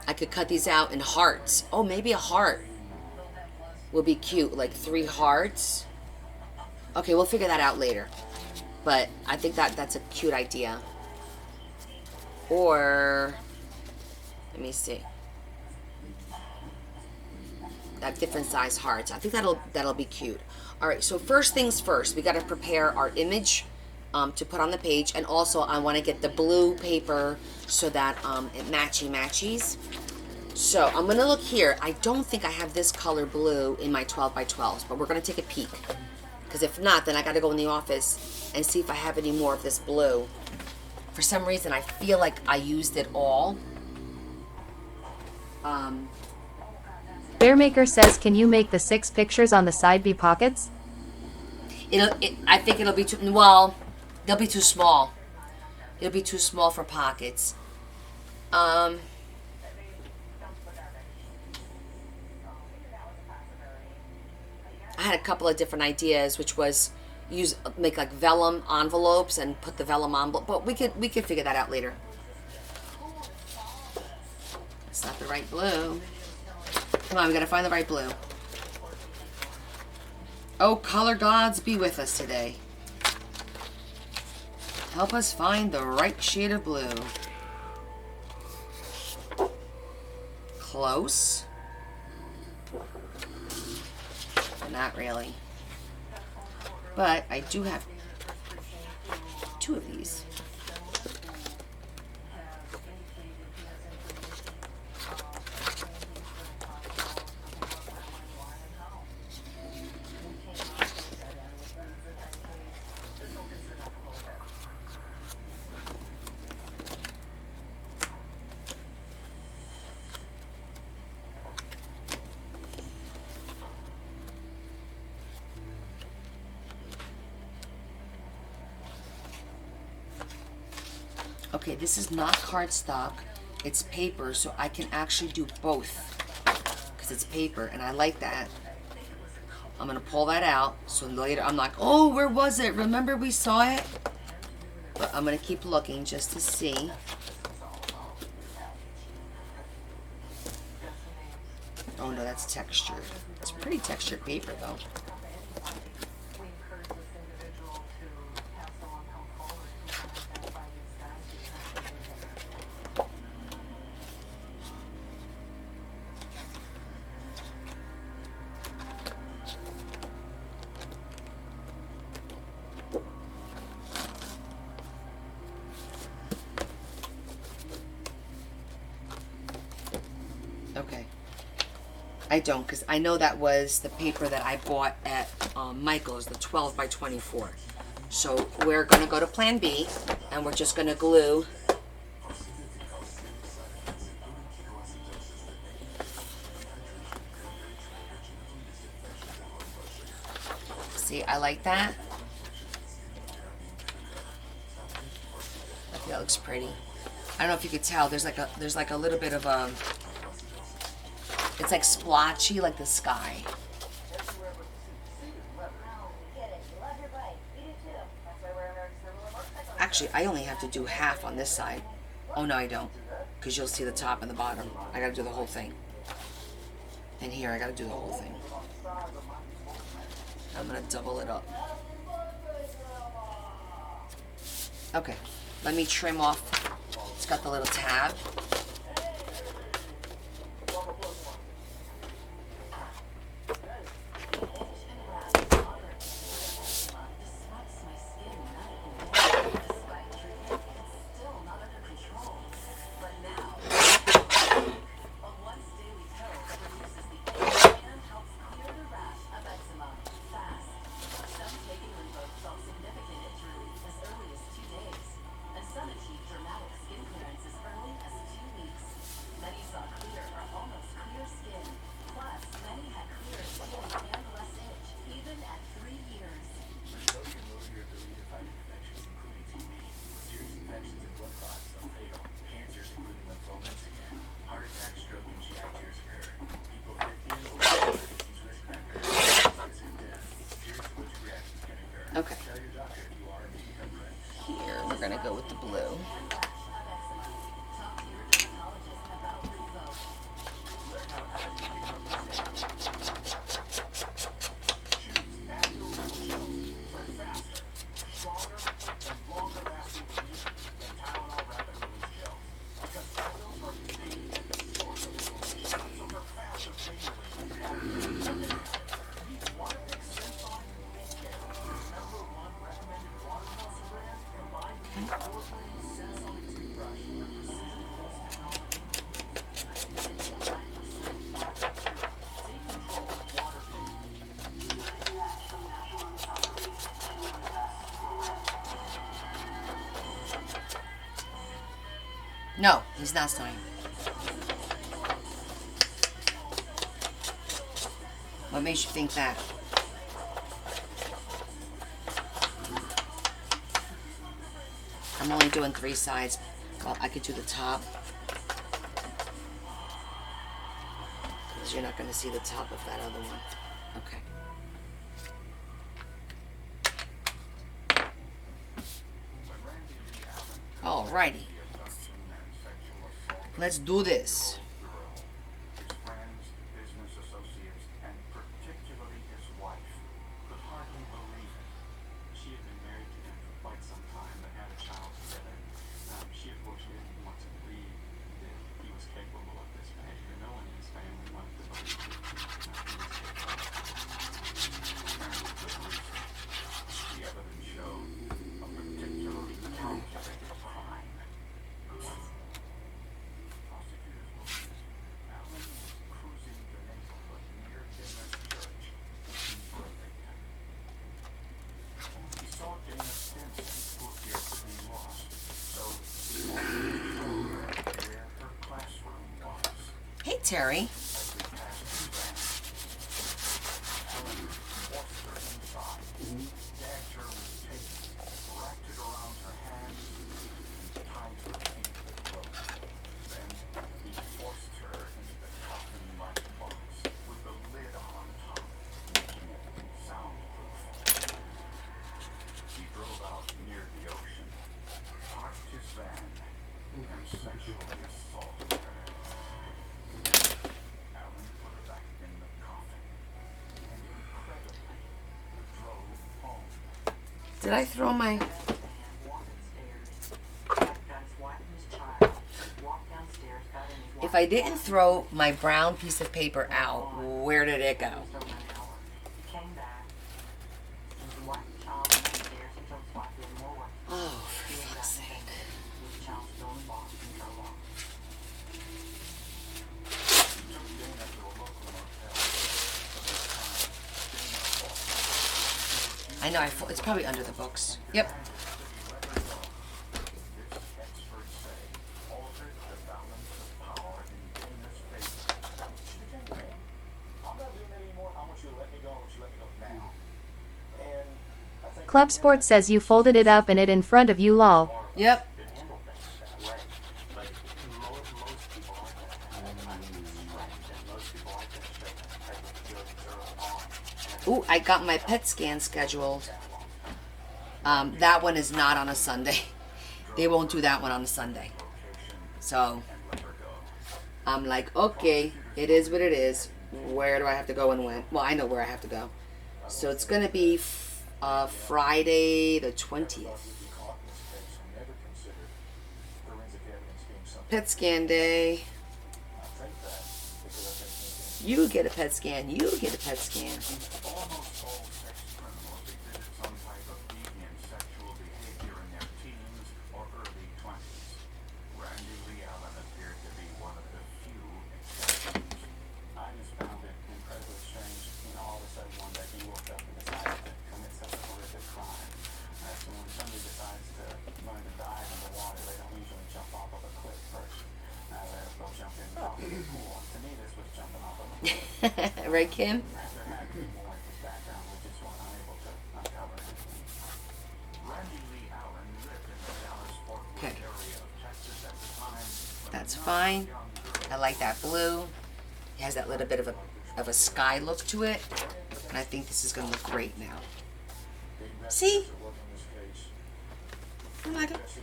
I could cut these out in hearts. Oh, maybe a heart will be cute, like 3 hearts. Okay, we'll figure that out later. But I think that's a cute idea. Or, let me see. That different size hearts. I think that'll be cute. All right, so first things first, we got to prepare our image to put on the page, and also I want to get the blue paper so that it matches. So I'm gonna look here. I don't think I have this color blue in my 12 by 12s, but we're gonna take a peek. Because if not, then I gotta go in the office and see if I have any more of this blue. For some reason, I feel like I used it all. Bearmaker says, can you make the 6 pictures on the side be pockets? I think it'll be too, well, they'll be too small. It'll be too small for pockets. I had a couple of different ideas, which was make like vellum envelopes and put the vellum envelope, but we could figure that out later. It's not the right blue. Come on, we gotta find the right blue. Oh, color gods, be with us today. Help us find the right shade of blue. Close. Not really. But I do have 2 of these. Okay, this is not cardstock, it's paper, so I can actually do both because it's paper, and I like that. I'm gonna pull that out so later I'm like, oh, where was it? Remember we saw it? But I'm gonna keep looking just to see. Oh no, that's textured. It's pretty textured paper though. Okay. I don't, because I know that was the paper that I bought at Michael's, the 12 by 24. So we're going to go to Plan B, and we're just going to glue. See, I like that. I think that looks pretty. I don't know if you could tell. There's like a little bit of a. It's like splotchy, like the sky. Actually, I only have to do half on this side. Oh no, I don't, because you'll see the top and the bottom. I gotta do the whole thing. And here, I gotta do the whole thing. I'm gonna double it up. Okay, let me trim off. It's got the little tab. Okay. we're gonna go with the blue. No, he's not starting. What makes you think that? I'm only doing 3 sides. Well, I could do the top. Because you're not going to see the top of that other one. Okay. Alrighty. Let's do this. His friends, business associates, and particularly his wife could hardly believe it. She had been married to him for quite some time. They had a child together. She unfortunately didn't want to believe that he was capable of this behavior. No one in his family wanted to believe that he was capable. The evidence showed a particularly calculated crime. Hey, Terry. Did I throw my... If I didn't throw my brown piece of paper out, where did it go? Oh, for fuck's sake. I know, it's probably under the books. Yep. Club Sport says you folded it up and it in front of you, lol. Yep. Ooh, I got my PET scan scheduled. That one is not on a Sunday. They won't do that one on a Sunday. So, I'm like, okay, it is what it is. Where do I have to go and when? Well, I know where I have to go. So, it's going to be Friday the 20th. PET scan day. You get a PET scan. You get a PET scan. Right, Kim? Okay. That's fine. I like that blue. It has that little bit of a sky look to it. And I think this is going to look great now. See?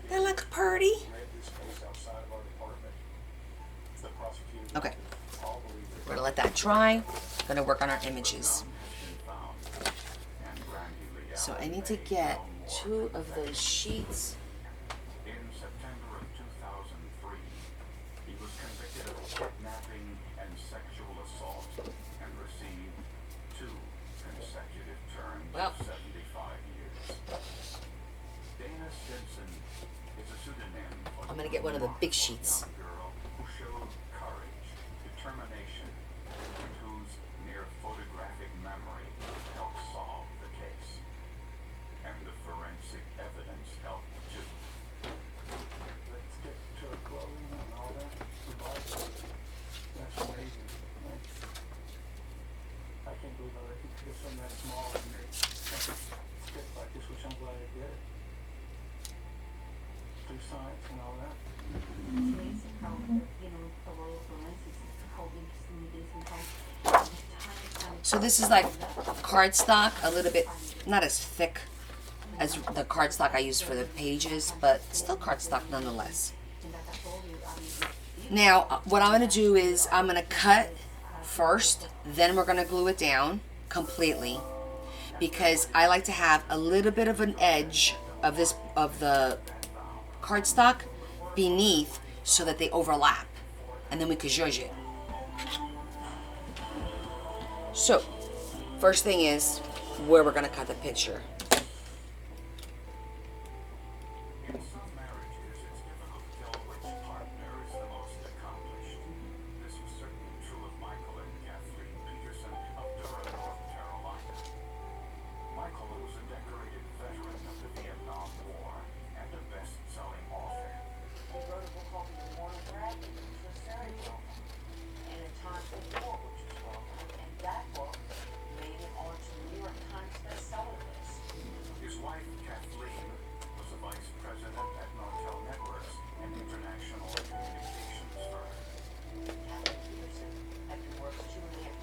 They look pretty. read this case outside of our department. The prosecutor Okay, all believe that we're gonna let that dry. Gonna work on our images. So I need to get 2 of those sheets. in September of 2003, he was convicted of kidnapping and sexual assault and received 2 consecutive terms Well. of 75 years. Dana Stinson is a pseudonym for I'm gonna get one of the big sheets. young girl who showed courage, determination, and whose near photographic memory helped solve the case. And the forensic evidence helped too. Let's get to a closing and all that. That's amazing. I can't believe I let you get something that small and make something fit like this, which I'm glad I did it. Do science and all that. Amazing how, the role of forensics is how interesting it is and how So this is like cardstock, a little bit, not as thick as the cardstock I use for the pages, but still cardstock nonetheless. Now, what I'm gonna do is I'm gonna cut first, then we're gonna glue it down completely, because I like to have a little bit of an edge of the cardstock beneath so that they overlap, and then we can zhuzh it. So, first thing is where we're gonna cut the picture. In some marriages, it's difficult to tell which partner is the most accomplished. This was certainly true of Michael and Kathleen Peterson of Durham, North Carolina. Michael was a decorated veteran of the Vietnam War and a best-selling author. he wrote a book called The Immortal Dragon, which was very well known, and A Time for War, which was well known, and that book made it onto the New York Times bestseller list. His wife, Kathleen, was a vice president at Nortel Networks, an international communications firm. Kathleen Peterson had been worth $2.5 million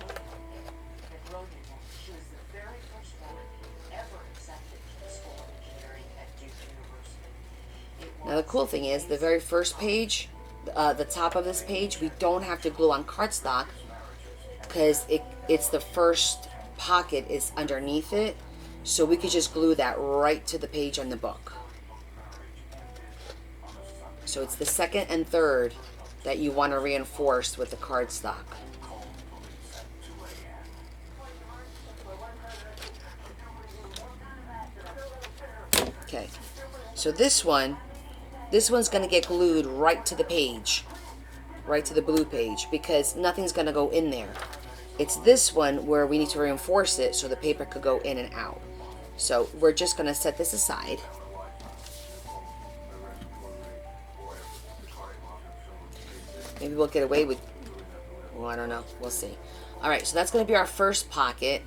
at Brilliant Woman. She was the very first woman ever accepted to the School of Engineering at Duke University. Now the cool thing is, the very first page, the top of this page, we don't have to glue on cardstock because it's the first pocket is underneath it, so we could just glue that right to the page on the book. So it's the second and third that you want to reinforce with the cardstock. Okay, so this one's going to get glued right to the page, right to the blue page, because nothing's going to go in there. It's this one where we need to reinforce it so the paper could go in and out. So we're just going to set this aside. Maybe we'll get away with, well, I don't know. We'll see. All right, so that's going to be our first pocket.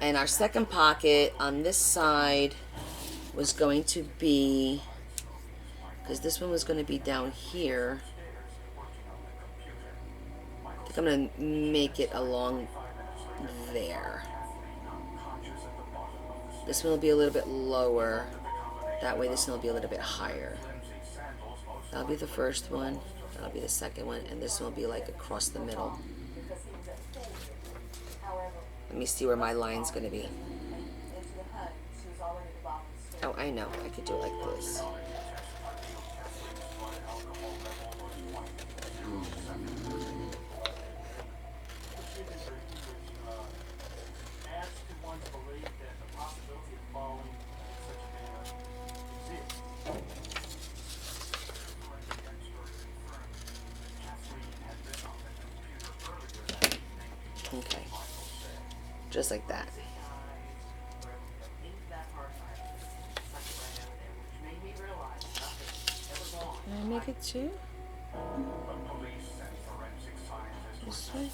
And our second pocket on this side was going to be, because this one was going to be down here, I think I'm going to make it along there. This one will be a little bit lower. That way this one will be a little bit higher. That'll be the first one. That'll be the second one. And this one will be like across the middle. Let me see where my line's going to be. Oh, I know. I could do it like this. Adds to one's belief that the possibility of falling in such a manner exists. Forensic expert confirmed that Kathleen had been on the computer earlier that evening. Okay. Just like that. Can I make it too? Police and forensic scientists This way?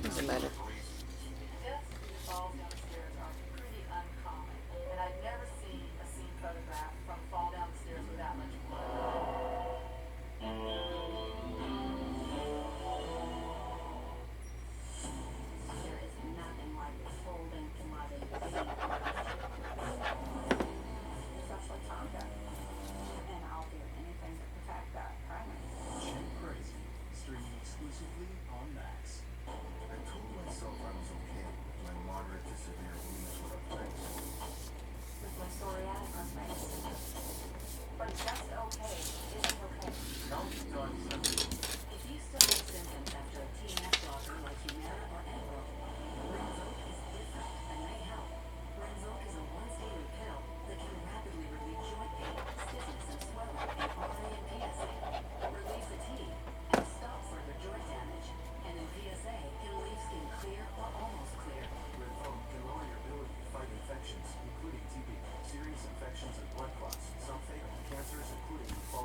Doesn't matter. Deaths that fall downstairs are pretty uncommon, and I've never seen a scene photograph from fall down the stairs with that much blood. There is nothing like a full-length mother scene. It's such a contact. And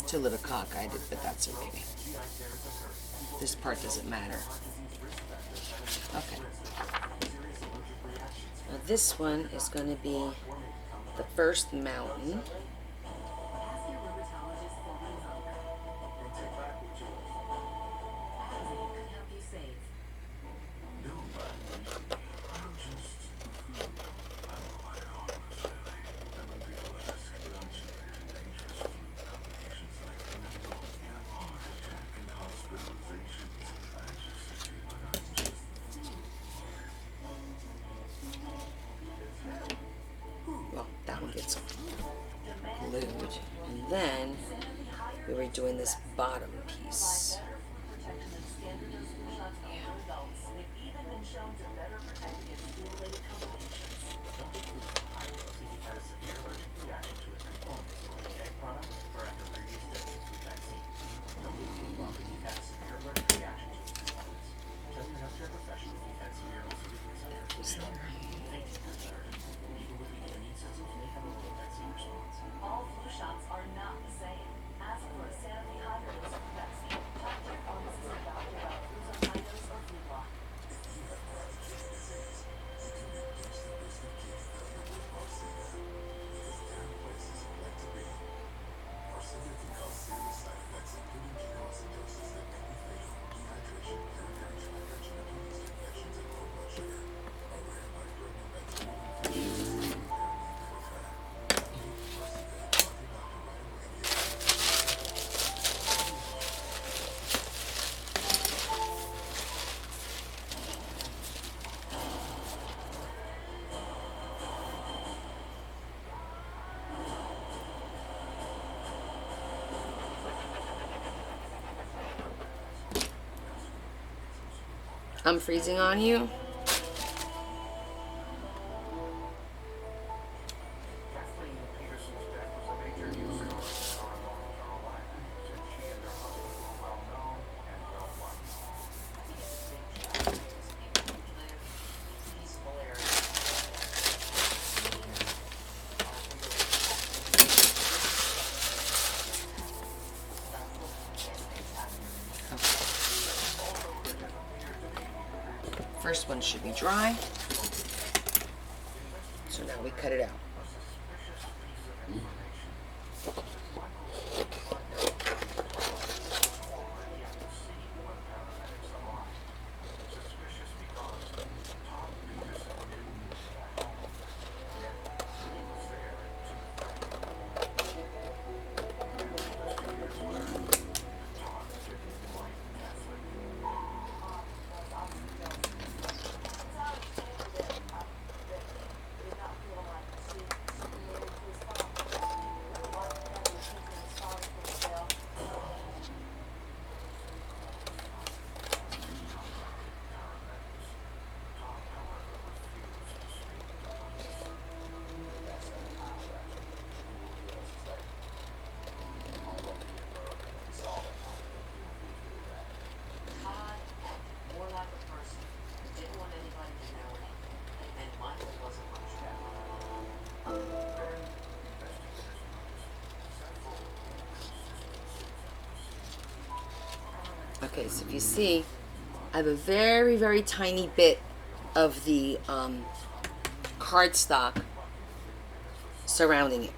It's a little cockeyed, but that's okay. This part doesn't matter. Okay. Now this one is going to be the first mountain. Well, that one gets glued. And then we were doing this bottom piece. All flu shots are not the same. Ask for a Santa Dehydrator's vaccine. Talk to your pharmacist or doctor about fluids or flu block. I'm freezing on you. First one should be dry. So now we cut it out. Okay, so if you see, I have a very, very tiny bit of the cardstock surrounding it.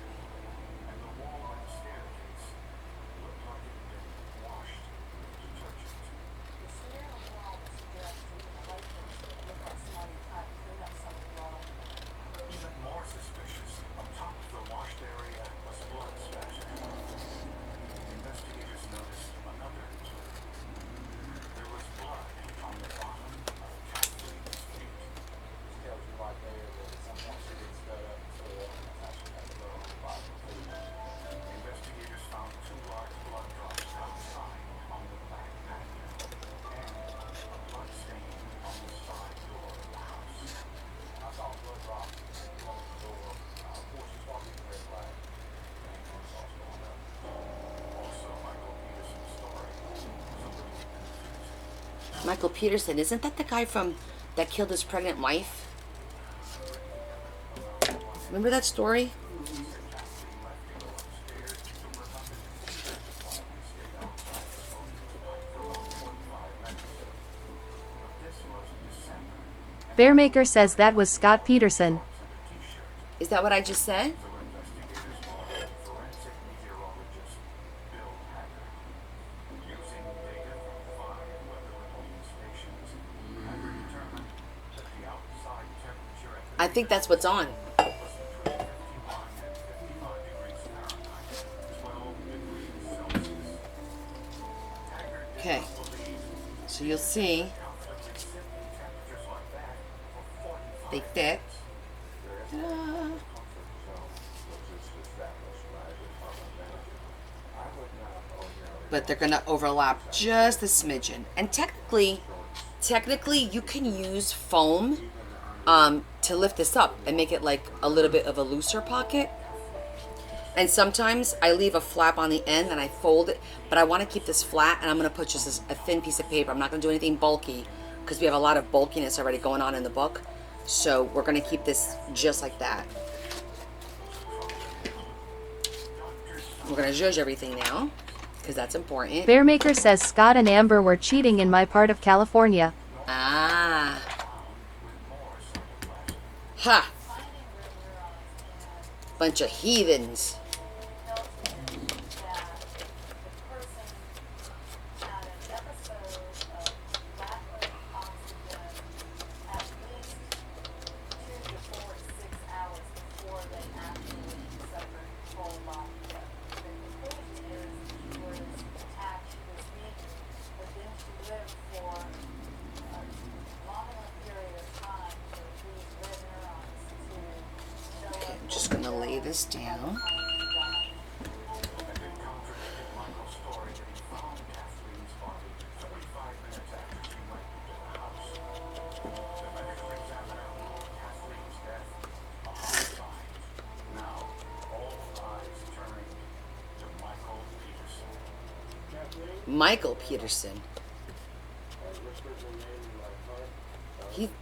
Michael Peterson, isn't that the guy from that killed his pregnant wife? Remember that story? Bearmaker says that was Scott Peterson. Is that what I just said? Forensic meteorologist Bill Hacker, using data from 5 weather remote stations, Hacker determined that the outside temperature at the I think that's what's on. was between 51 and 55 degrees Fahrenheit, 12 degrees Celsius. Hacker did Okay. not believe So you'll see comfortably sitting temperatures like that for 45 they fit. But they're gonna overlap just a smidgen. And technically you can use foam to lift this up and make it like a little bit of a looser pocket. And sometimes I leave a flap on the end and I fold it, but I want to keep this flat, and I'm gonna put just a thin piece of paper. I'm not gonna do anything bulky because we have a lot of bulkiness already going on in the book. So we're gonna keep this just like that. We're gonna zhuzh everything now because that's important. Bearmaker says Scott and Amber were cheating in my part of California. Ah. Ha. Bunch of heathens. Okay, I'm just gonna lay this down. Michael Peterson.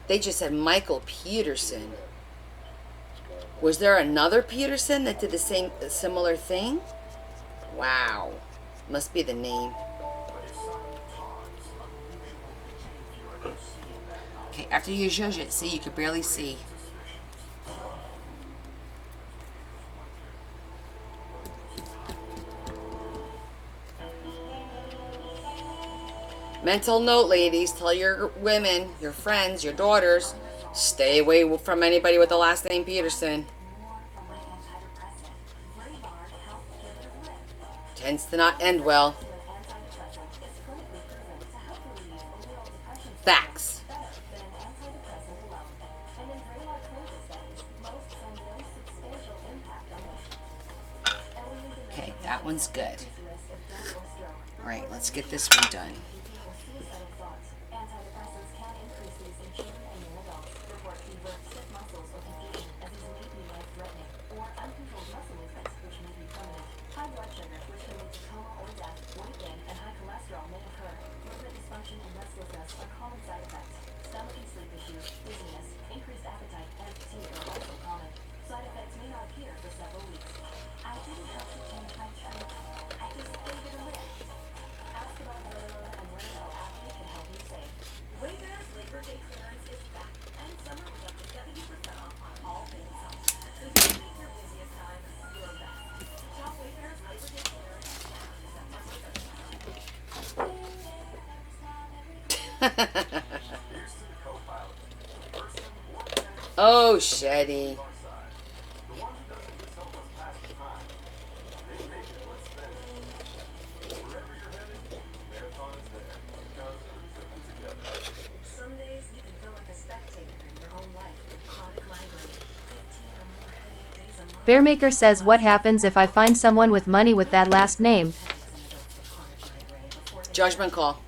They just said Michael Peterson. Was there another Peterson that did the same similar thing? Wow. Must be the name. Okay, after you zhuzh it, see, you can barely see. Mental note, ladies, tell your women, your friends, your daughters, stay away from anybody with the last name Peterson. Tends to not end well. Facts. Okay, that one's good. All right, let's get this one done. Oh, Shetty. Bearmaker says what happens if I find someone with money with that last name? Judgment call.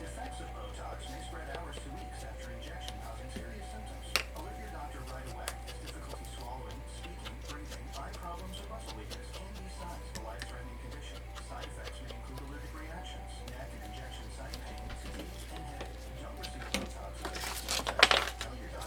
Effects of Botox may spread hours to weeks after injection, causing serious symptoms. Alert your doctor right away. Difficulty swallowing, speaking, breathing, eye problems, or muscle weakness can be signs of a life-threatening condition. Side effects may include allergic reactions, neck and injection site pain, fatigue, and headache. Don't receive Botox. Tell your doctor.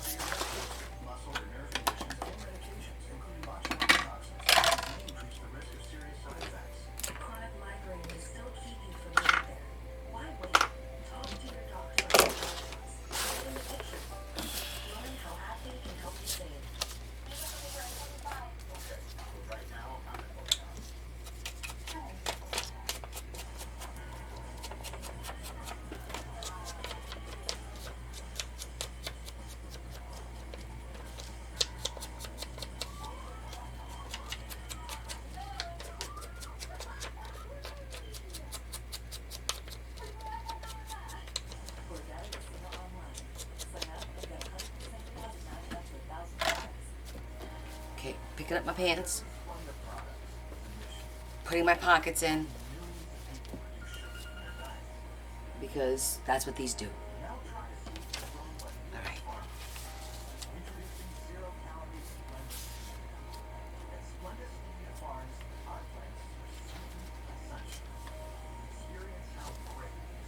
up my pants. Putting my pockets in. Because that's what these do. Alright.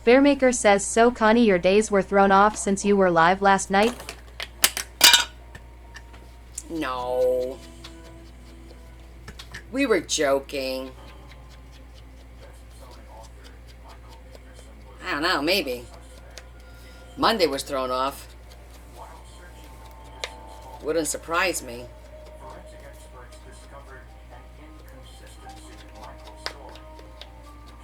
Bearmaker says, so Connie, your days were thrown off since you were live last night? No. We were joking. I don't know, maybe. Monday was thrown off. Wouldn't surprise me. Forensic experts discovered an inconsistency in Michael's story.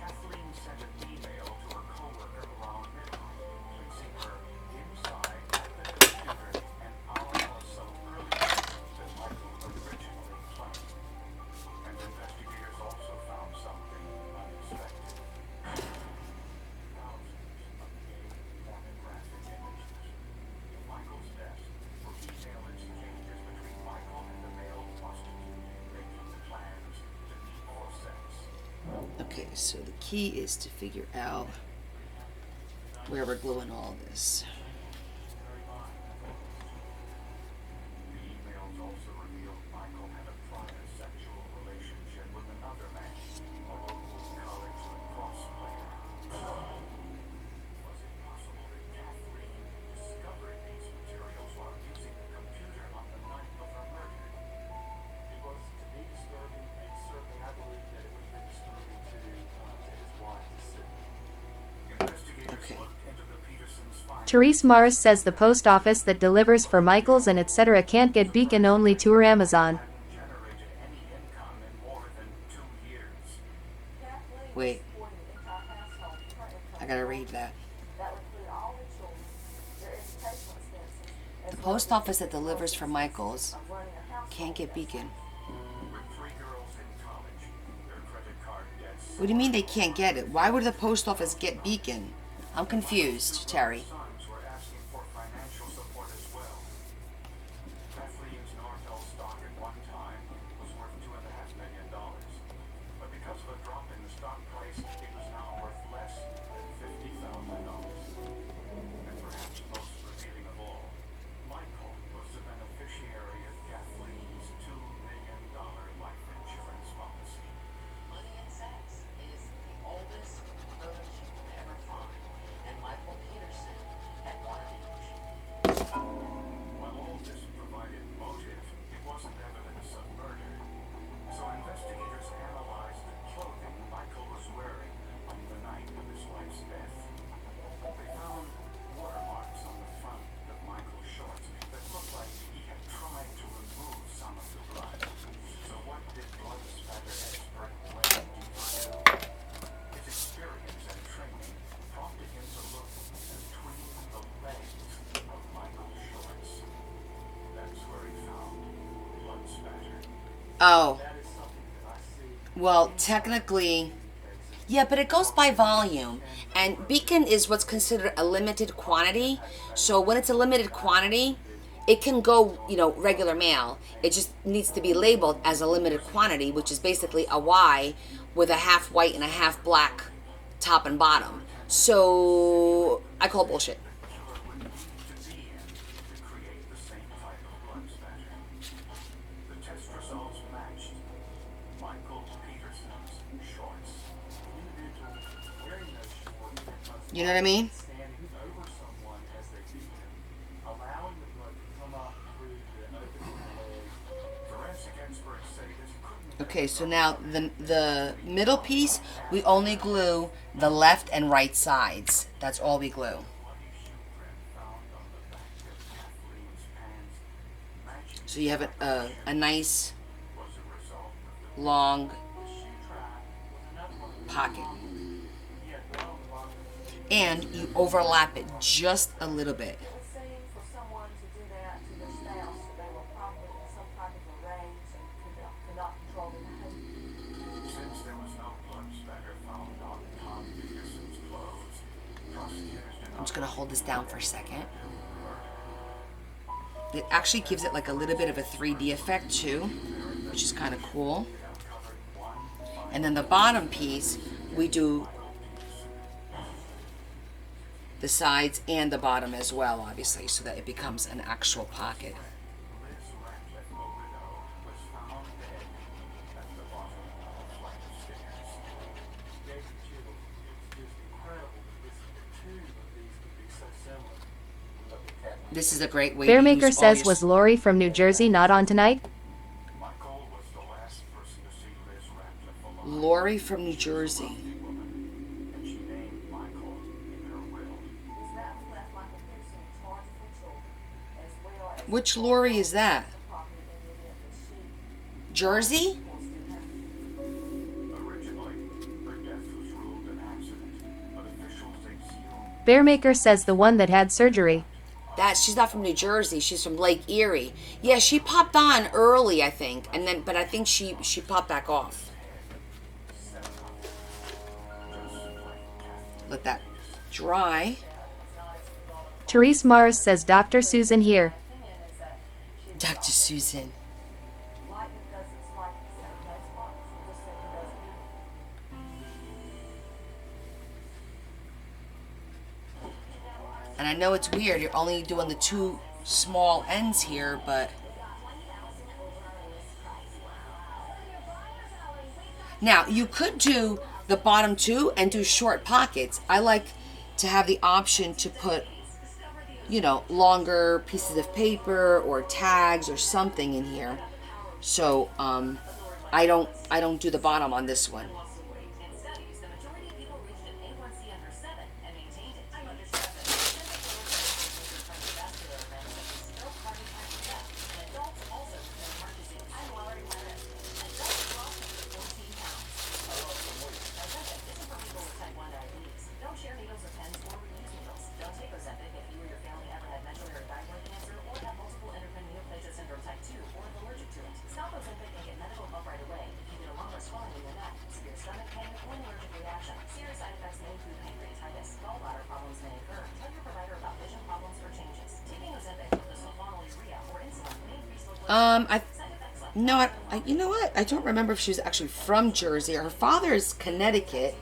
Kathleen sent an email to her coworker around midnight, placing her inside at the computer an hour or so earlier than Michael originally planned. And investigators also found something unexpected. Thousands of gay pornographic images. In Michael's desk were email exchanges between Michael and the male prostitute, making plans to meet for sex. Okay, so the key is to figure out where we're gluing all this. The emails also revealed Michael had a private sexual relationship with another man, a local college lacrosse player. Was it possible that Kathleen discovered these materials while using the computer on the night of her murder? It was to me disturbing, and certainly I believe that it would have been disturbing to his wife to see. Investigators Okay. looked into the Petersons' findings. Therese Mars says the post office that delivers for Michaels and etc. can't get Beacon only to Amazon. Generated any income in more than 2 years. Wait. I gotta read that. The post office that delivers for Michaels can't get Beacon. With 3 girls in college, their credit card debts. What do you mean they can't get it? Why would the post office get Beacon? I'm confused, Terry. Sons were asking for financial support as well. Kathleen's Nortel stock at one time was worth $2.5 million. But because of a drop in the stock price, it was now worth less than $50,000. And perhaps most revealing of all, Michael was the beneficiary of Kathleen's $2 million life insurance policy. Money and sex is the oldest motive you can ever find, and Michael Peterson had one of each. While all this provided motive, it wasn't evidence of murder. So investigators analyzed the clothing Michael was wearing on the night of his wife's death. They found watermarks on the front of Michael's shorts that looked like he had tried to remove some of the blood. So what did blood spatter expert Glenn do? His experience and training prompted him to look between the legs of Michael's shorts. That's where he found blood spatter. Oh, That is something that I see. well, technically, yeah, but it goes by volume. And Beacon is what's considered a limited quantity. So when it's a limited quantity, it can go, regular mail. It just needs to be labeled as a limited quantity, which is basically a Y with a half white and a half black top and bottom. So I call bullshit. Would need to be in to create the same type of blood spatter. The test results matched Michael Peterson's shorts. Individual wearing those shorts must You know what I mean? standing over someone as they beat him, allowing the blood to come up through the opening in the leg. Forensic experts say this couldn't Okay, so now the middle piece, we only glue the left and right sides. That's all we glue. bloody shoe print found on the back of Kathleen's pants matching So you have a nice was a result of the long shoe track was another one of pocket. he had blown the bottom of the And you overlap it just a little bit. It was saying for someone to do that to their spouse, that they were probably in some type of a rage and could not control their behavior. Since there was no blood spatter found on Tom Peterson's clothes, prosecutors did I'm not just gonna hold this down for a second. It actually gives it like a little bit of a 3D effect too, which which is kind of cool. And then the bottom piece, we do the sides and the bottom as well, obviously, so that it becomes an actual pocket. This is a great way to Bearmaker use all says, your... was Lori from New Jersey not on tonight? Lori from New Jersey. Which Lori is that? Jersey? Bearmaker says the one that had surgery. She's not from New Jersey. She's from Lake Erie. Yeah, she popped on early, I think, but I think she popped back off. Let that dry. Therese Mars says Dr. Susan here. Dr. Susan. And I know it's weird, you're only doing the two small ends here, but... Now, you could do the bottom two and do short pockets. I like to have the option to put, you know, longer pieces of paper or tags or something in here. So, I don't do the bottom on this one. You know what? I don't remember if she was actually from Jersey. Her father is Connecticut.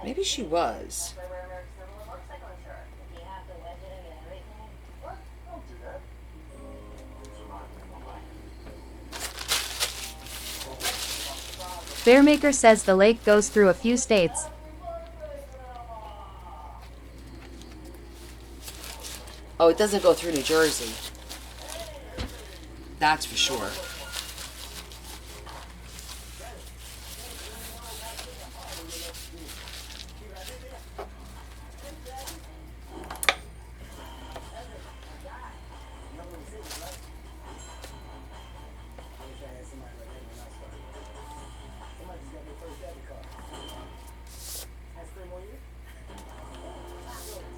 Maybe she was. Bearmaker says the lake goes through a few states. Oh, it doesn't go through New Jersey. That's for sure.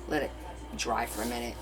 Let it dry for a minute.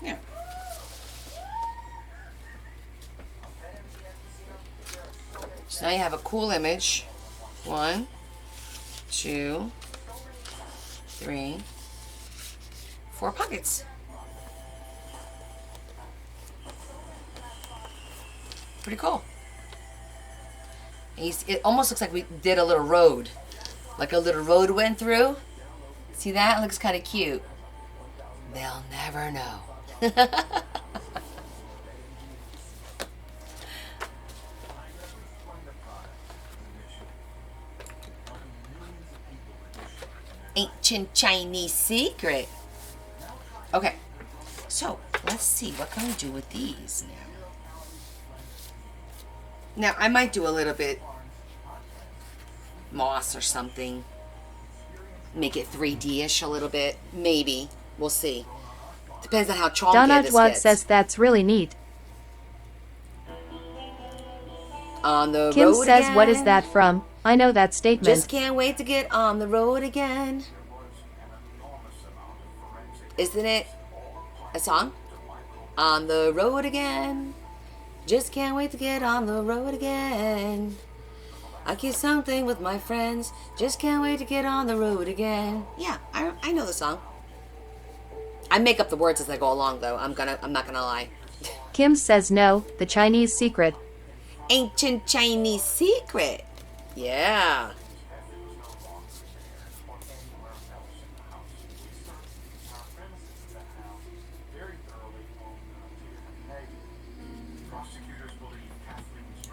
Yeah. So now you have a cool image. 1, 2, 3, 4 pockets. Pretty cool. It almost looks like we did a little road. Like a little road went through. See that? It looks kind of cute. They'll never know. Ancient Chinese secret. Okay, so let's see, what can we do with these now? Now, I might do a little bit moss or something. make it 3D-ish a little bit. Maybe. We'll see. Depends on how chonky Donut this Wad gets. says that's really neat. On the Kim road says again. what is that from? I know that statement. Just can't wait to get on the road again. Isn't it a song? On the road again. Just can't wait to get on the road again. I get something with my friends. Just can't wait to get on the road again. Yeah, I know the song. I make up the words as I go along, though. I'm not gonna lie. Kim says no, the Chinese secret. Ancient Chinese secret. Yeah.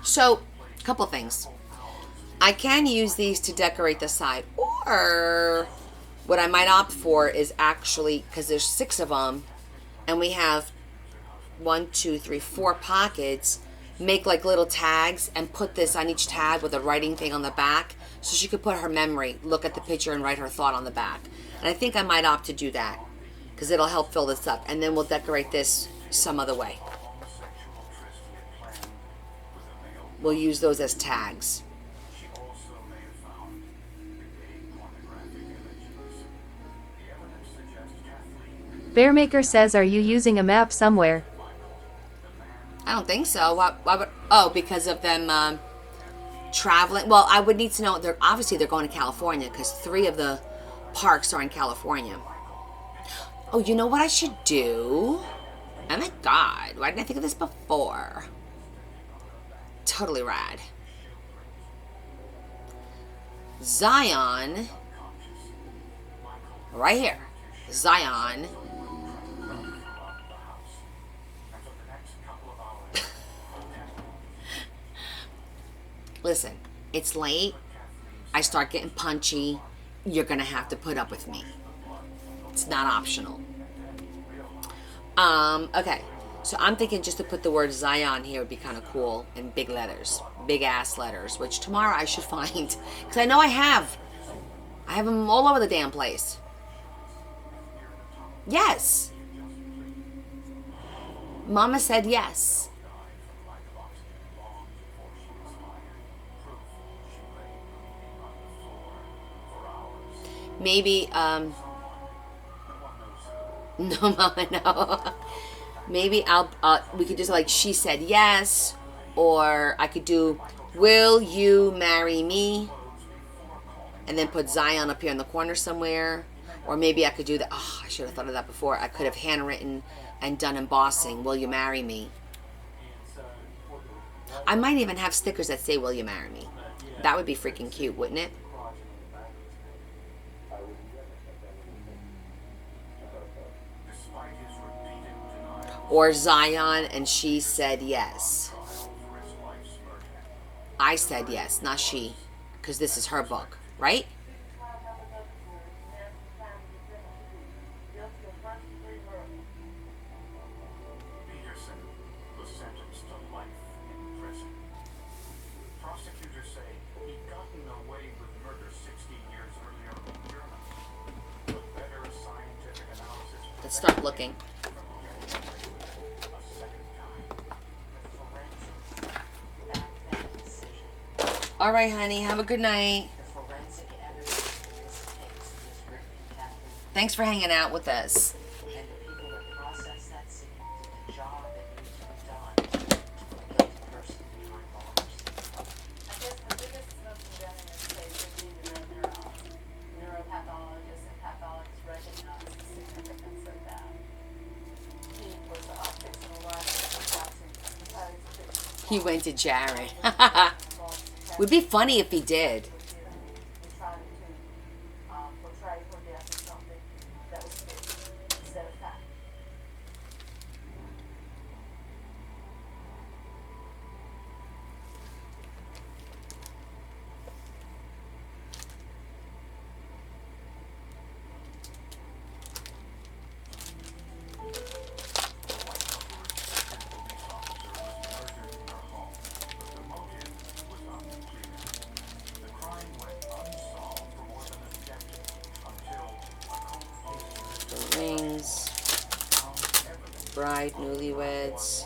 So, a couple things. I can use these to decorate the side, or what I might opt for is actually, because there's 6 of them, and we have 1, 2, 3, 4 pockets, make like little tags and put this on each tag with a writing thing on the back, so she could put her memory, look at the picture, and write her thought on the back. And I think I might opt to do that, because it'll help fill this up, and then we'll decorate this some other way. We'll use those as tags. Bearmaker says, are you using a map somewhere? I don't think so. Why would, oh, because of them traveling. Well, I would need to know. Obviously they're going to California, because 3 of the parks are in California. Oh, you know what I should do? Oh my God, why didn't I think of this before? Totally rad. Zion, right here. Zion. Listen, it's late. I start getting punchy. You're gonna have to put up with me. It's not optional. Okay. So I'm thinking just to put the word Zion here would be kind of cool in big letters, big ass letters, which tomorrow I should find, because I know I have them all over the damn place. Yes. Mama said yes. Maybe, no, Mama, no. Maybe we could just like, she said yes, or I could do, will you marry me? And then put Zion up here in the corner somewhere. Or maybe I could do that. Oh, I should have thought of that before. I could have handwritten and done embossing, will you marry me? I might even have stickers that say, will you marry me? That would be freaking cute, wouldn't it? Or Zion, and she said yes. I said yes, not she, because this is her book, right? Let's start looking. All right, honey. Have a good night. Thanks for hanging out with us. He went to Jared. Would be funny if he did. bride, newlyweds.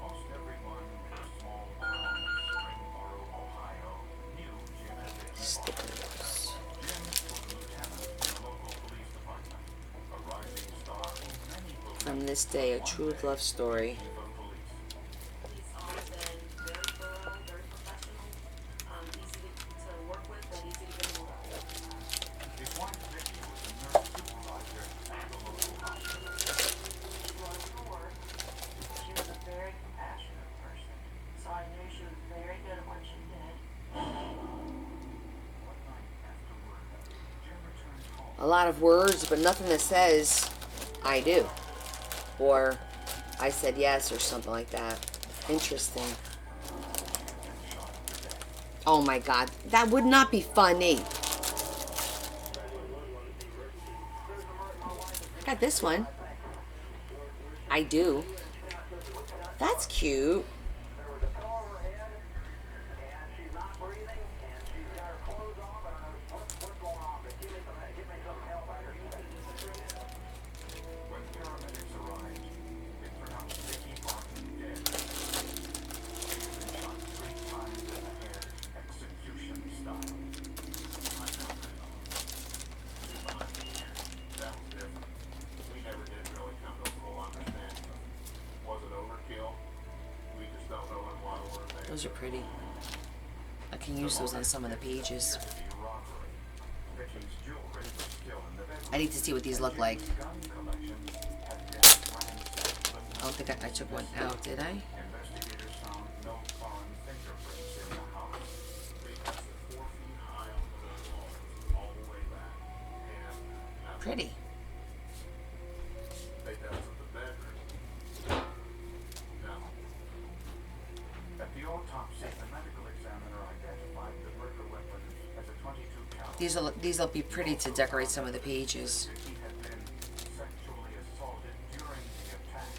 Most everyone in the small town of Springboro, Ohio, knew Jim had been Stickers. Jim was a lieutenant in the local police department, a rising star who many believed From this day, a true love story. chief of police. He's always been very thorough, very professional, easy to work with, but easy to get along with. His wife Vicky was a nurse supervisor at the local hospital. She loved her work. She was a very compassionate person, so I knew she was very good at what she did. One night after work, Jim returned home. A lot of words, but nothing that says, I do. Or, I said yes, or something like that. Interesting. Oh my God, that would not be funny. I got this one. I do. That's cute. When paramedics arrived, they pronounced Vicky Barton dead. She had been shot 3 times in the head, execution style. That was different. We never did really come to a full understanding of, was it overkill? We just don't know in what order they Those are pretty. I can use those on some of the pages. the robbery. Vicky's jewelry was still in the bedroom. I need to see what these look like. Gun collection had been ransacked, but I don't think I took one out, did I? investigators found no foreign fingerprints in the house. They tested 4 feet high on the walls all the way back. And Pretty. they tested the bedroom. No. At the autopsy, the medical examiner identified the murder weapon as a .22 caliber. These'll be pretty to decorate some of the pages. Vicky had been sexually assaulted during the attack,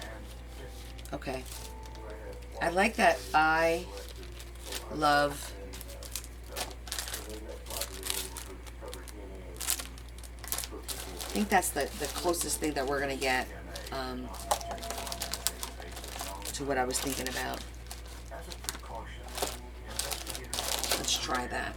and this Okay. I like that. I love. I think that's the closest thing that we're gonna get to what I was thinking about. as a precaution, investigators Let's try that.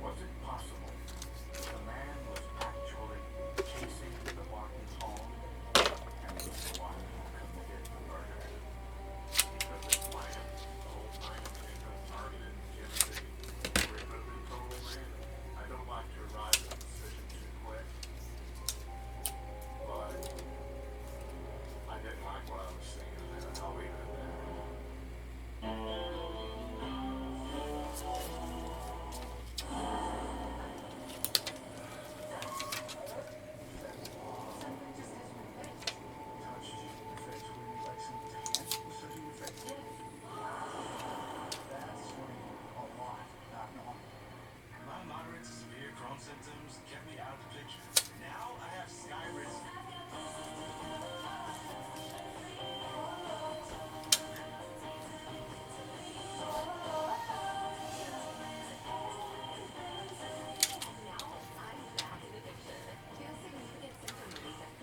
Was it possible that the man was actually chasing the Bartons home and was the one who committed the murder? Because this plan, the whole time, it was targeted Jim City. It could have been total random. I don't like to arrive at a decision too quick, but I didn't like what I was seeing, and I'll leave it at that. My moderate to severe Crohn symptoms kept me out of the picture. Now I have Skyris.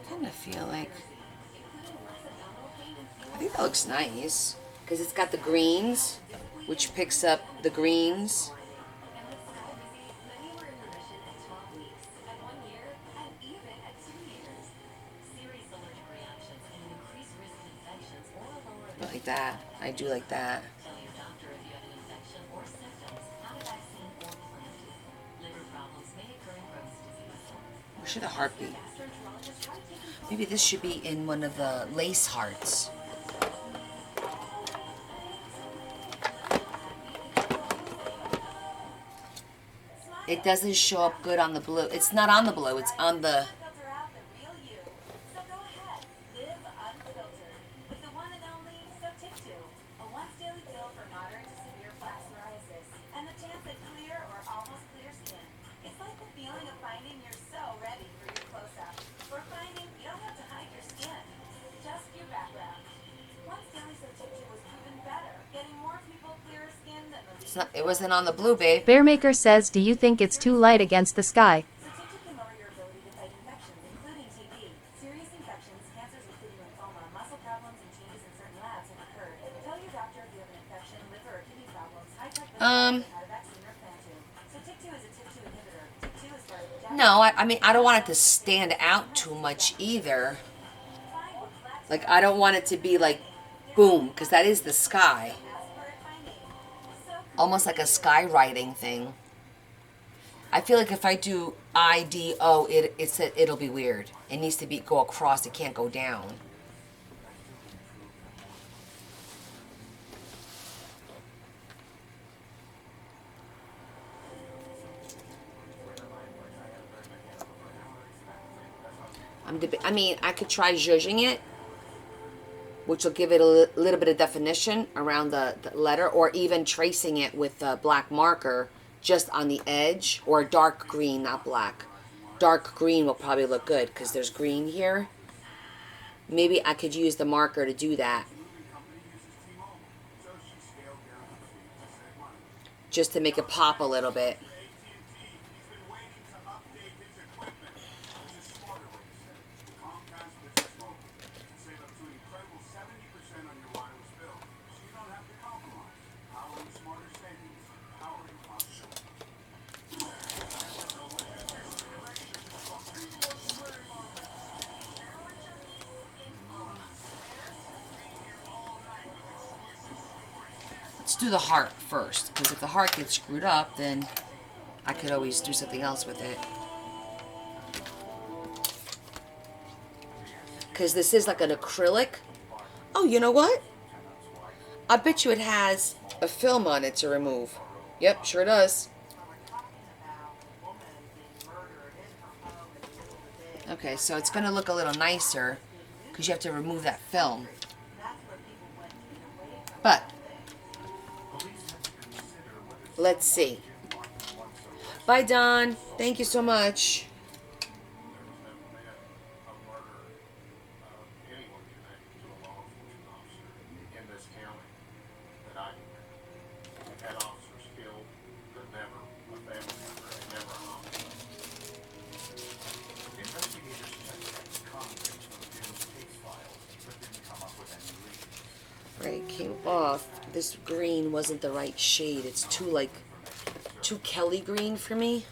Kind of feel like. I think that looks nice because it's got the greens, which picks up the greens. I like that. I do like that. Where should the heart be? Maybe this should be in one of the lace hearts. It doesn't show up good on the blue. It's not on the blue. It's on the... Filter out the real you. So go ahead, live unfiltered with the one and only Sotip2, a once daily pill for moderate to severe plaque psoriasis, and the chance at clear or almost clear skin. It's like the feeling of finding you're so ready for your close-up, or finding you don't have to hide your skin, just your background. Once daily Sotip2 was proven better, getting more people clearer skin than the It's not, it wasn't on the blue, babe. Bearmaker says, do you think it's too light against the sky? Sotip2 can lower your ability to fight infections, including TB. Serious infections, cancers including lymphoma, muscle problems, and changes in certain labs have occurred. Tell your doctor if you have an infection, liver or kidney problems, high-tech not a vaccine or plan to. Sotip2 is a TIP2 inhibitor. TIP2 is part of the No, I mean, I don't want it to stand out too much either. Like, I don't want it to be like, boom, because that is the sky. Almost like a skywriting thing. I feel like if I do IDO, it'll be weird. It needs to go across. It can't go down. I mean, I could try zhuzhing it, which will give it a little bit of definition around the letter, or even tracing it with a black marker just on the edge, or dark green, not black. Dark green will probably look good because there's green here. Maybe I could use the marker to do that. Just to make it pop a little bit. Let's do the heart first, because if the heart gets screwed up, then I could always do something else with it. Because this is like an acrylic. Oh, you know what? I bet you it has a film on it to remove. Yep, sure does. Okay, so it's going to look a little nicer because you have to remove that film. But let's see. Bye, Don. Thank you so much. Right, it came off. This green wasn't the right shade. It's too Kelly green for me.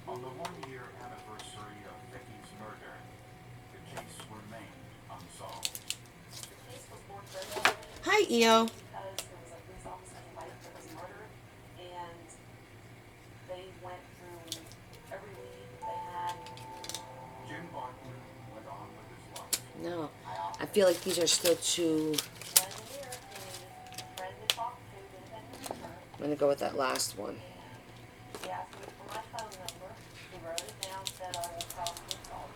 On the one-year anniversary of Vicky's murder, the case remained unsolved. Hi, EO. because there was a police officer's wife that was murdered, and they went through every lead they had. Jim Barton went on with his life. No, I feel like these are still too... One year, his friend to talk to didn't have her. I'm going to go with that last one. He asked me for my phone number. He wrote it down, said I will probably call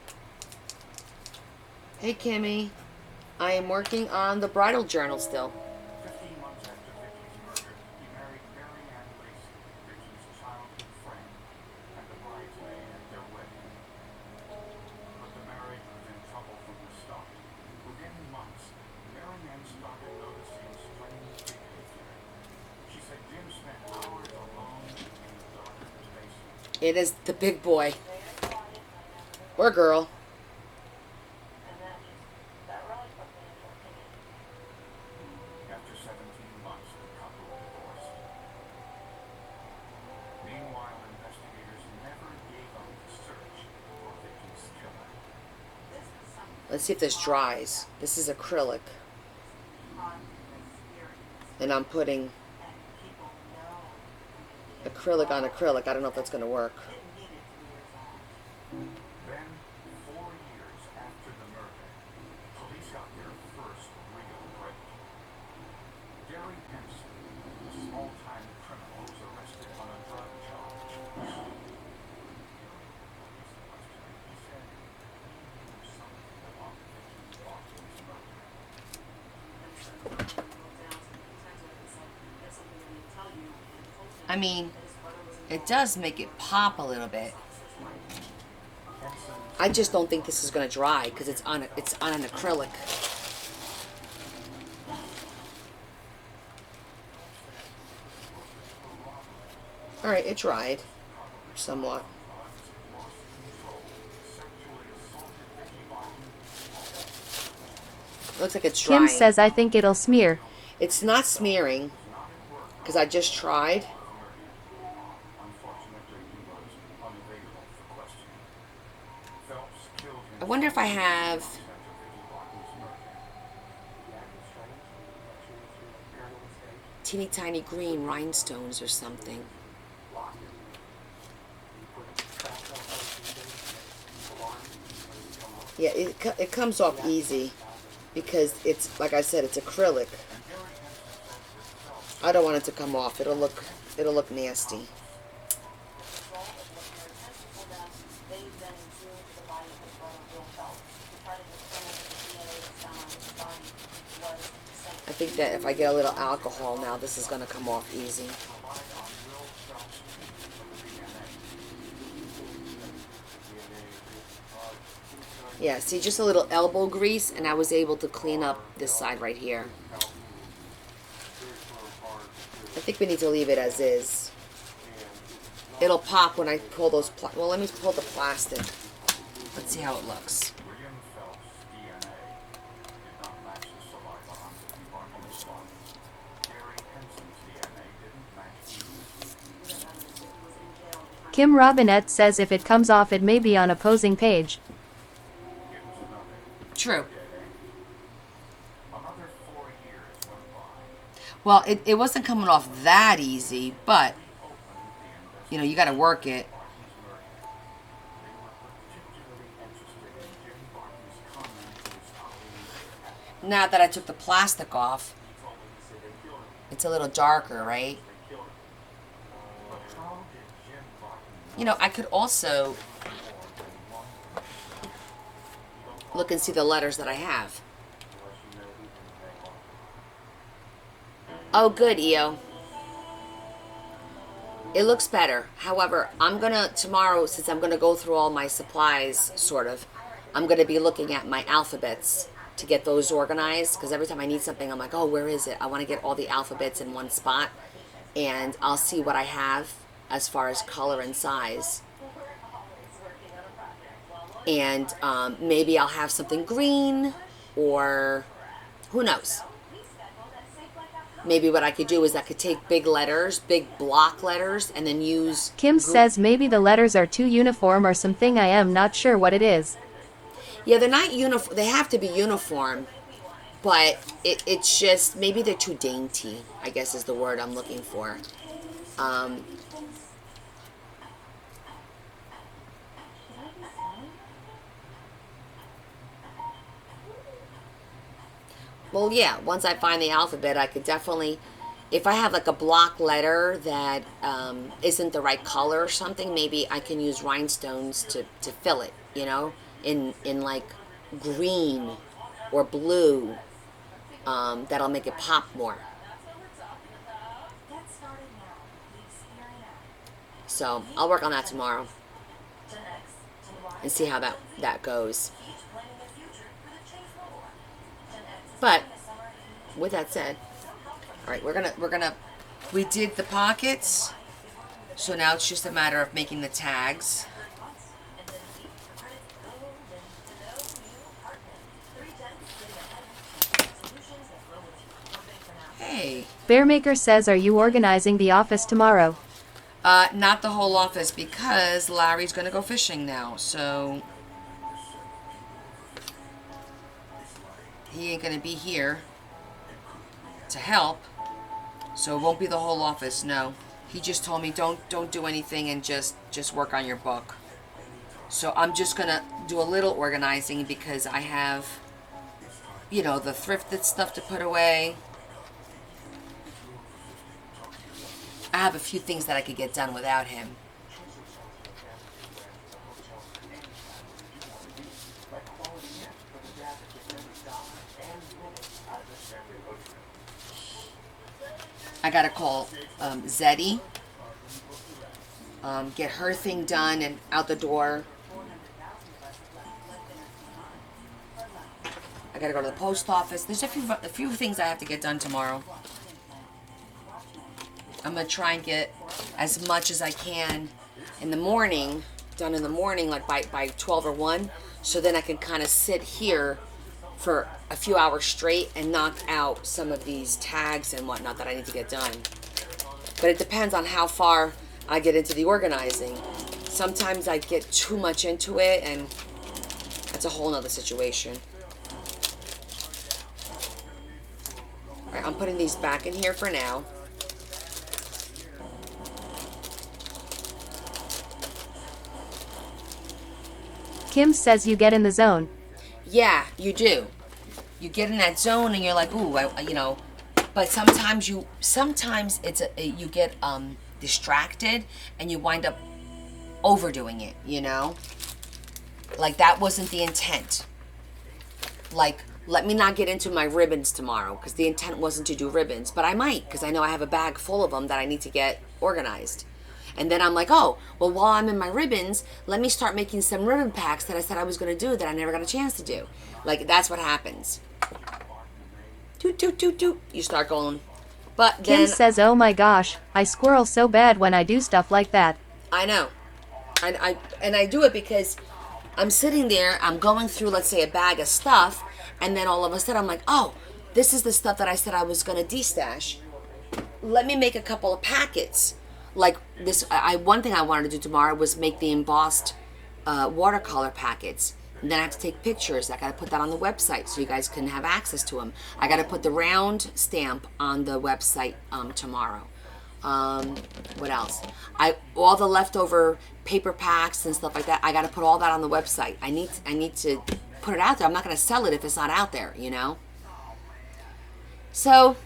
you. Hey, Kimmy. I am working on the bridal journal still. 15 months after Vicky's murder, he married Mary Ann Lacey, Vicky's childhood friend, and the bridesmaid at their wedding. But the marriage was in trouble from the start. Within months, Mary Ann started noticing strange behavior. She said Jim spent hours alone in the darkened basement. It is the big boy. Or girl. And that really put me into a panic. After 17 months, the couple divorced. Meanwhile, investigators never gave up the search for Vicky's killer. This was something Let's see if this dries. This is acrylic. on experience, And I'm putting and people know acrylic on acrylic. I don't know if that's going to work. it needed to be resolved. Then, 4 years after the murder, police got their first real break. Gary Henson, a small-time criminal, was arrested on a drug charge. I mean, it does make it pop a little bit. I just don't think this is going to dry because it's on an acrylic. All right, it dried somewhat. Looks like it's drying. Kim says I think it'll smear. It's not smearing because I just tried. I wonder if I have teeny tiny green rhinestones or something. Yeah, it comes off easy because it's, like I said, it's acrylic. I don't want it to come off. It'll look nasty. I think that if I get a little alcohol now, this is going to come off easy. Yeah, see, just a little elbow grease, and I was able to clean up this side right here. I think we need to leave it as is. It'll pop when I pull those, well, let me pull the plastic. Let's see how it looks. Kim Robinette says if it comes off it may be on opposing page. True. Well, it wasn't coming off that easy, but, you know, you got to work it. Now that I took the plastic off, it's a little darker, right? You know, I could also look and see the letters that I have. Oh, good, EO. It looks better. However, I'm going to, tomorrow, since I'm going to go through all my supplies, sort of, I'm going to be looking at my alphabets to get those organized. Because every time I need something, I'm like, oh, where is it? I want to get all the alphabets in one spot. And I'll see what I have as far as color and size. And maybe I'll have something green, or who knows. Maybe what I could do is I could take big letters, big block letters, and then use... Kim says maybe the letters are too uniform or something. I am not sure what it is. Yeah, they're not uniform. They have to be uniform. But it's just, maybe they're too dainty, I guess is the word I'm looking for. Well, yeah, once I find the alphabet, I could definitely, if I have like a block letter that isn't the right color or something, maybe I can use rhinestones to fill it, you know, in like green or blue. That'll make it pop more. So I'll work on that tomorrow and see how that goes. But with that said, all right, we did the pockets, so now it's just a matter of making the tags. Hey. Bearmaker says, are you organizing the office tomorrow? Not the whole office, because Larry's gonna go fishing now, so he ain't gonna be here to help, so it won't be the whole office. No, he just told me don't do anything and just work on your book. So I'm just gonna do a little organizing because I have, you know, the thrifted stuff to put away. I have a few things that I could get done without him. I gotta call Zeddy get her thing done and out the door. I gotta go to the post office. There's a few things I have to get done tomorrow. I'm gonna try and get as much as I can in the morning, done in the morning, like by 12 or 1, so then I can kind of sit here for a few hours straight and knock out some of these tags and whatnot that I need to get done. But it depends on how far I get into the organizing. Sometimes I get too much into it, and that's a whole nother situation. All right, I'm putting these back in here for now. Kim says you get in the zone. Yeah, you do. You get in that zone and you're like, ooh, you know. But sometimes you get distracted and you wind up overdoing it, you know. Like that wasn't the intent. Like, let me not get into my ribbons tomorrow because the intent wasn't to do ribbons, but I might because I know I have a bag full of them that I need to get organized. And then I'm like, oh, well, while I'm in my ribbons, let me start making some ribbon packs that I said I was going to do that I never got a chance to do. Like, that's what happens. Toot, toot, toot, toot. You start going. But then... Kim says, oh my gosh, I squirrel so bad when I do stuff like that. I know. And I do it because I'm sitting there, I'm going through, let's say, a bag of stuff, and then all of a sudden I'm like, oh, this is the stuff that I said I was going to destash. Let me make a couple of packets. Like this, one thing I wanted to do tomorrow was make the embossed watercolor packets. And then I have to take pictures. I got to put that on the website so you guys can have access to them. I got to put the round stamp on the website tomorrow. What else? All the leftover paper packs and stuff like that. I got to put all that on the website. I need to put it out there. I'm not going to sell it if it's not out there, you know. So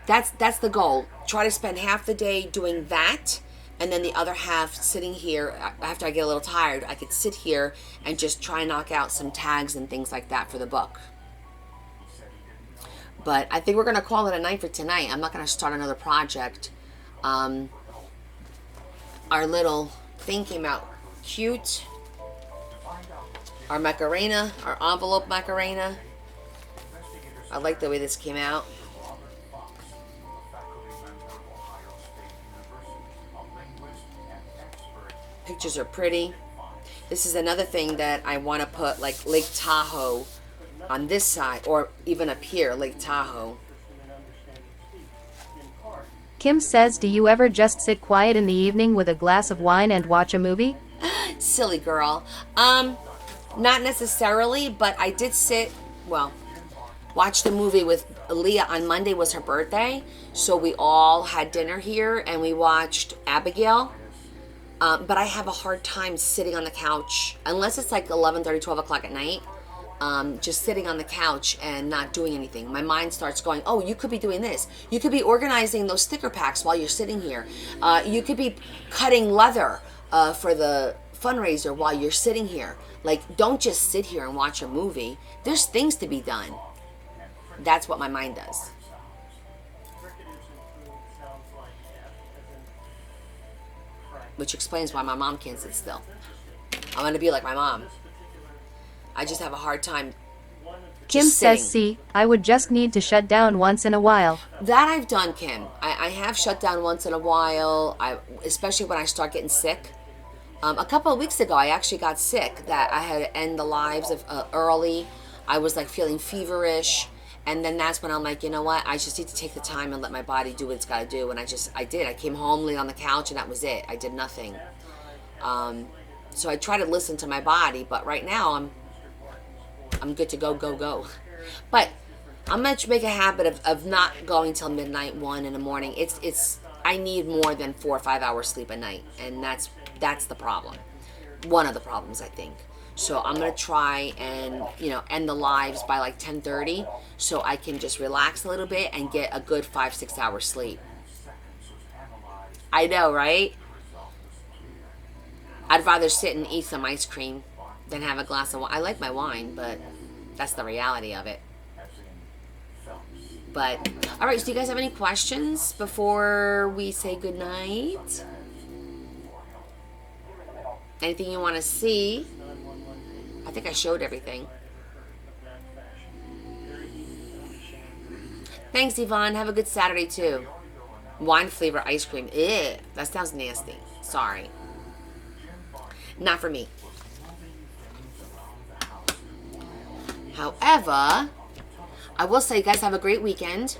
that's the goal. Try to spend half the day doing that, and then the other half sitting here. After I get a little tired, I could sit here and just try and knock out some tags and things like that for the book. But I think we're going to call it a night for tonight. I'm not going to start another project. Our little thing came out cute. Our Macarena, our envelope Macarena. I like the way this came out. Pictures are pretty. This is another thing that I want to put, like Lake Tahoe on this side, or even up here, Lake Tahoe. Kim says, do you ever just sit quiet in the evening with a glass of wine and watch a movie? Silly girl. Not necessarily, but I did sit, well, watch the movie with Leah. On Monday was her birthday, so we all had dinner here and we watched Abigail. But I have a hard time sitting on the couch, unless it's like 11:30, 12 o'clock at night, just sitting on the couch and not doing anything. My mind starts going, oh, you could be doing this. You could be organizing those sticker packs while you're sitting here. You could be cutting leather for the fundraiser while you're sitting here. Like, don't just sit here and watch a movie. There's things to be done. That's what my mind does. Which explains why my mom can't sit still. I'm going to be like my mom. I just have a hard time Kim says, see, I would just need to shut down once in a while. That I've done, Kim. I have shut down once in a while, especially when I start getting sick. A couple of weeks ago, I actually got sick, that I had to end the lives of early. I was like feeling feverish. And then that's when I'm like, you know what? I just need to take the time and let my body do what it's got to do. And I did. I came home, laid on the couch, and that was it. I did nothing. So I try to listen to my body. But right now, I'm good to go. But I'm going to make a habit of not going till midnight, 1 in the morning. I need more than 4 or 5 hours sleep a night. And that's the problem. One of the problems, I think. So I'm going to try and, end the lives by like 10:30 so I can just relax a little bit and get a good 5-6 hours sleep. I know, right? I'd rather sit and eat some ice cream than have a glass of wine. I like my wine, but that's the reality of it. But, all right, so do you guys have any questions before we say goodnight? Anything you want to see? I think I showed everything. Thanks, Yvonne. Have a good Saturday, too. Wine flavor ice cream. Ew, that sounds nasty. Sorry. Not for me. However, I will say you guys have a great weekend.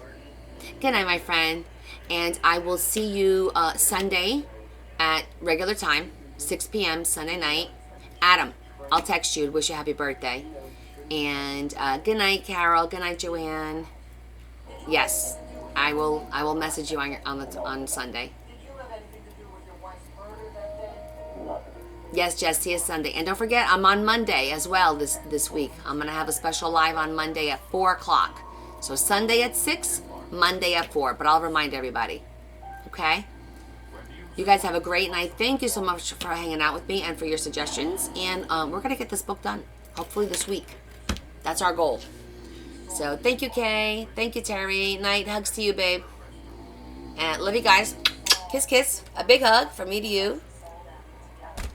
Good night, my friend. And I will see you Sunday at regular time, 6 p.m. Sunday night. Adam, I'll text you to wish you a happy birthday. And good night, Carol. Good night, Joanne. Yes, I will message you on Sunday. Yes, Jess, see you Sunday. And don't forget, I'm on Monday as well this week. I'm going to have a special live on Monday at 4 o'clock. So Sunday at 6, Monday at 4. But I'll remind everybody. Okay? You guys have a great night. Thank you so much for hanging out with me and for your suggestions. And we're going to get this book done, hopefully this week. That's our goal. So thank you, Kay. Thank you, Terry. Night. Hugs to you, babe. And love you guys. Kiss, kiss. A big hug from me to you.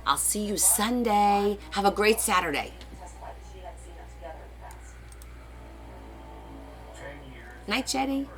I'll see you Sunday. Have a great Saturday. Night, Jetty.